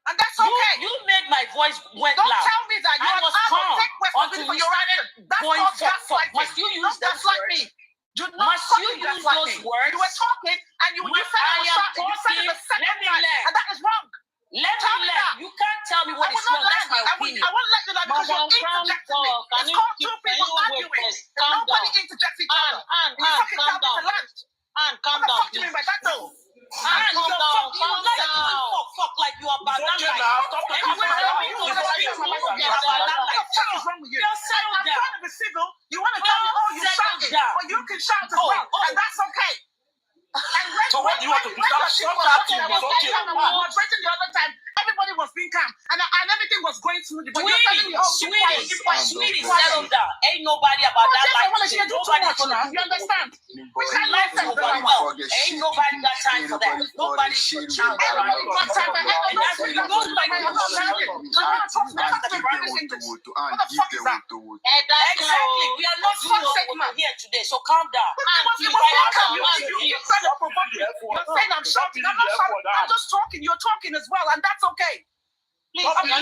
And that's okay. You made my voice went Don't loud. tell me that you I was calm take responsibility for your action. That's going not gaslighting. Must you use those words? Do not fucking gaslight me. You were talking and you said I was shouting. You said it the second time, and that is wrong. Let me learn. You can't tell me what is wrong. That's my opinion. I won't let you learn because you're interjecting me. It's called two people arguing. Nobody interjects each other. You fucking tell me to land. Calm down. What the fuck do you mean by that though? Calm down. Fuck like you are about that life. I'm trying to be civil. You want to tell me, oh, you shouted, but you can shout as well, and that's okay. So what do you want to do? Stop shouting. I was waiting the other time. Everybody was being calm, and everything was going smoothly. But you're telling me, oh, sweetie, settle down. Ain't nobody about that life. You understand? Which kind of life is going well? Ain't nobody got time for that. Nobody should shout. Everybody got time for that. And that's what you don't like. What the fuck is that? Exactly. We are not doing what we're here today, so calm down. You're saying I'm shouting. I'm not shouting. I'm just talking. You're talking as well, and that's okay. Please, don't be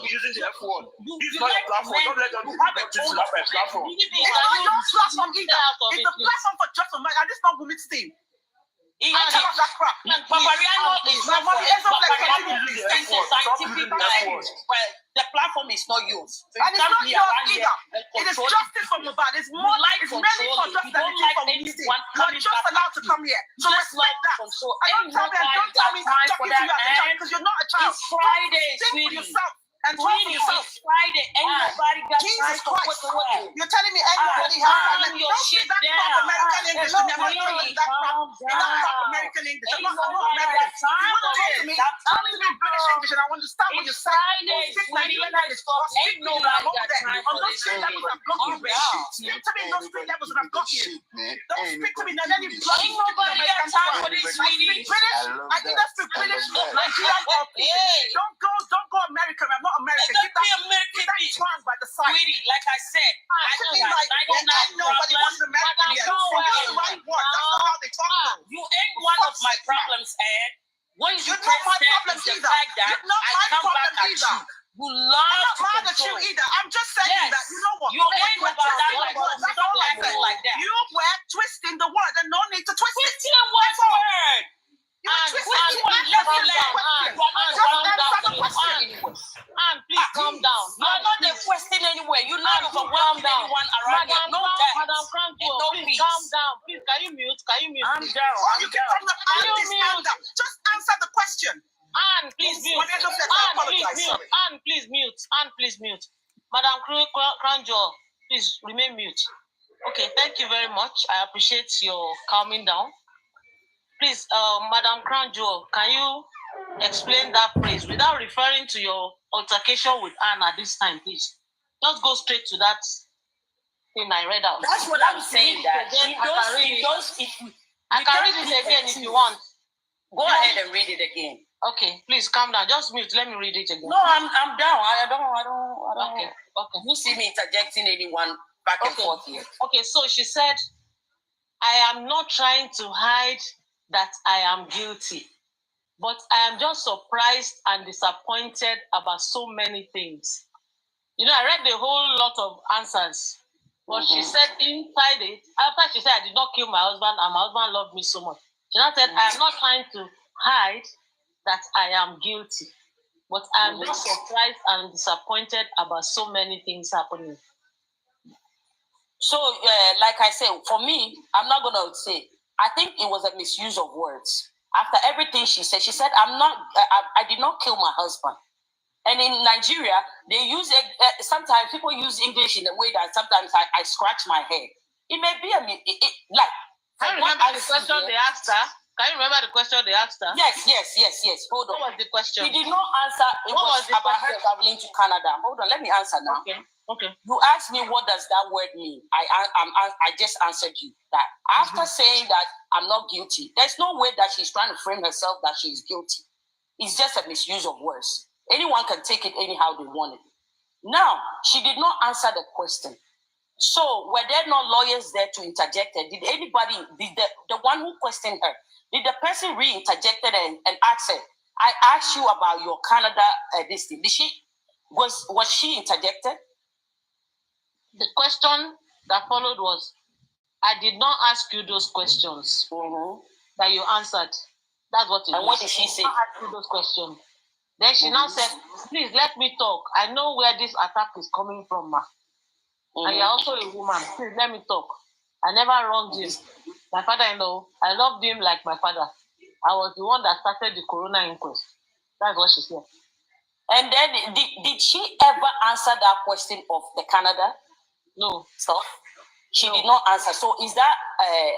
using the F word. This is not a platform. Don't let them have a platform. It's not your platform either. It's the platform for just a man, and it's not Women's team. that crap. Papariano is not for scientific knowledge. Well, the platform is not yours. So and it's not yours either. It is justice for MOHBAD. It's more like it's mainly for justice than it is for Wednesday. You're just allowed to come here. So respect that. And don't tell me talking to you as a child because you're not a child. It's Friday, sweetie. For yourself. And Sweetie, it's Friday. Ain't nobody got time Jesus for Christ. what. You're telling me anybody has calm your shit down. American English to never tell you that crap American English. I'm not American. You want to talk to me? I'm telling you British English and I understand what you're saying. Ain't nobody got time for this shit. Speak to me in those street levels and I've got you. Don't speak to me now. Ain't nobody got time for this, sweetie. I either speak British, Nigerian or Don't go American. I'm not American. Keep that twang by the side. Sweetie, like I said, nobody wants American yet. So you're the right one. That's not how they talk. You ain't one of my problems, Ed. When you You're not my problem either. You're not my problem either. You love I'm not mad at you either. I'm just saying that, you know what? You ain't about that like that. You were twisting the word and no need to twist it. Twisting what word? You're twisting the word. Please calm down. You're not the question anywhere. You're not overwhelming anyone around here. No that. Madam Cranko, please calm down. Please, can you mute? I'm down. Just answer the question. Anne, please mute. Anne, please mute. Madam Cranjo, please remain mute. Okay, thank you very much. I appreciate your calming down. Please, Madam Cranjo, can you explain that phrase without referring to your altercation with Anne at this time, please? Just go straight to that thing I read out. That's what I'm saying. That I can read it again if you want. Go ahead and read it again. Okay, please calm down. Just mute. Let me read it again. No, I'm down. I don't. Okay. You see me interjecting anyone back and forth here. Okay, so she said, I am not trying to hide that I am guilty, but I am just surprised and disappointed about so many things. You know, I read the whole lot of answers, but she said inside it, after she said, I did not kill my husband and my husband loved me so much. She now said, I am not trying to hide that I am guilty, but I am just surprised and disappointed about so many things happening. So, like I said, for me, I'm not going to say, I think it was a misuse of words. After everything she said, I did not kill my husband. And in Nigeria, they use it, sometimes people use English in a way that sometimes I scratch my head. It may be Can you remember the question they asked her? Can you remember the question they asked her? Yes. Hold on. What was the question? She did not answer. It was about her traveling to Canada. Hold on, let me answer now. Okay. You asked me what does that word mean. I just answered you that. After saying that I'm not guilty, there's no way that she's trying to frame herself that she's guilty. It's just a misuse of words. Anyone can take it anyhow they want it. Now, she did not answer the question. So, were there no lawyers there to interject her? Did the one who questioned her, did the person re-interjected and asked her, I asked you about your Canada this thing. Was she interjected? The question that followed was, I did not ask you those questions that you answered. That's what it was. And what did she say? I asked you those questions. Then she now said, please let me talk. I know where this attack is coming from, ma. And you're also a woman. Please let me talk. I never wronged him. My father-in-law, I loved him like my father. I was the one that started the Corona inquest. That's what she said. And then did she ever answer that question of the Canada? No. So she did not answer. So is that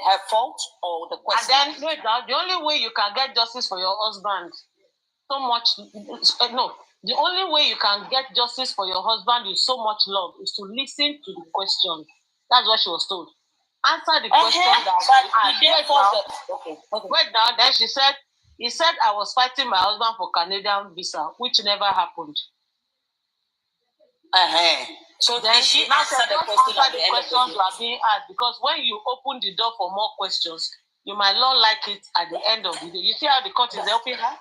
her fault or the question? And then the only way you can get justice for your husband, the only way you can get justice for your husband with so much love is to listen to the question. That's what she was told. Answer the question Wait now. Then she said, he said I was fighting my husband for Canadian visa, which never happened. So then did she answer the question at the end of the day? You are being asked, because when you open the door for more questions, you might not like it at the end of the day. You see how the court is helping her?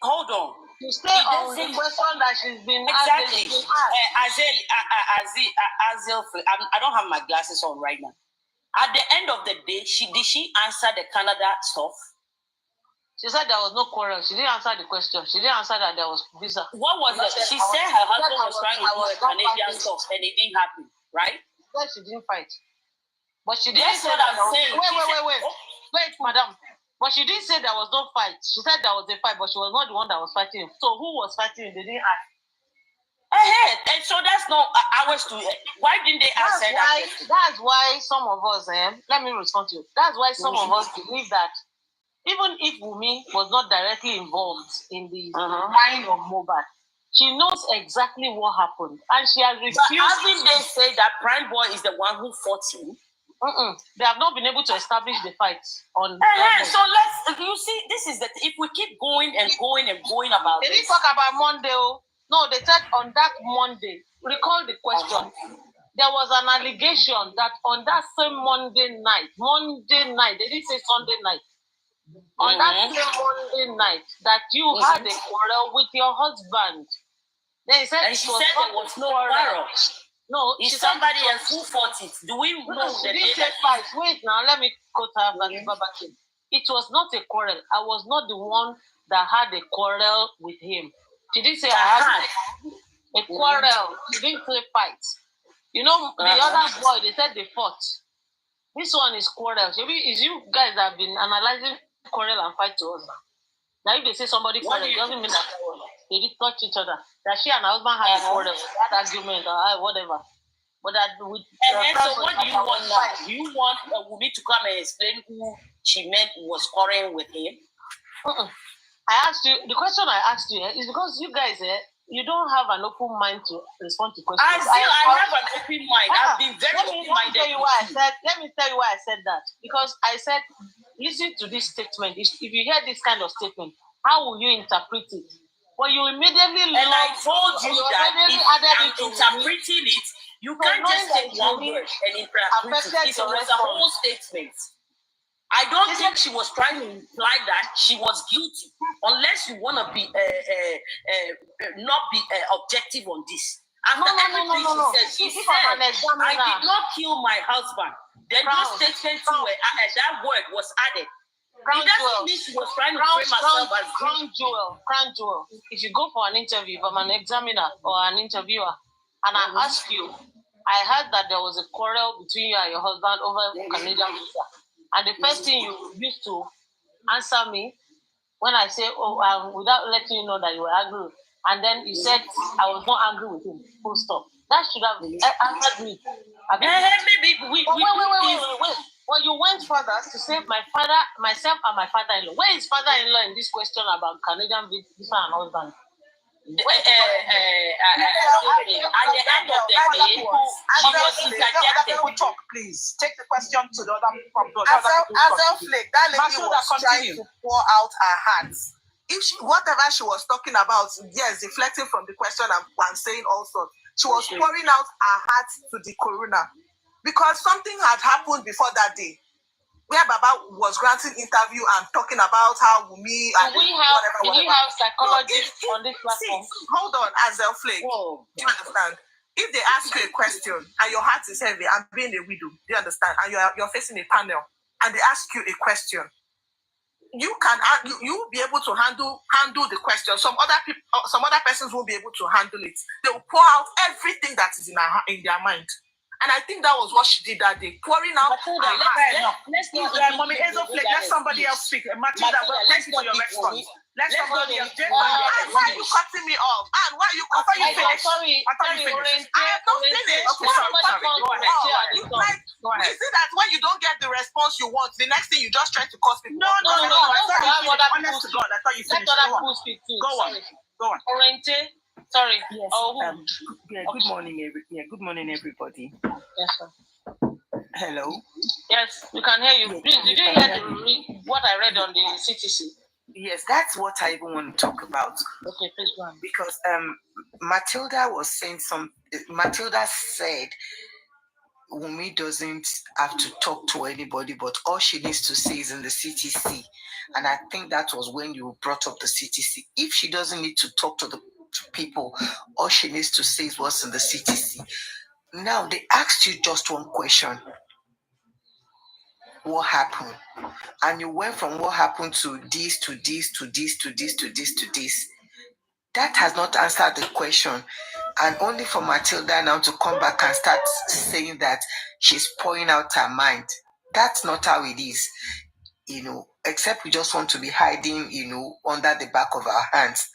Hold on. To stay on the question that she's been asked. Azel, I don't have my glasses on right now. At the end of the day, did she answer the Canada stuff? She said there was no quarrel. She didn't answer the question. She didn't answer that there was visa. What was it? She said her husband was trying to do the Canadian stuff and it didn't happen, right? Well, she didn't fight. But she didn't That's say what that I'm saying. Wait, madam. But she didn't say there was no fight. She said there was a fight, but she was not the one that was fighting. So who was fighting? They didn't ask. Ahead. And so that's not ours to. Why didn't they answer that? That's why some of us, let me respond to you. That's why some of us believe that even if Wumi was not directly involved in the buying of MOHBAD, she knows exactly what happened, and she has refused. But haven't they say that Prime Boy is the one who fought you? They have not been able to establish the fight on. So you see, this is if we keep going and going and going about They didn't talk about Monday. No, they said on that Monday. Recall the question. There was an allegation that on that same Monday night, they didn't say Sunday night. On that same Monday night, that you had a quarrel with your husband. Then said, and she said there was no quarrel. No, it's somebody else who fought it. Do we know she didn't say fight? Wait now, let me quote her verbatim. It was not a quarrel. I was not the one that had a quarrel with him. She didn't say I had a quarrel. She didn't say fight. You know, the other boy, they said they fought. This one is quarrel. Maybe it's you guys have been analyzing quarrel and fight to us. Now if they say somebody quarrel, it doesn't mean that they did touch each other. That she and her husband had a quarrel, had argument or whatever. But that with so what do you want now? Do you want Wumi to come and explain who she meant was quarreling with him? I asked you, the question I asked you is because you guys you don't have an open mind to respond to questions. I have an open mind. I've been very open-minded. Let me tell you why I said that. Because I said, listen to this statement. If you hear this kind of statement, how will you interpret it? Well, you immediately and I told you that if I'm interpreting it, you can't just take one word and interpret it. It was a whole statement. I don't think she was trying to imply that she was guilty, unless you want to be not be objective on this. After everything she said, I did not kill my husband. Then those statements that word was added. It doesn't mean she was trying to frame herself as Crown Jewel. If you go for an interview from an examiner or an interviewer, and I ask you, I heard that there was a quarrel between you and your husband over Canadian visa. And the first thing you used to answer me when I say, without letting you know that you were angry, and then you said I was not angry with him. Full stop. That should have answered me. Maybe wait. Well, you went further to say myself and my father-in-law. Where is father-in-law in this question about Canadian visa and husband? At the end of the day, she was interjecting. Talk, please. Take the question to the other people. Azel Flake, that lady was trying to pour out her heart. Whatever she was talking about, yes, deflecting from the question and saying all sorts, she was pouring out her heart to the coroner because something had happened before that day, where Baba was granting interview and talking about how Wumi and whatever. Do we have psychologists on this platform? Hold on, Azel Flake. Do you understand? If they ask you a question and your heart is heavy and being a widow, do you understand? And you're facing a panel and they ask you a question, you will be able to handle the question. Some other persons won't be able to handle it. They will pour out everything that is in their mind. And I think that was what she did that day, pouring out. Mommy Hazel Flake, let somebody else speak. Matilda, thank you for your response. Let somebody else. Why are you cutting me off? And why are you cutting me off? I thought you finished. I have not finished. Okay, sorry. Go ahead. Is it that when you don't get the response you want, the next thing you just try to cause people? No. I thought you finished. Let other people speak too. Go on. Orente. Sorry. Yes. Good morning, good morning, everybody. Yes, sir. Hello. Yes, we can hear you. Please, did you hear what I read on the CTC? Yes, that's what I even want to talk about. Okay, please go on. Because Matilda was saying Matilda said Wumi doesn't have to talk to anybody, but all she needs to say is in the CTC. And I think that was when you brought up the CTC. If she doesn't need to talk to people, all she needs to say is what's in the CTC. Now, they asked you just one question. what happened. And you went from what happened to this, to this, to this, to this, to this, to this. That has not answered the question. And only for Matilda now to come back and start saying that she's pouring out her mind. That's not how it is, except we just want to be hiding, under the back of our hands.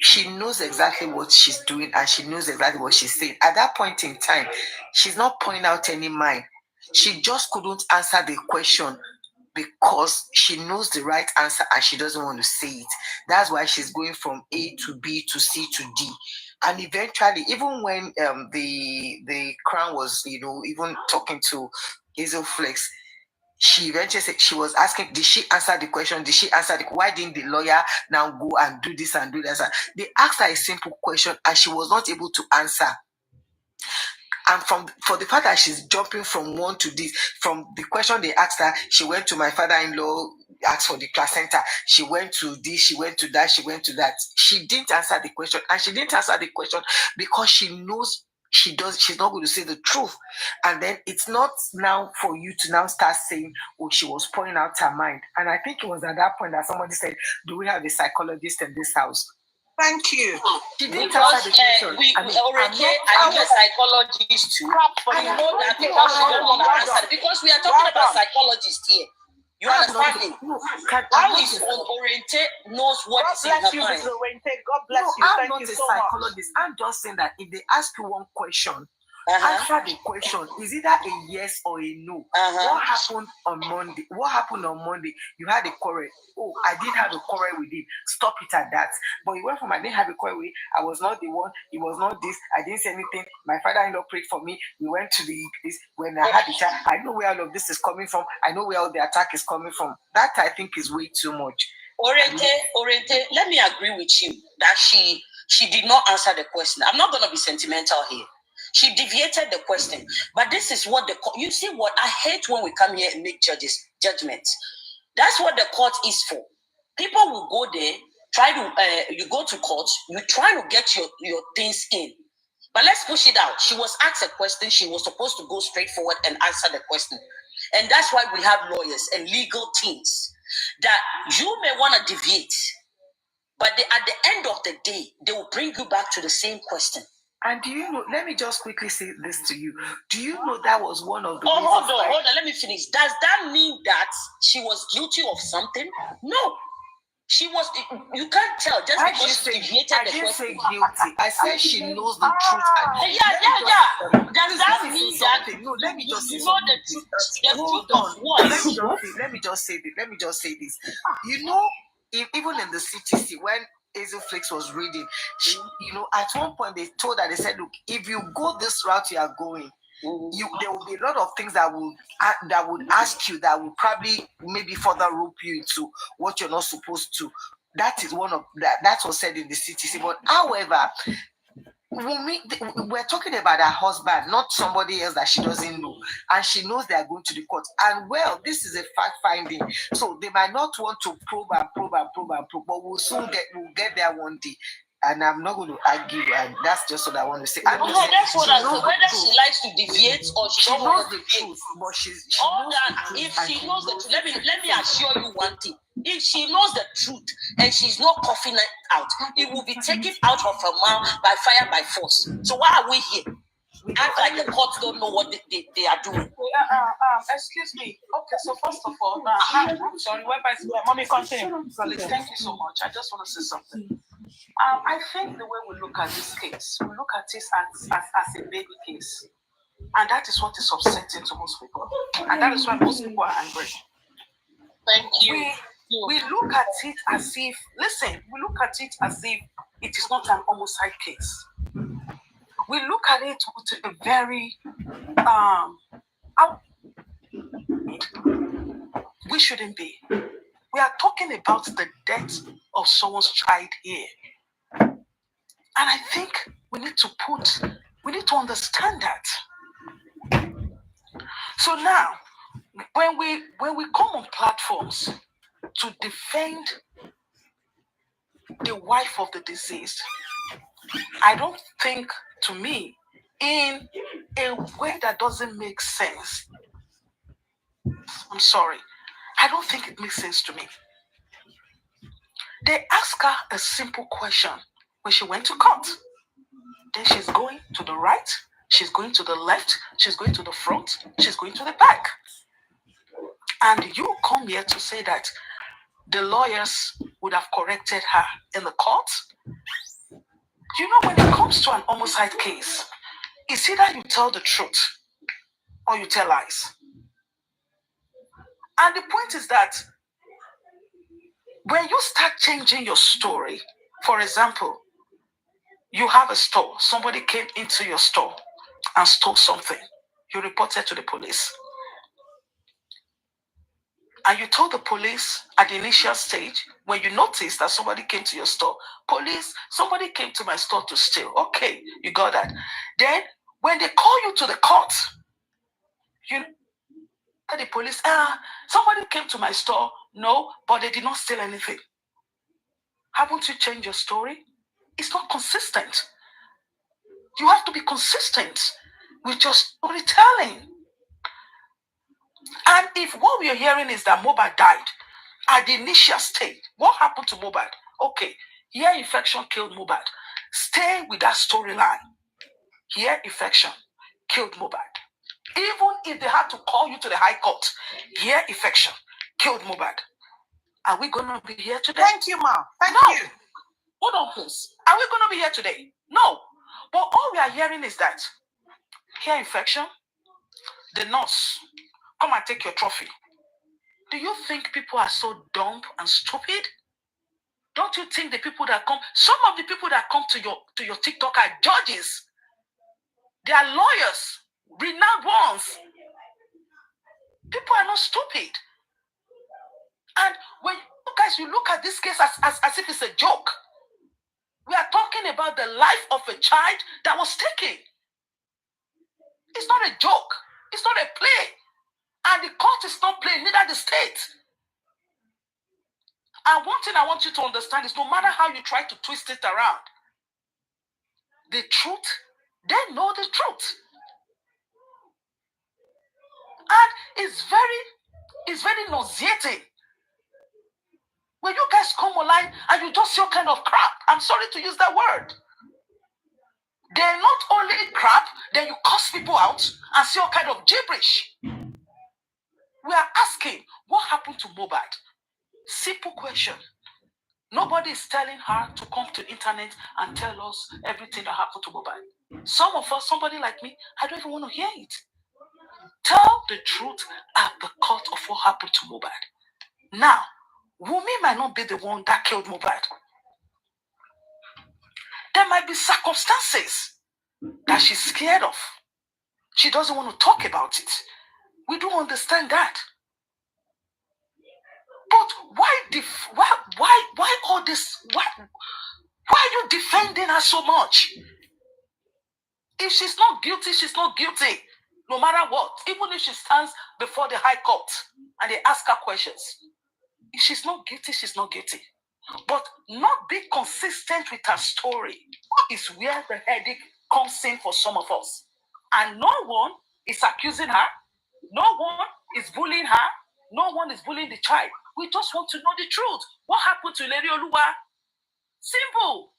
She knows exactly what she's doing and she knows exactly what she's saying. At that point in time, she's not pouring out any mind. She just couldn't answer the question because she knows the right answer and she doesn't want to say it. That's why she's going from A to B to C to D. And eventually, even when the Crown was, even talking to Hazel Flex, she eventually said, she was asking, did she answer the question? Did she answer why didn't the lawyer now go and do this and do that? They asked her a simple question and she was not able to answer. And for the fact that she's jumping from one to this, from the question they asked her, she went to my father-in-law, asked for the placenta. She went to this, she went to that, she went to that. She didn't answer the question. And she didn't answer the question because she knows she's not going to say the truth. And then it's not now for you to now start saying, oh, she was pouring out her mind. And I think it was at that point that somebody said, do we have a psychologist in this house? Thank you. She didn't answer the question. I'm a psychologist too. I know that because she don't want to answer it, because we are talking about psychologists here. You understand me? How is Oriente knows what is in her mind? God bless you. I'm not a psychologist. I'm just saying that if they ask you one question, answer the question. Is either a yes or a no. What happened on Monday? You had a quarrel. Oh, I didn't have a quarrel with him. Stop it at that. But you went from I didn't have a quarrel with him. I was not the one. It was not this. I didn't say anything. My father-in-law prayed for me. We went to this. When I had the child, I know where all of this is coming from. I know where all the attack is coming from. That I think is way too much. Oriente, let me agree with you that she did not answer the question. I'm not going to be sentimental here. She deviated the question. But this is what you see what I hate when we come here and make judgments. That's what the court is for. People will go there, you go to court, you try to get your things in. But let's push it out. She was asked a question. She was supposed to go straight forward and answer the question. And that's why we have lawyers and legal teams that you may want to deviate. But at the end of the day, they will bring you back to the same question. And do you know, let me just quickly say this to you. Do you know that was one of the hold on, let me finish. Does that mean that she was guilty of something? No. She was, you can't tell just because she deviated the question. I didn't say guilty. I said she knows the truth. Yeah. Does that mean that no, let me just say you know the truth? The truth of what? Let me just say this. You know, even in the CTC, when Hazel Flakes was reading, at one point they told her, they said, look, if you go this route you are going, there will be a lot of things that would ask you, that will probably maybe further rope you into what you're not supposed to. That is one of that was said in the CTC. But however, we're talking about her husband, not somebody else that she doesn't know, and she knows they are going to the court. And well, this is a fact finding, so they might not want to probe, but we'll get there one day. And I'm not going to argue, and that's just what I want to say. That's what I said. Whether she likes to deviate or she don't want to deviate, but she if she knows the truth, let me assure you one thing. If she knows the truth and she's not coughing it out, it will be taken out of her mouth by fire, by force. So why are we here? Act like the courts don't know what they are doing. Excuse me. Okay, so first of all, I'm sorry. Mommy, continue. Thank you so much. I just want to say something. I think the way we look at this case, we look at it as a baby case. And that is what is upsetting to most people. And that is why most people are angry. Thank you. We look at it as if, it is not an homicide case. We look at it with a very, we shouldn't be. We are talking about the death of someone's child here. And I think we need to understand that. So now, when we come on platforms to defend the wife of the deceased, I don't think, to me, in a way that doesn't make sense, I'm sorry. I don't think it makes sense to me. They asked her a simple question when she went to court. Then she's going to the right, she's going to the left, she's going to the front, she's going to the back. And you come here to say that the lawyers would have corrected her in the court? You know, when it comes to an homicide case, it's either you tell the truth or you tell lies. And the point is that when you start changing your story, for example, you have a store, somebody came into your store and stole something. You reported to the police. And you told the police at the initial stage, when you noticed that somebody came to your store, police, somebody came to my store to steal. Okay, you got that. Then, when they call you to the court, you tell the police, somebody came to my store. No, but they did not steal anything. Haven't you changed your story? It's not consistent. You have to be consistent with your storytelling. And if what we are hearing is that MOHBAD died at the initial stage, what happened to MOHBAD? Okay, ear infection killed MOHBAD. Stay with that storyline. Ear infection killed MOHBAD. Even if they had to call you to the High Court, ear infection killed MOHBAD. Are we going to be here today? Thank you, Ma. Thank you. Hold on, please. Are we going to be here today? No. But all we are hearing is that ear infection, the nurse, come and take your trophy. Do you think people are so dumb and stupid? Don't you think the people that come, some of the people that come to your TikTok are judges. They are lawyers, renowned ones. People are not stupid. And when you guys, you look at this case as if it's a joke. We are talking about the life of a child that was taken. It's not a joke. It's not a play. And the court is not playing, neither the state. And one thing I want you to understand is no matter how you try to twist it around, the truth, they know the truth. And it's very nauseating. When you guys come online and you just see all kind of crap, I'm sorry to use that word. They're not only crap, then you cuss people out and see all kind of gibberish. We are asking, what happened to MOHBAD? Simple question. Nobody is telling her to come to the internet and tell us everything that happened to MOHBAD. Some of us, somebody like me, I don't even want to hear it. Tell the truth at the court of what happened to MOHBAD. Now, Wunmi might not be the one that killed MOHBAD. There might be circumstances that she's scared of. She doesn't want to talk about it. We do understand that. But why all this? Why are you defending her so much? If she's not guilty, she's not guilty. No matter what. Even if she stands before the High Court and they ask her questions. If she's not guilty, she's not guilty. But not be consistent with her story is where the headache comes in for some of us. And no one is accusing her. No one is bullying her. No one is bullying the child. We just want to know the truth. What happened to Ileri Oluwa? Simple.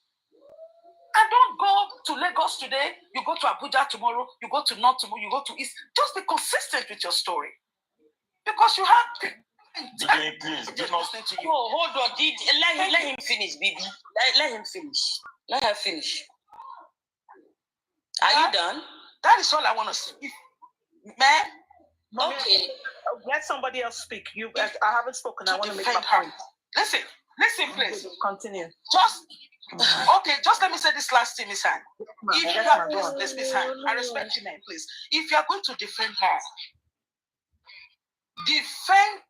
And don't go to Lagos today. You go to Abuja tomorrow. You go to North tomorrow. You go to East. Just be consistent with your story. Because you have... Please, do not... Oh, hold on. Let him finish, baby. Let him finish. Let her finish. Are you done? That is all I want to say. Man, okay. Let somebody else speak. I haven't spoken. I want to make my point. Listen, please. Continue. Just let me say this last thing, Miss Han. Miss Han, I respect your name, please. If you are going to defend her, defend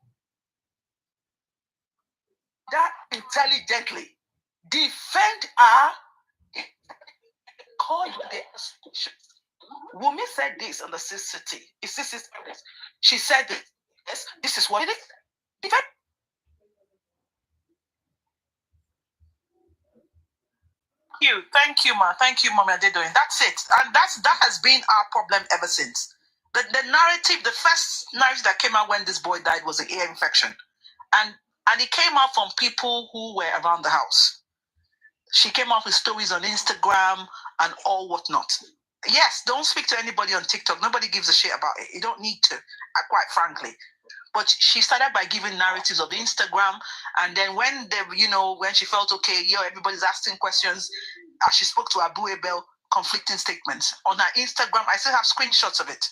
that intelligently. Defend her. Call the institutions. Wunmi said this on the CCT. She said this. Yes, this is what it is. Defend. Thank you, Ma. Thank you, Mama Adedoyin. That's it. And that has been our problem ever since. The narrative, the first narrative that came out when this boy died was an ear infection. And it came out from people who were around the house. She came out with stories on Instagram and all whatnot. Yes, don't speak to anybody on TikTok. Nobody gives a shit about it. You don't need to, quite frankly. But she started by giving narratives of Instagram. And then when when she felt okay, everybody's asking questions, she spoke to Abu Ebel, conflicting statements. On her Instagram, I still have screenshots of it.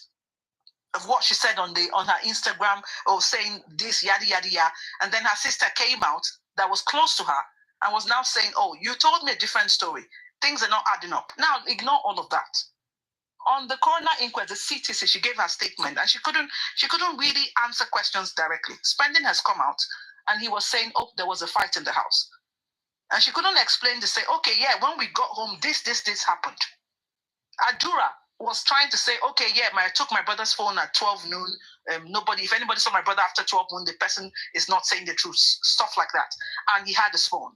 Of what she said on her Instagram, saying this, yada, yada, yada. And then her sister came out that was close to her and was now saying, oh, you told me a different story. Things are not adding up. Now, ignore all of that. On the coroner inquest, the CTC, she gave her statement and she couldn't really answer questions directly. Spending has come out and he was saying, oh, there was a fight in the house. And she couldn't explain to say, okay, yeah, when we got home, this happened. Adura was trying to say, okay, yeah, I took my brother's phone at 12 noon. If anybody saw my brother after 12 noon, the person is not saying the truth, stuff like that. And he had his phone.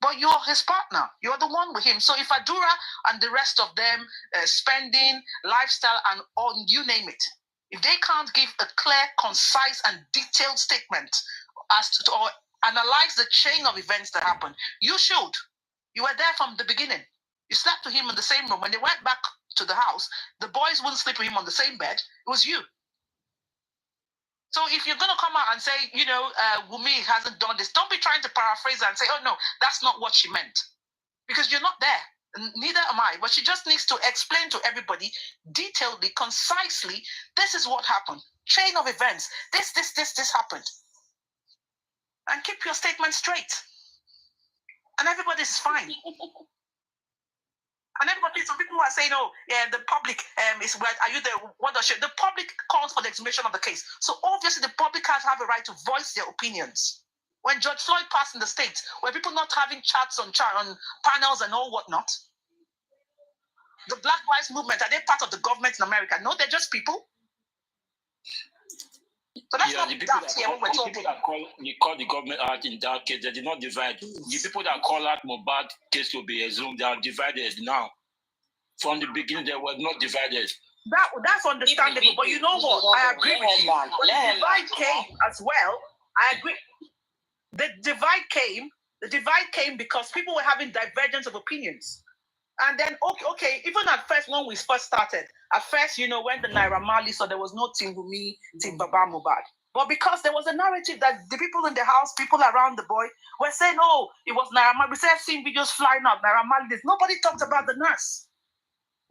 But you're his partner. You're the one with him. So if Adura and the rest of them, spending, lifestyle, and all, you name it, if they can't give a clear, concise, and detailed statement as to or analyze the chain of events that happened, you should. You were there from the beginning. You slept with him in the same room. When they went back to the house, the boys wouldn't sleep with him on the same bed. It was you. So if you're going to come out and say, Wumi hasn't done this, don't be trying to paraphrase and say, oh, no, that's not what she meant. Because you're not there. Neither am I. But she just needs to explain to everybody detailedly, concisely, this is what happened. Chain of events. This happened. And keep your statement straight. And everybody's fine. And everybody, some people are saying, oh, yeah, the public is where, are you there? What does the public calls for the exhumation of the case? So obviously the public has have a right to voice their opinions. When George Floyd passed in the States, were people not having chats on panels and all whatnot? The Black Lives Movement, are they part of the government in America? No, they're just people. So that's not we call the government out in that case. They did not divide. The people that call out MOHBAD case to be assumed, they are divided now. From the beginning, they were not divided. That's understandable, but you know what? I agree with you. But the divide came as well. I agree. The divide came because people were having divergence of opinions. And then, okay, even at first, when we first started, when the Naira Marley, so there was no Team Wumi, Team Baba MOHBAD. But because there was a narrative that the people in the house, people around the boy, were saying, oh, it was Naira Marley. We started seeing videos flying out, Naira Marley. Nobody talked about the nurse.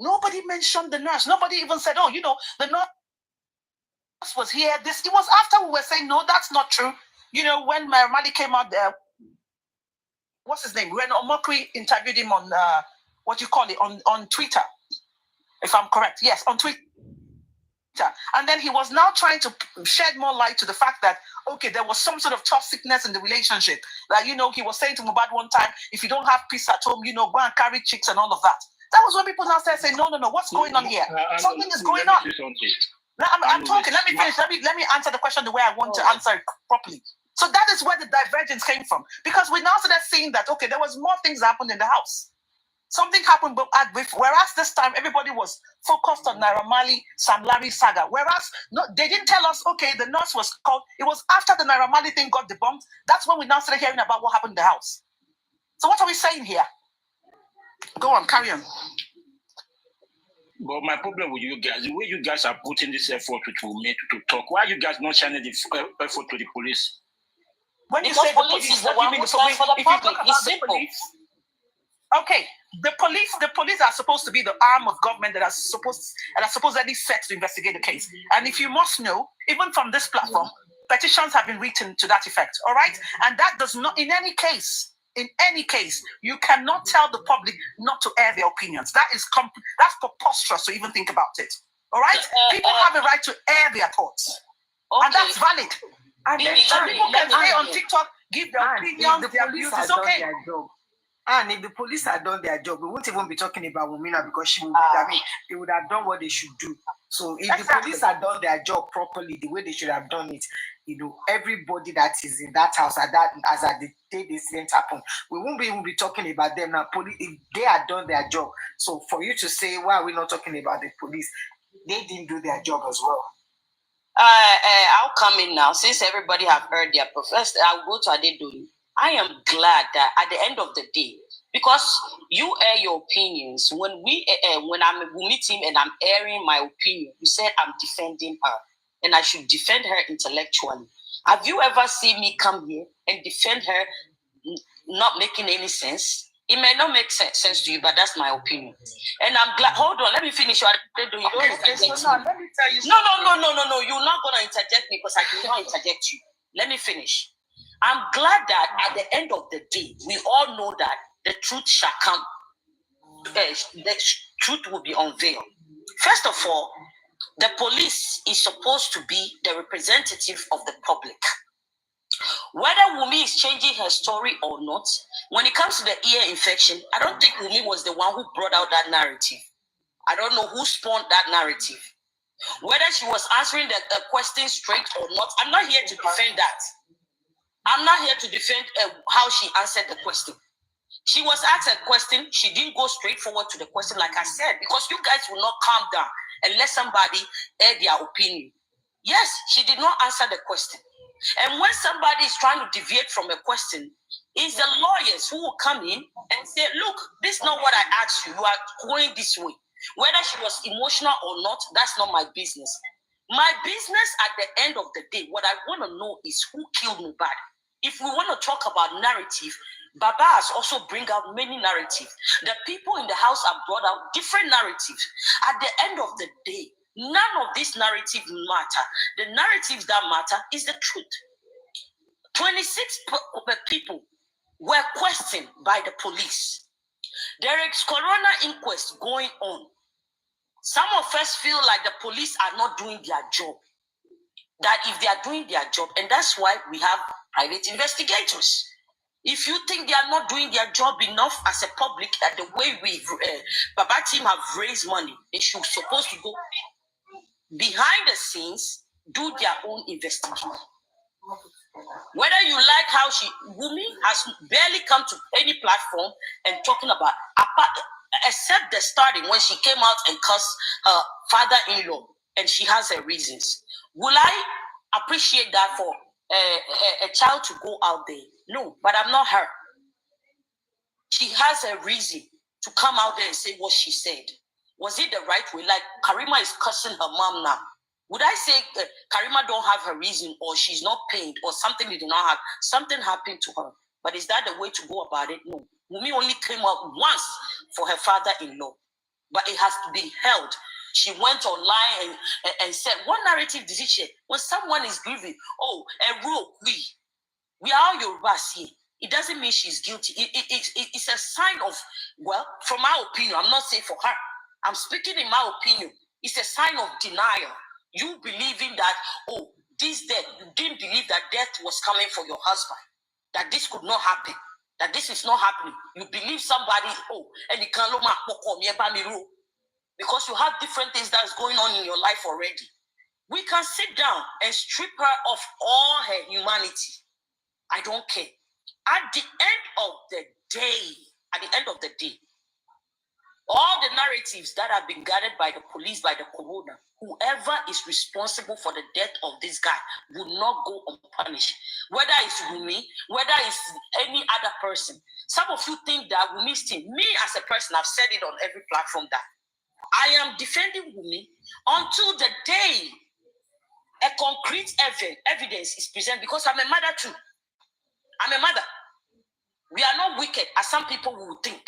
Nobody mentioned the nurse. Nobody even said, oh, the nurse was here. It was after we were saying, no, that's not true. When Naira Marley came out there, what's his name? When Omokri interviewed him on on Twitter, if I'm correct. Yes, on Twitter. And then he was now trying to shed more light to the fact that, okay, there was some sort of toxicness in the relationship. Like, he was saying to MOHBAD one time, if you don't have peace at home, go and carry chicks and all of that. That was when people now started saying, no, what's going on here? Something is going on. Now, I'm talking. Let me finish. Let me answer the question the way I want to answer it properly. So that is where the divergence came from. Because we now started seeing that, okay, there was more things that happened in the house. Something happened, whereas this time everybody was focused on Naira Marley, Sam Larry saga. Whereas they didn't tell us, okay, the nurse was called. It was after the Naira Marley thing got debunked. That's when we now started hearing about what happened in the house. So what are we saying here? Go on, carry on. But my problem with you guys, the way you guys are putting this effort to talk, why are you guys not shining the effort to the police? When you say the police is the one who stands for the public, it's simple. Okay, the police are supposed to be the arm of government that are supposedly set to investigate the case. And if you must know, even from this platform, petitions have been written to that effect. All right, and that does not, in any case, you cannot tell the public not to air their opinions. That's preposterous to even think about it. All right, people have a right to air their thoughts, and that's valid. And people can stay on TikTok, give their opinions, their views. It's okay. And if the police had done their job, we wouldn't even be talking about Wumina because they would have done what they should do. So if the police had done their job properly, the way they should have done it, everybody that is in that house as at the day the incident happened, we won't even be talking about them now. If they had done their job. So for you to say, why are we not talking about the police? they didn't do their job as well. I'll come in now. Since everybody have heard their professor, I'll go to Adedolu. I am glad that at the end of the day, because you air your opinions. When I'm with him and I'm airing my opinion, you said I'm defending her, and I should defend her intellectually. Have you ever seen me come here and defend her, not making any sense? It may not make sense to you, but that's my opinion. And I'm glad. Hold on, let me finish. You don't interject me. Let me tell you something. No. You're not going to interject me because I do not interject you. Let me finish. I'm glad that at the end of the day, we all know that the truth shall come. The truth will be unveiled. First of all, the police is supposed to be the representative of the public. Whether Wumi is changing her story or not, when it comes to the ear infection, I don't think Wumi was the one who brought out that narrative. I don't know who spawned that narrative. Whether she was answering the question straight or not, I'm not here to defend that. I'm not here to defend how she answered the question. She was asked a question. She didn't go straight forward to the question, like I said, because you guys will not calm down and let somebody air their opinion. Yes, she did not answer the question. And when somebody is trying to deviate from a question, it's the lawyers who will come in and say, look, this is not what I asked you. You are going this way. Whether she was emotional or not, that's not my business. My business at the end of the day, what I want to know is who killed MOHBAD. If we want to talk about narrative, Baba has also bring out many narratives. The people in the house have brought out different narratives. At the end of the day, none of these narratives matter. The narratives that matter is the truth. 26 people were questioned by the police. There is coroner inquest going on. Some of us feel like the police are not doing their job. That if they are doing their job, and that's why we have private investigators. If you think they are not doing their job enough as a public, that the way we Baba team have raised money, they should supposed to go behind the scenes, do their own investigation. Whether you like how Wumi has barely come to any platform and talking about, except the starting when she came out and cursed her father-in-law, and she has her reasons. Will I appreciate that for a child to go out there? No, but I'm not her. She has a reason to come out there and say what she said. Was it the right way? Like Karima is cursing her mom now. Would I say Karima don't have her reason, or she's not paid, or something they did not have? Something happened to her. But is that the way to go about it? No. Wumi only came out once for her father-in-law. But it has to be held. She went online and said, what narrative did she share? When someone is grieving, we are all Yorubas here. It doesn't mean she's guilty. It's a sign of, well, from my opinion, I'm not saying for her. I'm speaking in my opinion. It's a sign of denial. You believing that, this death, you didn't believe that death was coming for your husband, that this could not happen, that this is not happening. You believe somebody, and you can't because you have different things that's going on in your life already. We can sit down and strip her of all her humanity. I don't care. At the end of the day, all the narratives that have been gathered by the police, by the coroner, whoever is responsible for the death of this guy will not go unpunished. Whether it's Wumi, whether it's any other person. Some of you think that Wumi's team, me as a person, I've said it on every platform that I am defending Wumi until the day a concrete evidence is presented, because I'm a mother too. I'm a mother. We are not wicked as some people will think.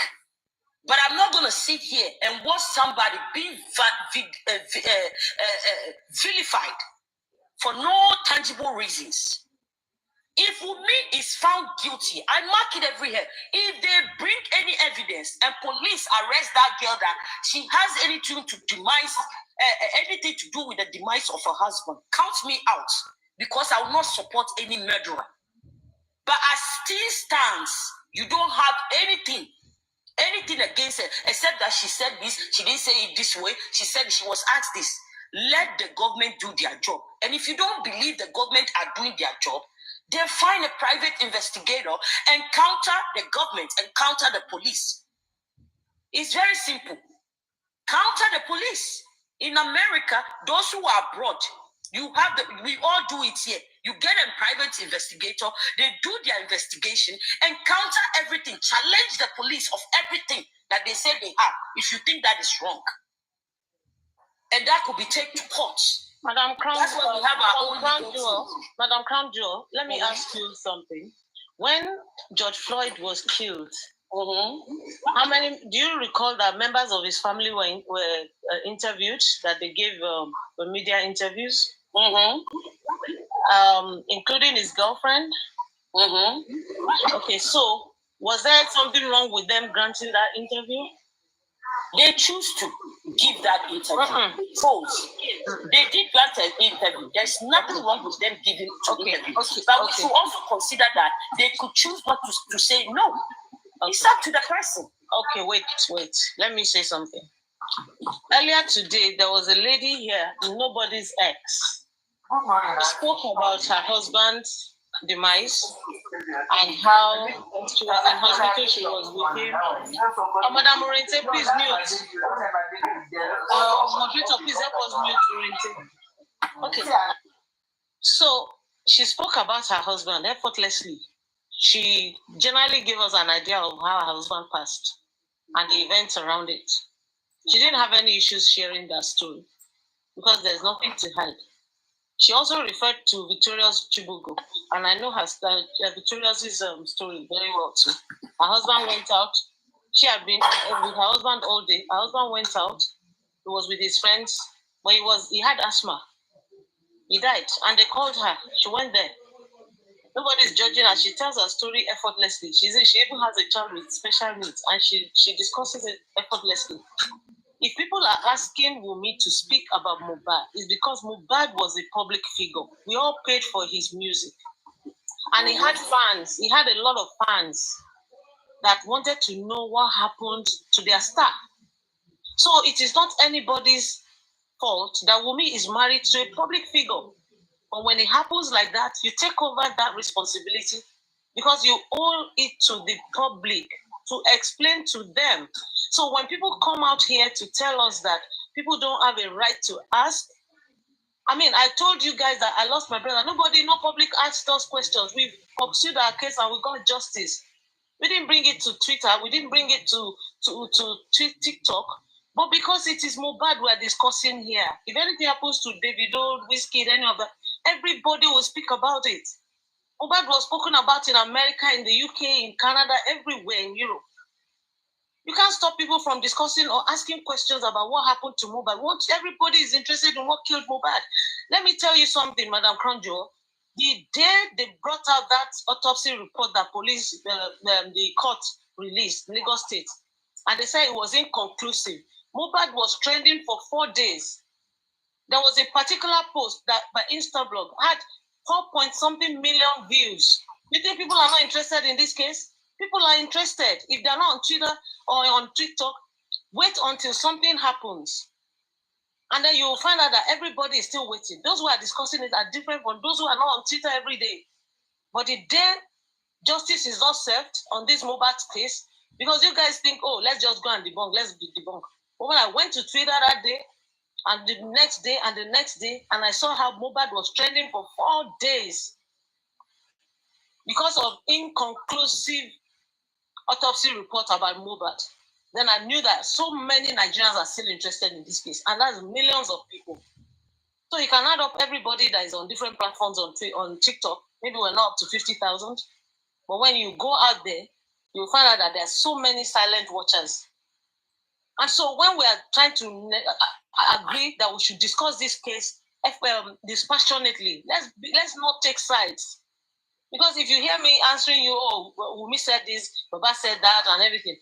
But I'm not going to sit here and watch somebody being vilified for no tangible reasons. If Wumi is found guilty, I mark it every year. If they bring any evidence and police arrest that girl that she has anything to demise, anything to do with the demise of her husband, count me out, because I will not support any murderer. But as still stands, you don't have anything against her, except that she said this, she didn't say it this way, she said she was asked this. Let the government do their job. And if you don't believe the government are doing their job, then find a private investigator and counter the government and counter the police. It's very simple. Counter the police. In America, those who are abroad, we all do it here. You get a private investigator, they do their investigation and counter everything, challenge the police of everything that they say they have, if you think that is wrong. And that could be taken to court. Madam Crown, that's why we have our own Crown Jewel. Madam Crown Jewel, let me ask you something. When George Floyd was killed, how many? Do you recall that members of his family were interviewed? That they gave media interviews, including his girlfriend. Okay, so was there something wrong with them granting that interview? They choose to give that interview. False. They did grant an interview. There's nothing wrong with them giving interview. But we should also consider that they could choose not to say no. It's up to the person. Okay, wait. Let me say something. Earlier today, there was a lady here, nobody's ex, spoke about her husband's demise and how she was in hospital, she was with him. Madam Morente, please mute. Moderator, please help us mute Morente. Okay. So she spoke about her husband effortlessly. She generally gave us an idea of how her husband passed and the events around it. She didn't have any issues sharing that story because there's nothing to hide. She also referred to Victoria's Chibugo, and I know Victoria's story very well too. Her husband went out. She had been with her husband all day. Her husband went out. He was with his friends, but he had asthma. He died, and they called her. She went there. Nobody's judging her. She tells her story effortlessly. She even has a child with special needs, and she discusses it effortlessly. If people are asking Wunmi to speak about MOHBAD, it's because MOHBAD was a public figure. We all paid for his music. And he had fans. He had a lot of fans that wanted to know what happened to their star. So it is not anybody's fault that Wunmi is married to a public figure. But when it happens like that, you take over that responsibility because you owe it to the public to explain to them. So when people come out here to tell us that people don't have a right to ask, I mean, I told you guys that I lost my brother. No public asked us questions. We pursued our case and we got justice. We didn't bring it to Twitter. We didn't bring it to TikTok. But because it is MOHBAD we're discussing here, if anything happens to Davido, Wizkid, any of that, everybody will speak about it. MOHBAD was spoken about in America, in the UK, in Canada, everywhere in Europe. You can't stop people from discussing or asking questions about what happened to MOHBAD. Everybody is interested in what killed MOHBAD. Let me tell you something, Madam Kronjo. The day they brought out that autopsy report that police, the court released, Lagos State, and they said it was inconclusive, MOHBAD was trending for 4 days. There was a particular post that by Instablog had 4-point-something million views. You think people are not interested in this case? People are interested. If they're not on Twitter or on TikTok, wait until something happens. And then you'll find out that everybody is still waiting. Those who are discussing it are different from those who are not on Twitter every day. But the day justice is not served on this MOHBAD case, because you guys think, oh, let's just go and debunk, let's debunk. But when I went to Twitter that day, and the next day, and the next day, and I saw how MOHBAD was trending for 4 days because of inconclusive autopsy report about MOHBAD, then I knew that so many Nigerians are still interested in this case, and that's millions of people. So you can add up everybody that is on different platforms on TikTok. Maybe we're not up to 50,000, but when you go out there, you'll find out that there are so many silent watchers. And so when we are trying to agree that we should discuss this case dispassionately, let's not take sides. Because if you hear me answering you, oh, Wunmi said this, Baba said that, and everything,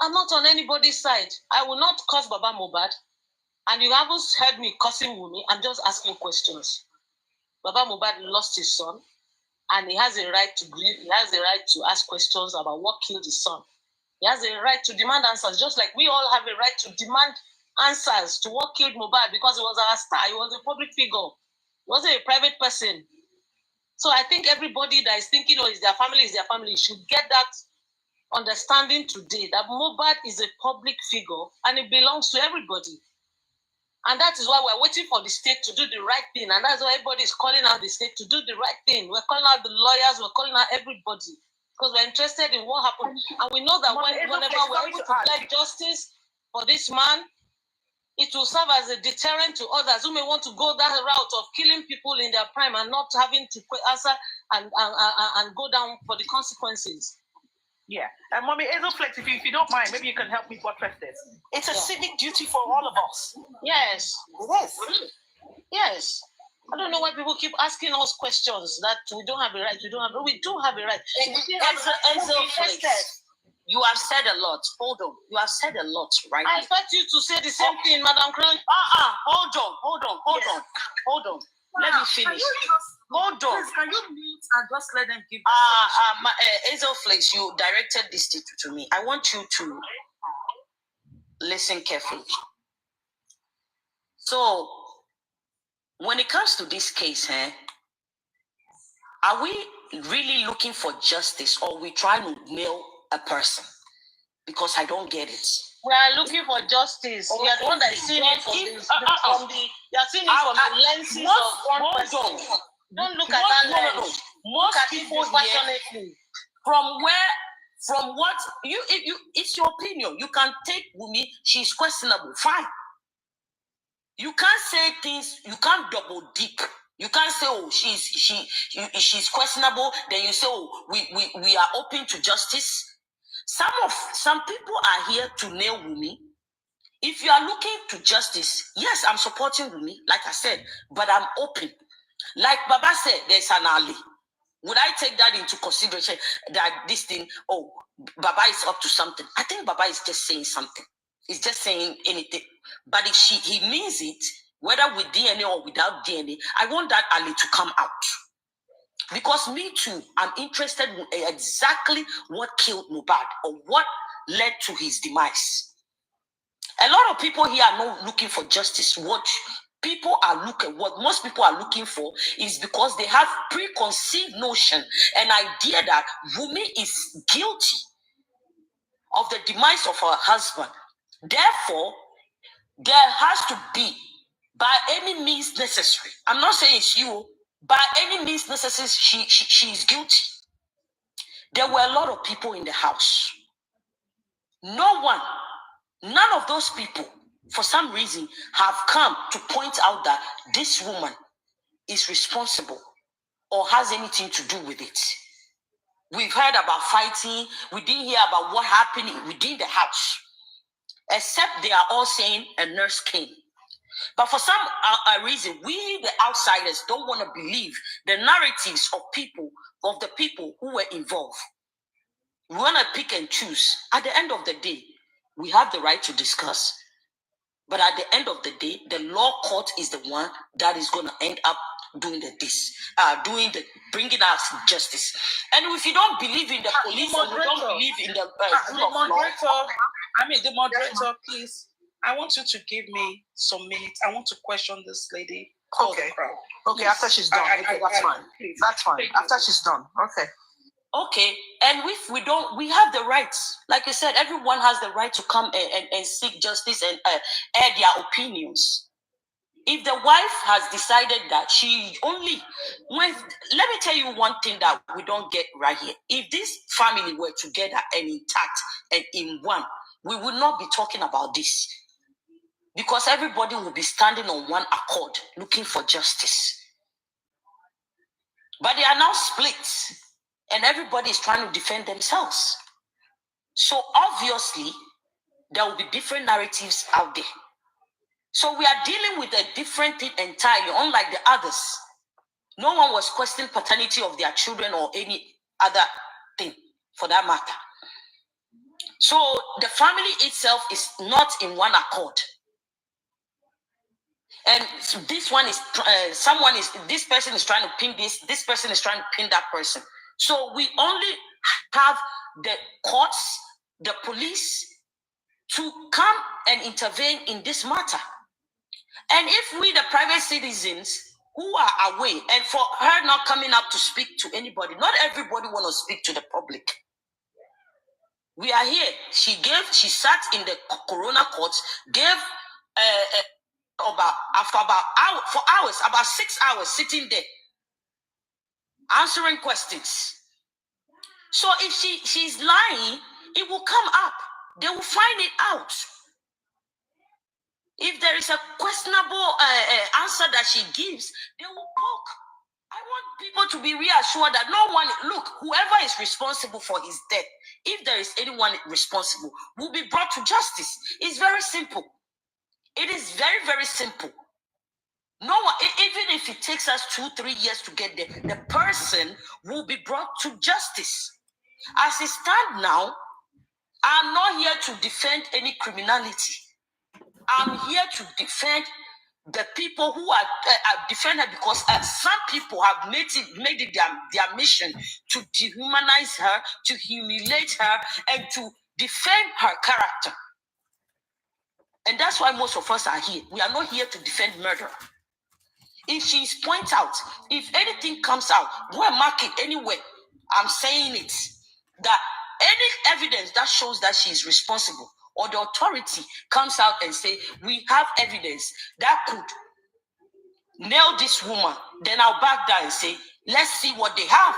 I'm not on anybody's side. I will not curse Baba Mohbad, and you haven't heard me cursing Wunmi. I'm just asking questions. Baba Mohbad lost his son, and he has a right to grieve. He has a right to ask questions about what killed his son. He has a right to demand answers, just like we all have a right to demand answers to what killed Mohbad, because he was our star. He was a public figure. He wasn't a private person. So I think everybody that is thinking, oh, is their family, should get that understanding today that MOHBAD is a public figure and it belongs to everybody. And that is why we're waiting for the state to do the right thing. And that's why everybody is calling out the state to do the right thing. We're calling out the lawyers, we're calling out everybody. Because we're interested in what happened. And we know that whenever we're able to get justice for this man, it will serve as a deterrent to others who may want to go that route of killing people in their prime and not having to answer and go down for the consequences. Yeah. And Mommy Hazelflex, if you don't mind, maybe you can help me buttress this. It's a civic duty for all of us. Yes. Yes. Yes. I don't know why people keep asking us questions that we don't have a right. We do have a right. You have said a lot. Hold on. You have said a lot, right? I expect you to say the same thing, Madam Crown. Hold on. Let me finish. Hold on. Please, can you mute and just let them give Hazelflex, you directed this to me. I want you to listen carefully. So, when it comes to this case, are we really looking for justice, or we trying to nail a person? Because I don't get it. We are looking for justice. We are the one that is seeing it from the lenses of one person. Don't look at that lens. Most people here, from what it's your opinion. You can take Wumi, she's questionable. Fine. You can't say things, you can't double dip. You can't say, oh, she's questionable, then you say, oh, we are open to justice. Some people are here to nail Wumi. If you are looking to justice, yes, I'm supporting Wumi, like I said, but I'm open. Like Baba said, there's an alley. Would I take that into consideration that this thing, oh, Baba is up to something? I think Baba is just saying something. He's just saying anything. But if he means it, whether with DNA or without DNA, I want that alley to come out. Because me too, I'm interested in exactly what killed Mohbad or what led to his demise. A lot of people here are not looking for justice. What most people are looking for is because they have preconceived notion and idea that Wumi is guilty of the demise of her husband. Therefore, there has to be, by any means necessary, I'm not saying it's you, by any means necessary, she is guilty. There were a lot of people in the house. None of those people, for some reason, have come to point out that this woman is responsible or has anything to do with it. We've heard about fighting. We didn't hear about what happened within the house. Except they are all saying a nurse came. But for some reason, we, the outsiders, don't want to believe the narratives of the people who were involved. We want to pick and choose. At the end of the day, we have the right to discuss. But at the end of the day, the law court is the one that is going to end up doing bringing us justice. And if you don't believe in the police, or you don't believe in the moderator, please. I want you to give me some minutes. I want to question this lady. Okay. Okay, after she's done. That's fine. That's fine. After she's done. Okay. Okay, and if we don't, we have the rights. Like you said, everyone has the right to come and seek justice and air their opinions. If the wife has decided that let me tell you one thing that we don't get right here. If this family were together and intact and in one, we would not be talking about this. Because everybody will be standing on one accord, looking for justice. But they are now split. And everybody is trying to defend themselves. So obviously, there will be different narratives out there. So we are dealing with a different thing entirely, unlike the others. No one was questioning paternity of their children or any other thing for that matter. So the family itself is not in one accord. And this one is, this person is trying to pin this person is trying to pin that person. So we only have the courts, the police, to come and intervene in this matter. And if we, the private citizens who are away, and for her not coming up to speak to anybody, not everybody want to speak to the public. We are here. She sat in the corona courts, gave for hours, about 6 hours, sitting there, answering questions. So if she's lying, it will come up. They will find it out. If there is a questionable answer that she gives, they will poke. I want people to be reassured that no one, look, whoever is responsible for his death, if there is anyone responsible, will be brought to justice. It's very simple. It is very, very simple. No one, even if it takes us 2-3 years to get there, the person will be brought to justice. As it stands now, I'm not here to defend any criminality. I'm here to defend the people who are defended, because some people have made it their mission to dehumanize her, to humiliate her, and to defend her character. And that's why most of us are here. We are not here to defend murder. If she's point out, if anything comes out, go and mark it anyway. I'm saying it. That any evidence that shows that she is responsible, or the authority comes out and say, we have evidence that could nail this woman, then I'll back down and say, let's see what they have.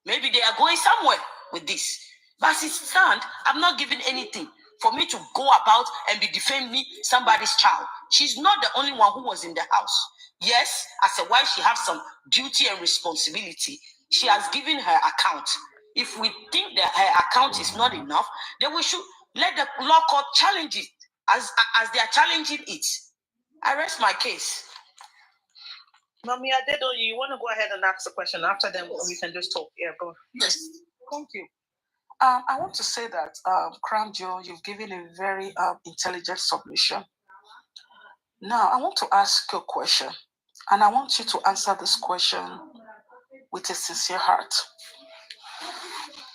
Maybe they are going somewhere with this. But as it stands, I'm not giving anything for me to go about and be defending somebody's child. She's not the only one who was in the house. Yes, as a wife, she has some duty and responsibility. She has given her account. If we think that her account is not enough, then we should let the law court challenge it as they are challenging it. I rest my case. Mami Adedo, you want to go ahead and ask the question? After them, we can just talk. Yeah, go. Yes, thank you. I want to say that, Crown Joe, you've given a very intelligent submission. Now, I want to ask you a question, and I want you to answer this question with a sincere heart.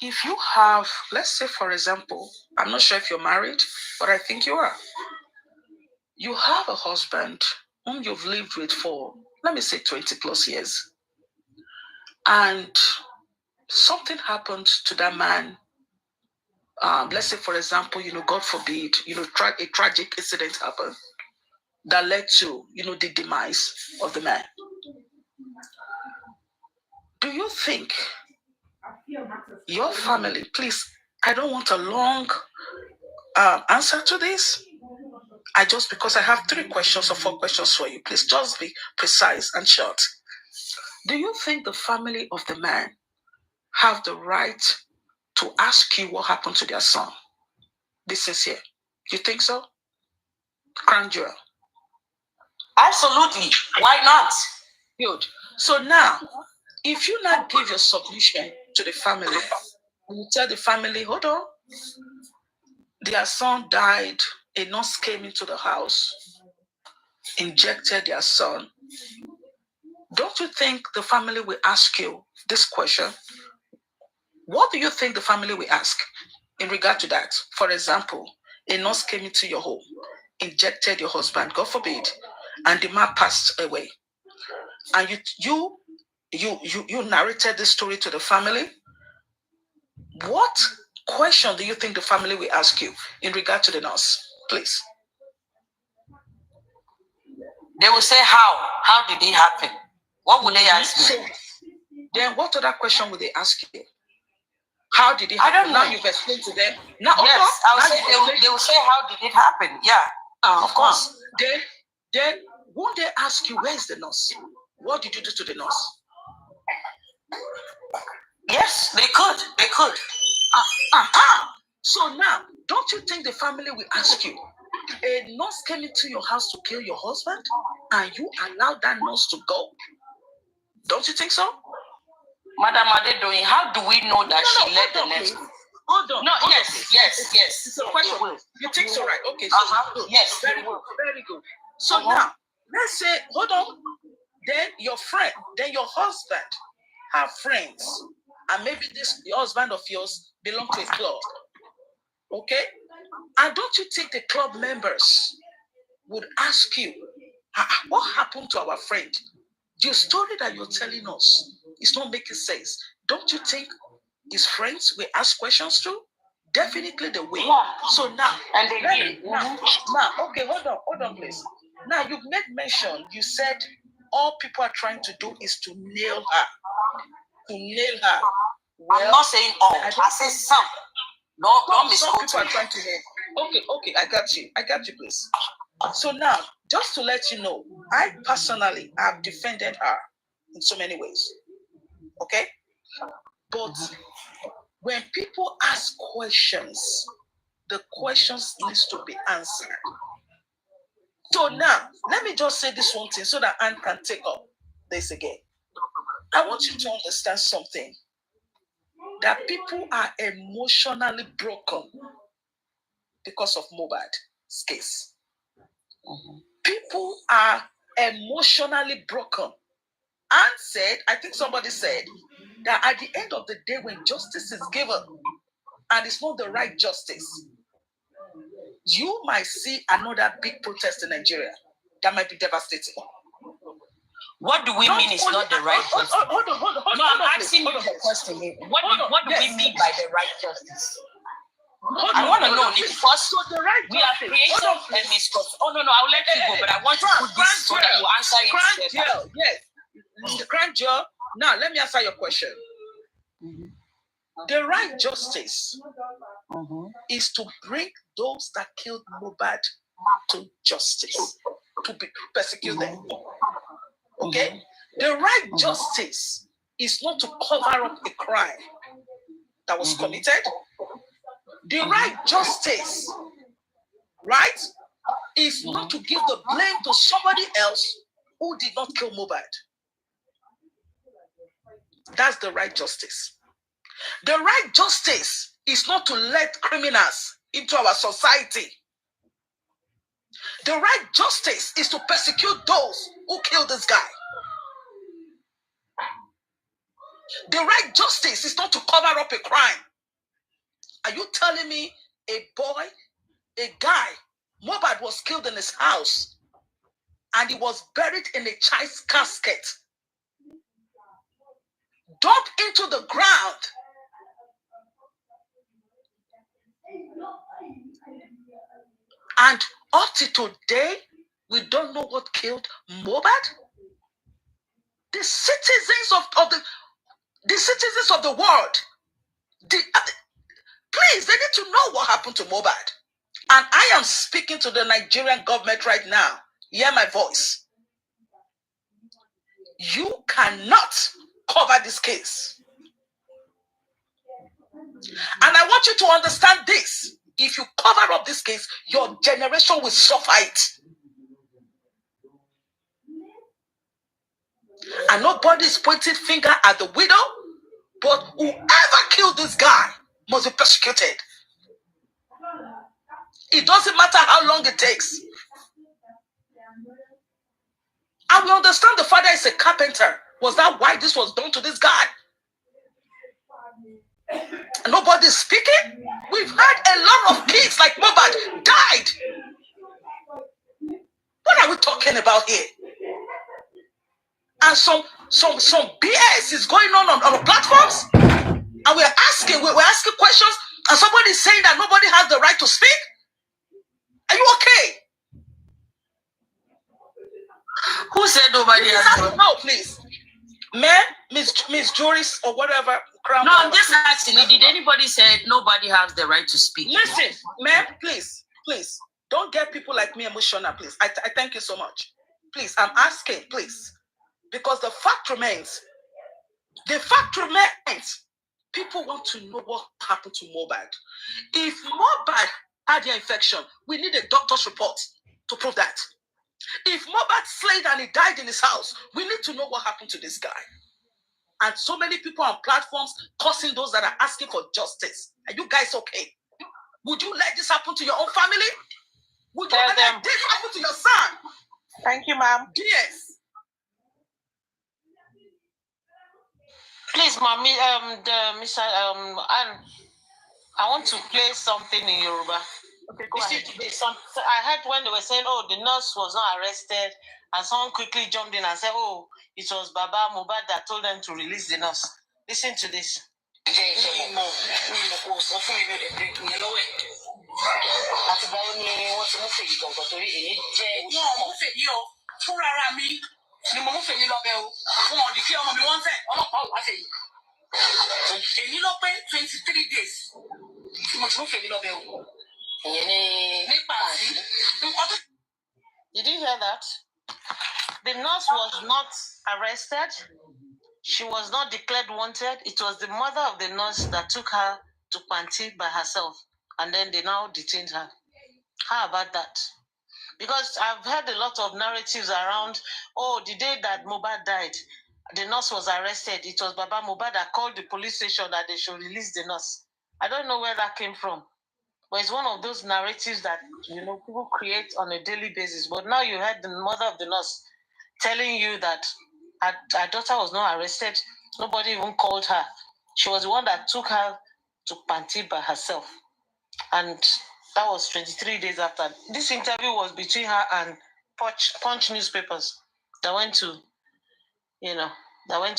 If you have, let's say, for example, I'm not sure if you're married, but I think you are. You have a husband whom you've lived with for, let me say, 20 plus years. And something happened to that man. Let's say, for example, God forbid, a tragic incident happened that led to, the demise of the man. Do you think your family, please, I don't want a long answer to this. Because I have 3 questions or 4 questions for you. Please just be precise and short. Do you think the family of the man have the right to ask you what happened to their son? Be sincere. You think so? Crown Jewel. Absolutely. Why not? Good. So now, if you now give your submission to the family, you tell the family, hold on, their son died, a nurse came into the house, injected their son. Don't you think the family will ask you this question? What do you think the family will ask in regard to that? For example, a nurse came into your home, injected your husband, God forbid, and the man passed away. And you narrated this story to the family. What question do you think the family will ask you in regard to the nurse? Please. They will say, how? How did it happen? What would they ask me? Then what other question would they ask you? How did it happen? I don't know. Now you've explained to them. Now, yes, they will say, how did it happen? Yeah, of course. Then won't they ask you, where's the nurse? What did you do to the nurse? Yes, they could. They could. So now, don't you think the family will ask you, a nurse came into your house to kill your husband, and you allowed that nurse to go? Don't you think so? Madam Adedoyin, how do we know that she led the nurse? Hold on. No, yes. It's a question. You think so, right? Okay. So yes. Very good. So now, let's say, hold on. Then your friend, then your husband have friends, and maybe your husband of yours belong to a club. Okay? And don't you think the club members would ask you, what happened to our friend? The story that you're telling us is not making sense. Don't you think his friends will ask questions too? Definitely they will. Yeah. So now, and they did. Now, okay, hold on, please. Now, you've made mention, you said all people are trying to do is to nail her. To nail her. Well, I'm not saying all. I say some. No, some people are trying to nail. Okay, I got you, please. So now, just to let you know, I personally have defended her in so many ways. Okay? But when people ask questions, the questions needs to be answered. So now, let me just say this one thing so that Anne can take up this again. I want you to understand something. That people are emotionally broken because of MOHBAD's case. People are emotionally broken. Anne said, I think somebody said, that at the end of the day, when justice is given, and it's not the right justice, you might see another big protest in Nigeria that might be devastating. What do we mean it's not the right justice? Hold on. No, I'm asking you the question. What do we mean by the right justice? I want to know because we are creating a misconception. Oh, no, I'll let you go, but I want to put this so that you answer it. Yes, the grand juror. Now, let me answer your question. The right justice is to bring those that killed MOHBAD to justice, to be persecuted. Okay? The right justice is not to cover up a crime that was committed. The right justice, right, is not to give the blame to somebody else who did not kill MOHBAD. That's the right justice. The right justice is not to let criminals into our society. The right justice is to persecute those who killed this guy. The right justice is not to cover up a crime. Are you telling me a guy, MOHBAD was killed in his house and he was buried in a child's casket, dumped into the ground, and up to today, we don't know what killed MOHBAD? The citizens of the world, please, they need to know what happened to MOHBAD. And I am speaking to the Nigerian government right now. Hear my voice. You cannot cover this case. And I want you to understand this. If you cover up this case, your generation will suffer it. And nobody is pointing finger at the widow, but whoever killed this guy must be persecuted. It doesn't matter how long it takes. And we understand the father is a carpenter. Was that why this was done to this guy? Nobody is speaking. We've had a lot of kids like MOHBAD died. What are we talking about here? And some BS is going on the platforms, and we're asking questions, and somebody is saying that nobody has the right to speak. Are you okay? Who said nobody has the right? No, please. Man, Miss Juris or whatever. No, I'm just asking. Did anybody say nobody has the right to speak? Listen, man, please, don't get people like me emotional, please. I thank you so much. Please, I'm asking, please. Because the fact remains, people want to know what happened to MOHBAD. If MOHBAD had the infection, we need a doctor's report to prove that. If MOHBAD slayed and he died in his house, we need to know what happened to this guy. And so many people on platforms cursing those that are asking for justice. Are you guys okay? Would you let this happen to your own family? Would you let this happen to your son? Thank you, ma'am. Yes. Please, mommy, I want to play something in Yoruba. Okay, go ahead. I heard when they were saying, oh, the nurse was not arrested, and someone quickly jumped in and said, oh, it was Baba MOHBAD that told them to release the nurse. Listen to this. àti báwo ni wọ́n ti mú fèyí gangan torí èyí jẹ́ wọn mú fèyí o fúnra ara mi ni mo mú fèyí lọ bẹ̀ o wọn ò di kí ọmọ mi wọ́n fẹ́ ọlọ́pàá ò wá fèyí èyí ló pé 23 days tí mo ti mú fèyí lọ bẹ̀ o ìyẹn ní nípa sí nǹkan tó. Did you hear that? The nurse was not arrested. She was not declared wanted. It was the mother of the nurse that took her to Panti by herself, and then they now detained her. How about that? Because I've heard a lot of narratives around, oh, the day that MOHBAD died, the nurse was arrested. It was Baba MOHBAD that called the police station that they should release the nurse. I don't know where that came from. But it's one of those narratives that, people create on a daily basis. But now you heard the mother of the nurse telling you that her daughter was not arrested. Nobody even called her. She was the one that took her to Panti by herself. And that was 23 days after. This interview was between her and Punch newspapers that went to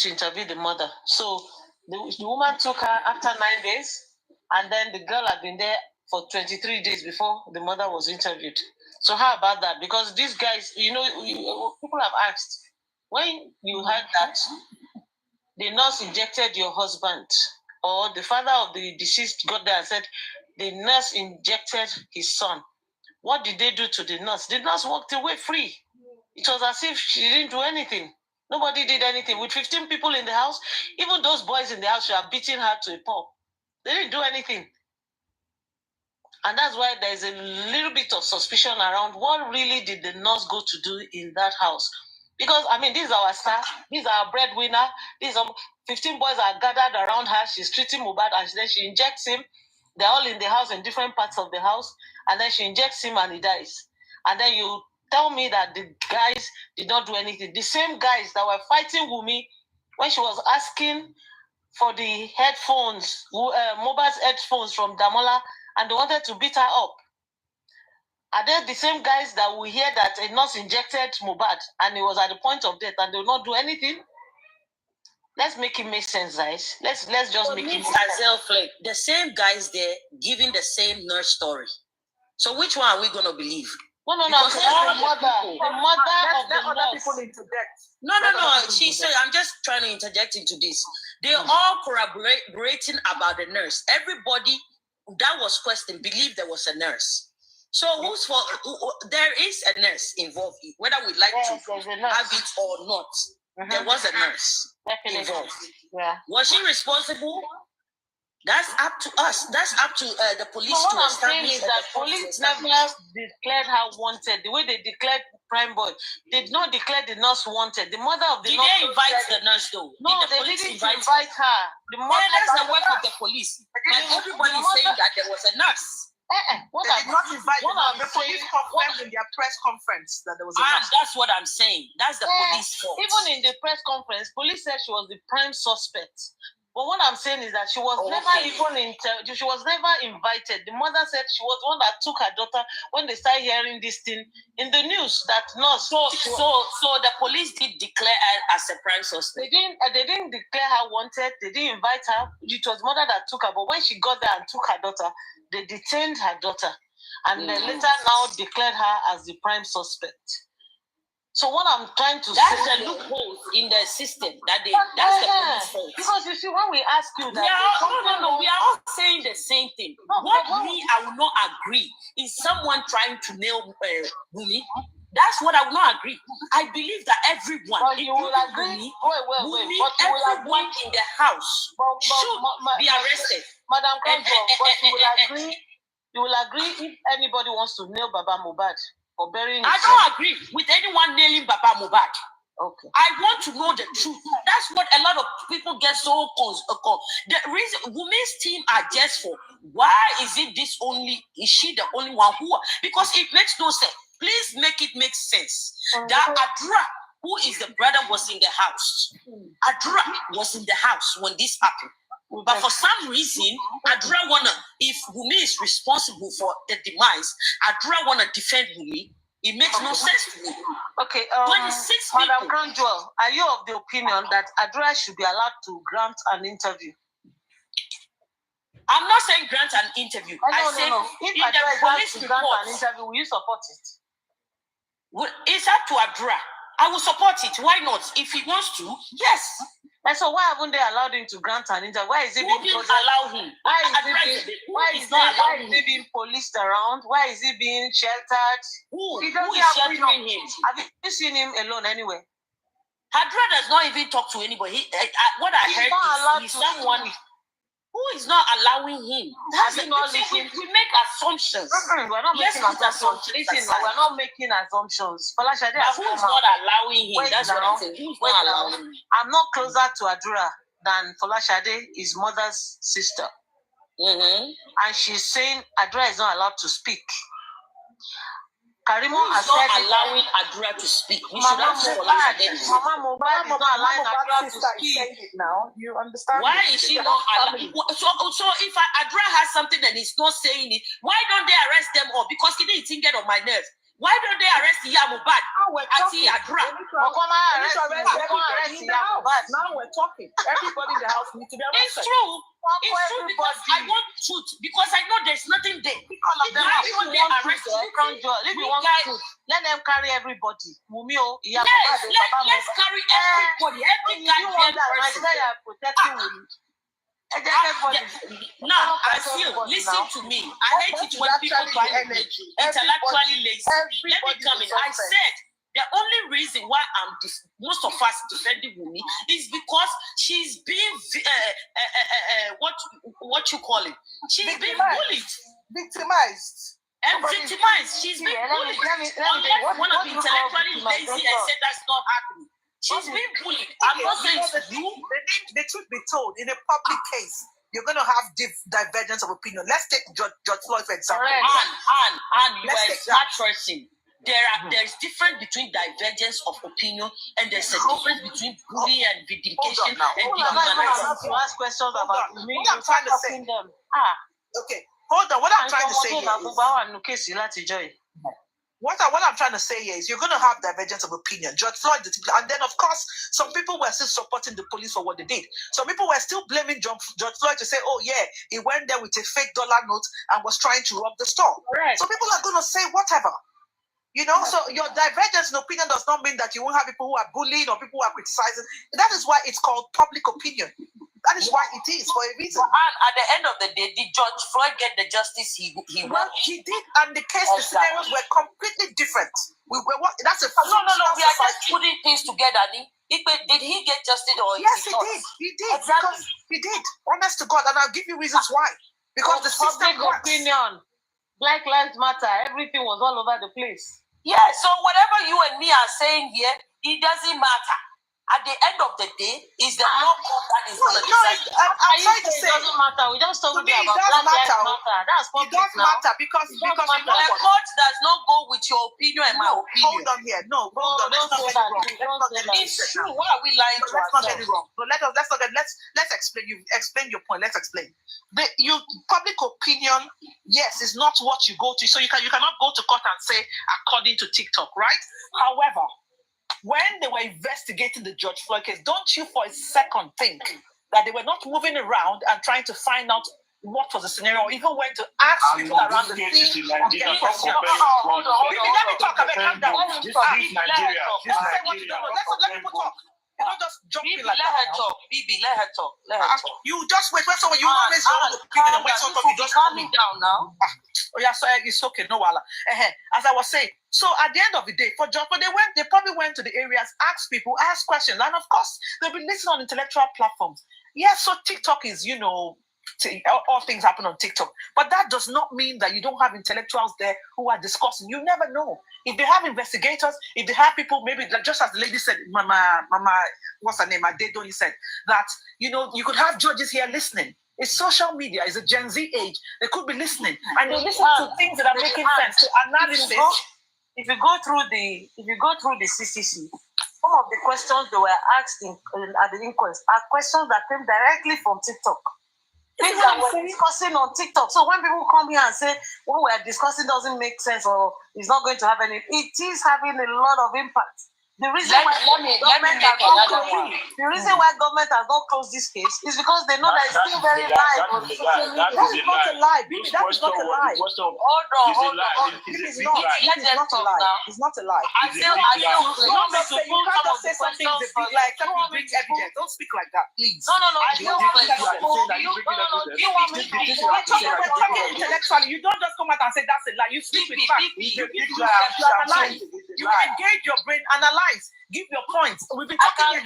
interview the mother. So the woman took her after 9 days, and then the girl had been there for 23 days before the mother was interviewed. So how about that? Because these guys, people have asked, when you heard that the nurse injected your husband, or the father of the deceased got there and said the nurse injected his son, what did they do to the nurse? The nurse walked away free. It was as if she didn't do anything. Nobody did anything. With 15 people in the house, even those boys in the house were beating her to a pulp. They didn't do anything. And that's why there's a little bit of suspicion around what really did the nurse go to do in that house. Because, this is our star. This is our breadwinner. These 15 boys are gathered around her. She's treating MOHBAD, and then she injects him. They're all in the house, in different parts of the house. And then she injects him and he dies. And then you tell me that the guys did not do anything. The same guys that were fighting Wumi when she was asking for the headphones, MOHBAD's headphones from Damola, and they wanted to beat her up. Are they the same guys that we hear that a nurse injected MOHBAD and he was at the point of death and they will not do anything? Let's make it make sense, guys. Let's just make it make sense. The same guys there giving the same nurse story. So which one are we going to believe? No. The mother of the nurse. People into debt. No. She said, I'm just trying to interject into this. They're all corroborating about the nurse. Everybody that was questioned believed there was a nurse. So whose fault? There is a nurse involved, whether we like to have it or not. There was a nurse involved. Yeah. Was she responsible? That's up to us. That's up to the police to establish. What I'm saying is that police never declared her wanted. The way they declared Prime Boy, they did not declare the nurse wanted. The mother of the nurse. Did they invite the nurse though? No, they didn't invite her. The mother. That's the work of the police. And everybody is saying that there was a nurse. They did not invite the police confirmed in their press conference that there was a nurse. That's what I'm saying. That's the police fault. Even in the press conference, police said she was the prime suspect. But what I'm saying is that she was never she was never invited. The mother said she was the one that took her daughter when they started hearing this thing in the news that nurse. So the police did declare her as a prime suspect. They didn't declare her wanted. They didn't invite her. It was mother that took her. But when she got there and took her daughter, they detained her daughter, and then later now declared her as the prime suspect. So what I'm trying to say, that's the loophole in the system that's the police fault. Because you see, when we ask you that, no, we are all saying the same thing. I will not agree is someone trying to nail Wumi. That's what I will not agree. I believe that everyone, you will agree. Wumi, everyone in the house should be arrested. Madam Kanjo, but you will agree if anybody wants to nail Baba MOHBAD. I don't agree with anyone nailing Baba MOHBAD. Okay. I want to know the truth. That's what a lot of people get so the reason Wumi's team are just for why is she the only one who? Because it makes no sense. Please make it make sense. That Adra, who is the brother, was in the house. Adra was in the house when this happened. But for some reason, Adra if Wumi is responsible for the demise, Adra wanna defend Wumi. It makes no sense to me. Okay, Madam Granduel, are you of the opinion that Adra should be allowed to grant an interview? I'm not saying grant an interview. I say no. If in Adra the is police asked to grant report, an interview, will you support it? It's up to Adra. I will support it. Why not? If he wants to, yes. And so why haven't they allowed him to grant an interview? Why is he Who didn't allow him? Why is he being policed around? Why is he being sheltered? Who is have sheltering him? Have you seen him alone anywhere? Adra does not even talk to anybody. What I heard is he's someone who is not allowing him. That's we make assumptions. We're not making assumptions. Listen, we're not making assumptions. But who is not allowing him? That's what I'm saying. Who's not allowing him? I'm not closer to Adura than Folashade, his mother's sister. Mm-hmm. And she's saying Adura is not allowed to speak. Karimo is not allowing Adura to speak. We should ask Folashade. Mama MOHBAD is not allowing Adura to speak. Now, you understand? Why is she not allowing? So if Adura has something and he's not saying it, why don't they arrest them all? Because he didn't get on my nerves. Why don't they arrest MOHBAD? Adra. Now we're talking. Everybody in the house needs to be arrested. It's true. It's true because I want truth. Because I know there's nothing there. All of them let them carry everybody. Yes, let's carry everybody. Every goddamn person. Protecting Wumi. Now, I feel, listen to me. I hate it when people try to be intellectually lazy. Let me come in. I said the only reason why most of us defending Wumi is because she's being what you call it? She's being bullied, victimized. And victimized. She's being bullied. Unless one of intellectually lazy and say that's not happening. She's being bullied. I'm not saying it's you. The truth be told, in a public case, you're going to have divergence of opinion. Let's take George Floyd, for example. And you are a smart person. There's difference between divergence of opinion and there's a difference between bullying and vindication and dehumanizing. To ask questions about me. What I'm trying to say. Okay, hold on. What I'm trying to say here is, What I'm trying to say here is you're going to have divergence of opinion. George Floyd, and then of course, some people were still supporting the police for what they did. Some people were still blaming George Floyd to say, oh yeah, he went there with a fake dollar note and was trying to rob the store. Right. So people are going to say whatever. You know, so your divergence in opinion does not mean that you won't have people who are bullying or people who are criticizing. That is why it's called public opinion. That is why it is, for a reason. And at the end of the day, did George Floyd get the justice he Well, he did, and the scenarios were completely different. That's a no. We are just putting things together. Did he get justice or yes, he did. He did. Exactly. Because he did. Honest to God, and I'll give you reasons why. Because the system works. Opinion, Black Lives Matter, everything was all over the place. Yeah, so whatever you and me are saying here, it doesn't matter. At the end of the day, is the law court that is going to decide. I'm trying to say it doesn't matter. We just talking about Black Lives Matter. That's it does matter because the court does not go with your opinion and my opinion. Hold on here. Hold on. Let's not get it wrong. It's true. Why are we lying to ourselves? Let's not get it wrong. No, let's explain. You explain your point. Let's explain. Public opinion, yes, is not what you go to. So you cannot go to court and say according to TikTok, right? However, when they were investigating the George Floyd case, don't you for a second think that they were not moving around and trying to find out what was the scenario, or even went to ask people around the scene? Let me talk. Calm down. This is Nigeria. Let people talk. You don't just jump in like let that. Her talk. Bibi, let her talk. Let her talk. You just wait. When someone you always your own opinion, when someone you just calm me down now. Oh yeah, so it's okay, no wala. As I was saying, so at the end of the day, for John, they probably went to the areas, asked people, asked questions, and of course they'll be listening on intellectual platforms. Yeah, so TikTok is, all things happen on TikTok, but that does not mean that you don't have intellectuals there who are discussing. You never know. If they have investigators, if they have people, maybe just as the lady said, Mama, what's her name? Adedoni said that you could have judges here listening. It's social media. It's a Gen Z age. They could be listening, and they listen to things that are making sense. To analysis. If you go through the CCC, some of the questions they were asked at the inquest are questions that came directly from TikTok. Things that we're discussing on TikTok. So when people come here and say what we're discussing doesn't make sense or it's not going to have any, it is having a lot of impact. The reason why government has not closed this case is because they know that it's still very live on social media. That is not a lie. Bibi, that is not a lie. Hold on. It's not a lie. It's not a lie. You can't just say something is a big lie. Tell me bring evidence. Don't speak like that, please. No. You want me to we're talking intellectually. You don't just come out and say that's a lie. You speak with facts. You analyze. You engage your brain, analyze, give your points. We've been talking. I can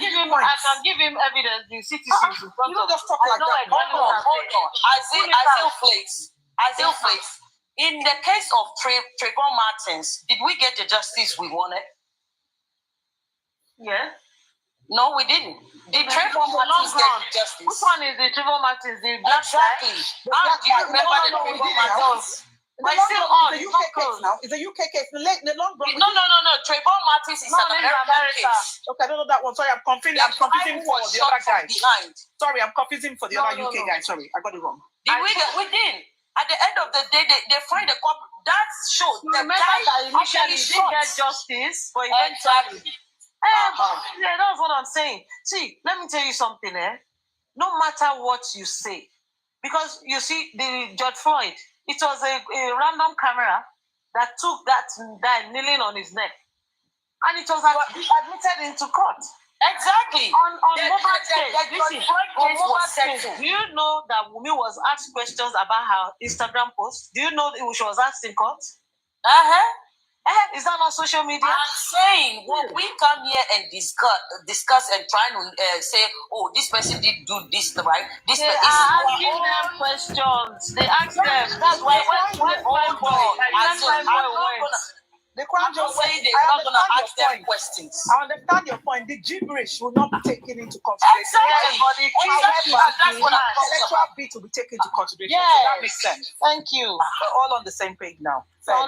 give him evidence. The citizens. You don't just talk like that. Hold on. Isaiah Flakes. In the case of Trayvon Martins, did we get the justice we wanted? Yeah. No, we didn't. Did Trayvon Martins get justice? Which one is the Trayvon Martins? The black exactly. Do you remember the Trayvon Martins? It's a UK case now. It's a UK case. The long run. No. Trayvon Martins is an American case. Okay, I don't know that one. Sorry, I'm confusing for the other guys. Sorry, I'm confusing for the other UK guys. Sorry, I got it wrong. We didn't. At the end of the day, they find the cop. That showed the remember guy that initially didn't get justice, but eventually. Yeah, that's what I'm saying. See, let me tell you something. No matter what you say, because you see, the George Floyd, it was a random camera that took that guy kneeling on his neck, and it was admitted into court. Exactly. On MOHBAD case, do you know that Wunmi was asked questions about her Instagram post? Do you know that she was asked in court? Is that on social media? I'm saying, when we come here and discuss and try to say, oh, this person did do this, right? This person is asking them questions. They ask them. That's why the Crown just saying they're not going to ask them questions. I understand your point. The gibberish will not be taken into consideration. Exactly. That's what intellectual bit will be taken into consideration. Yes. So that makes sense. Thank you. We're all on the same page now.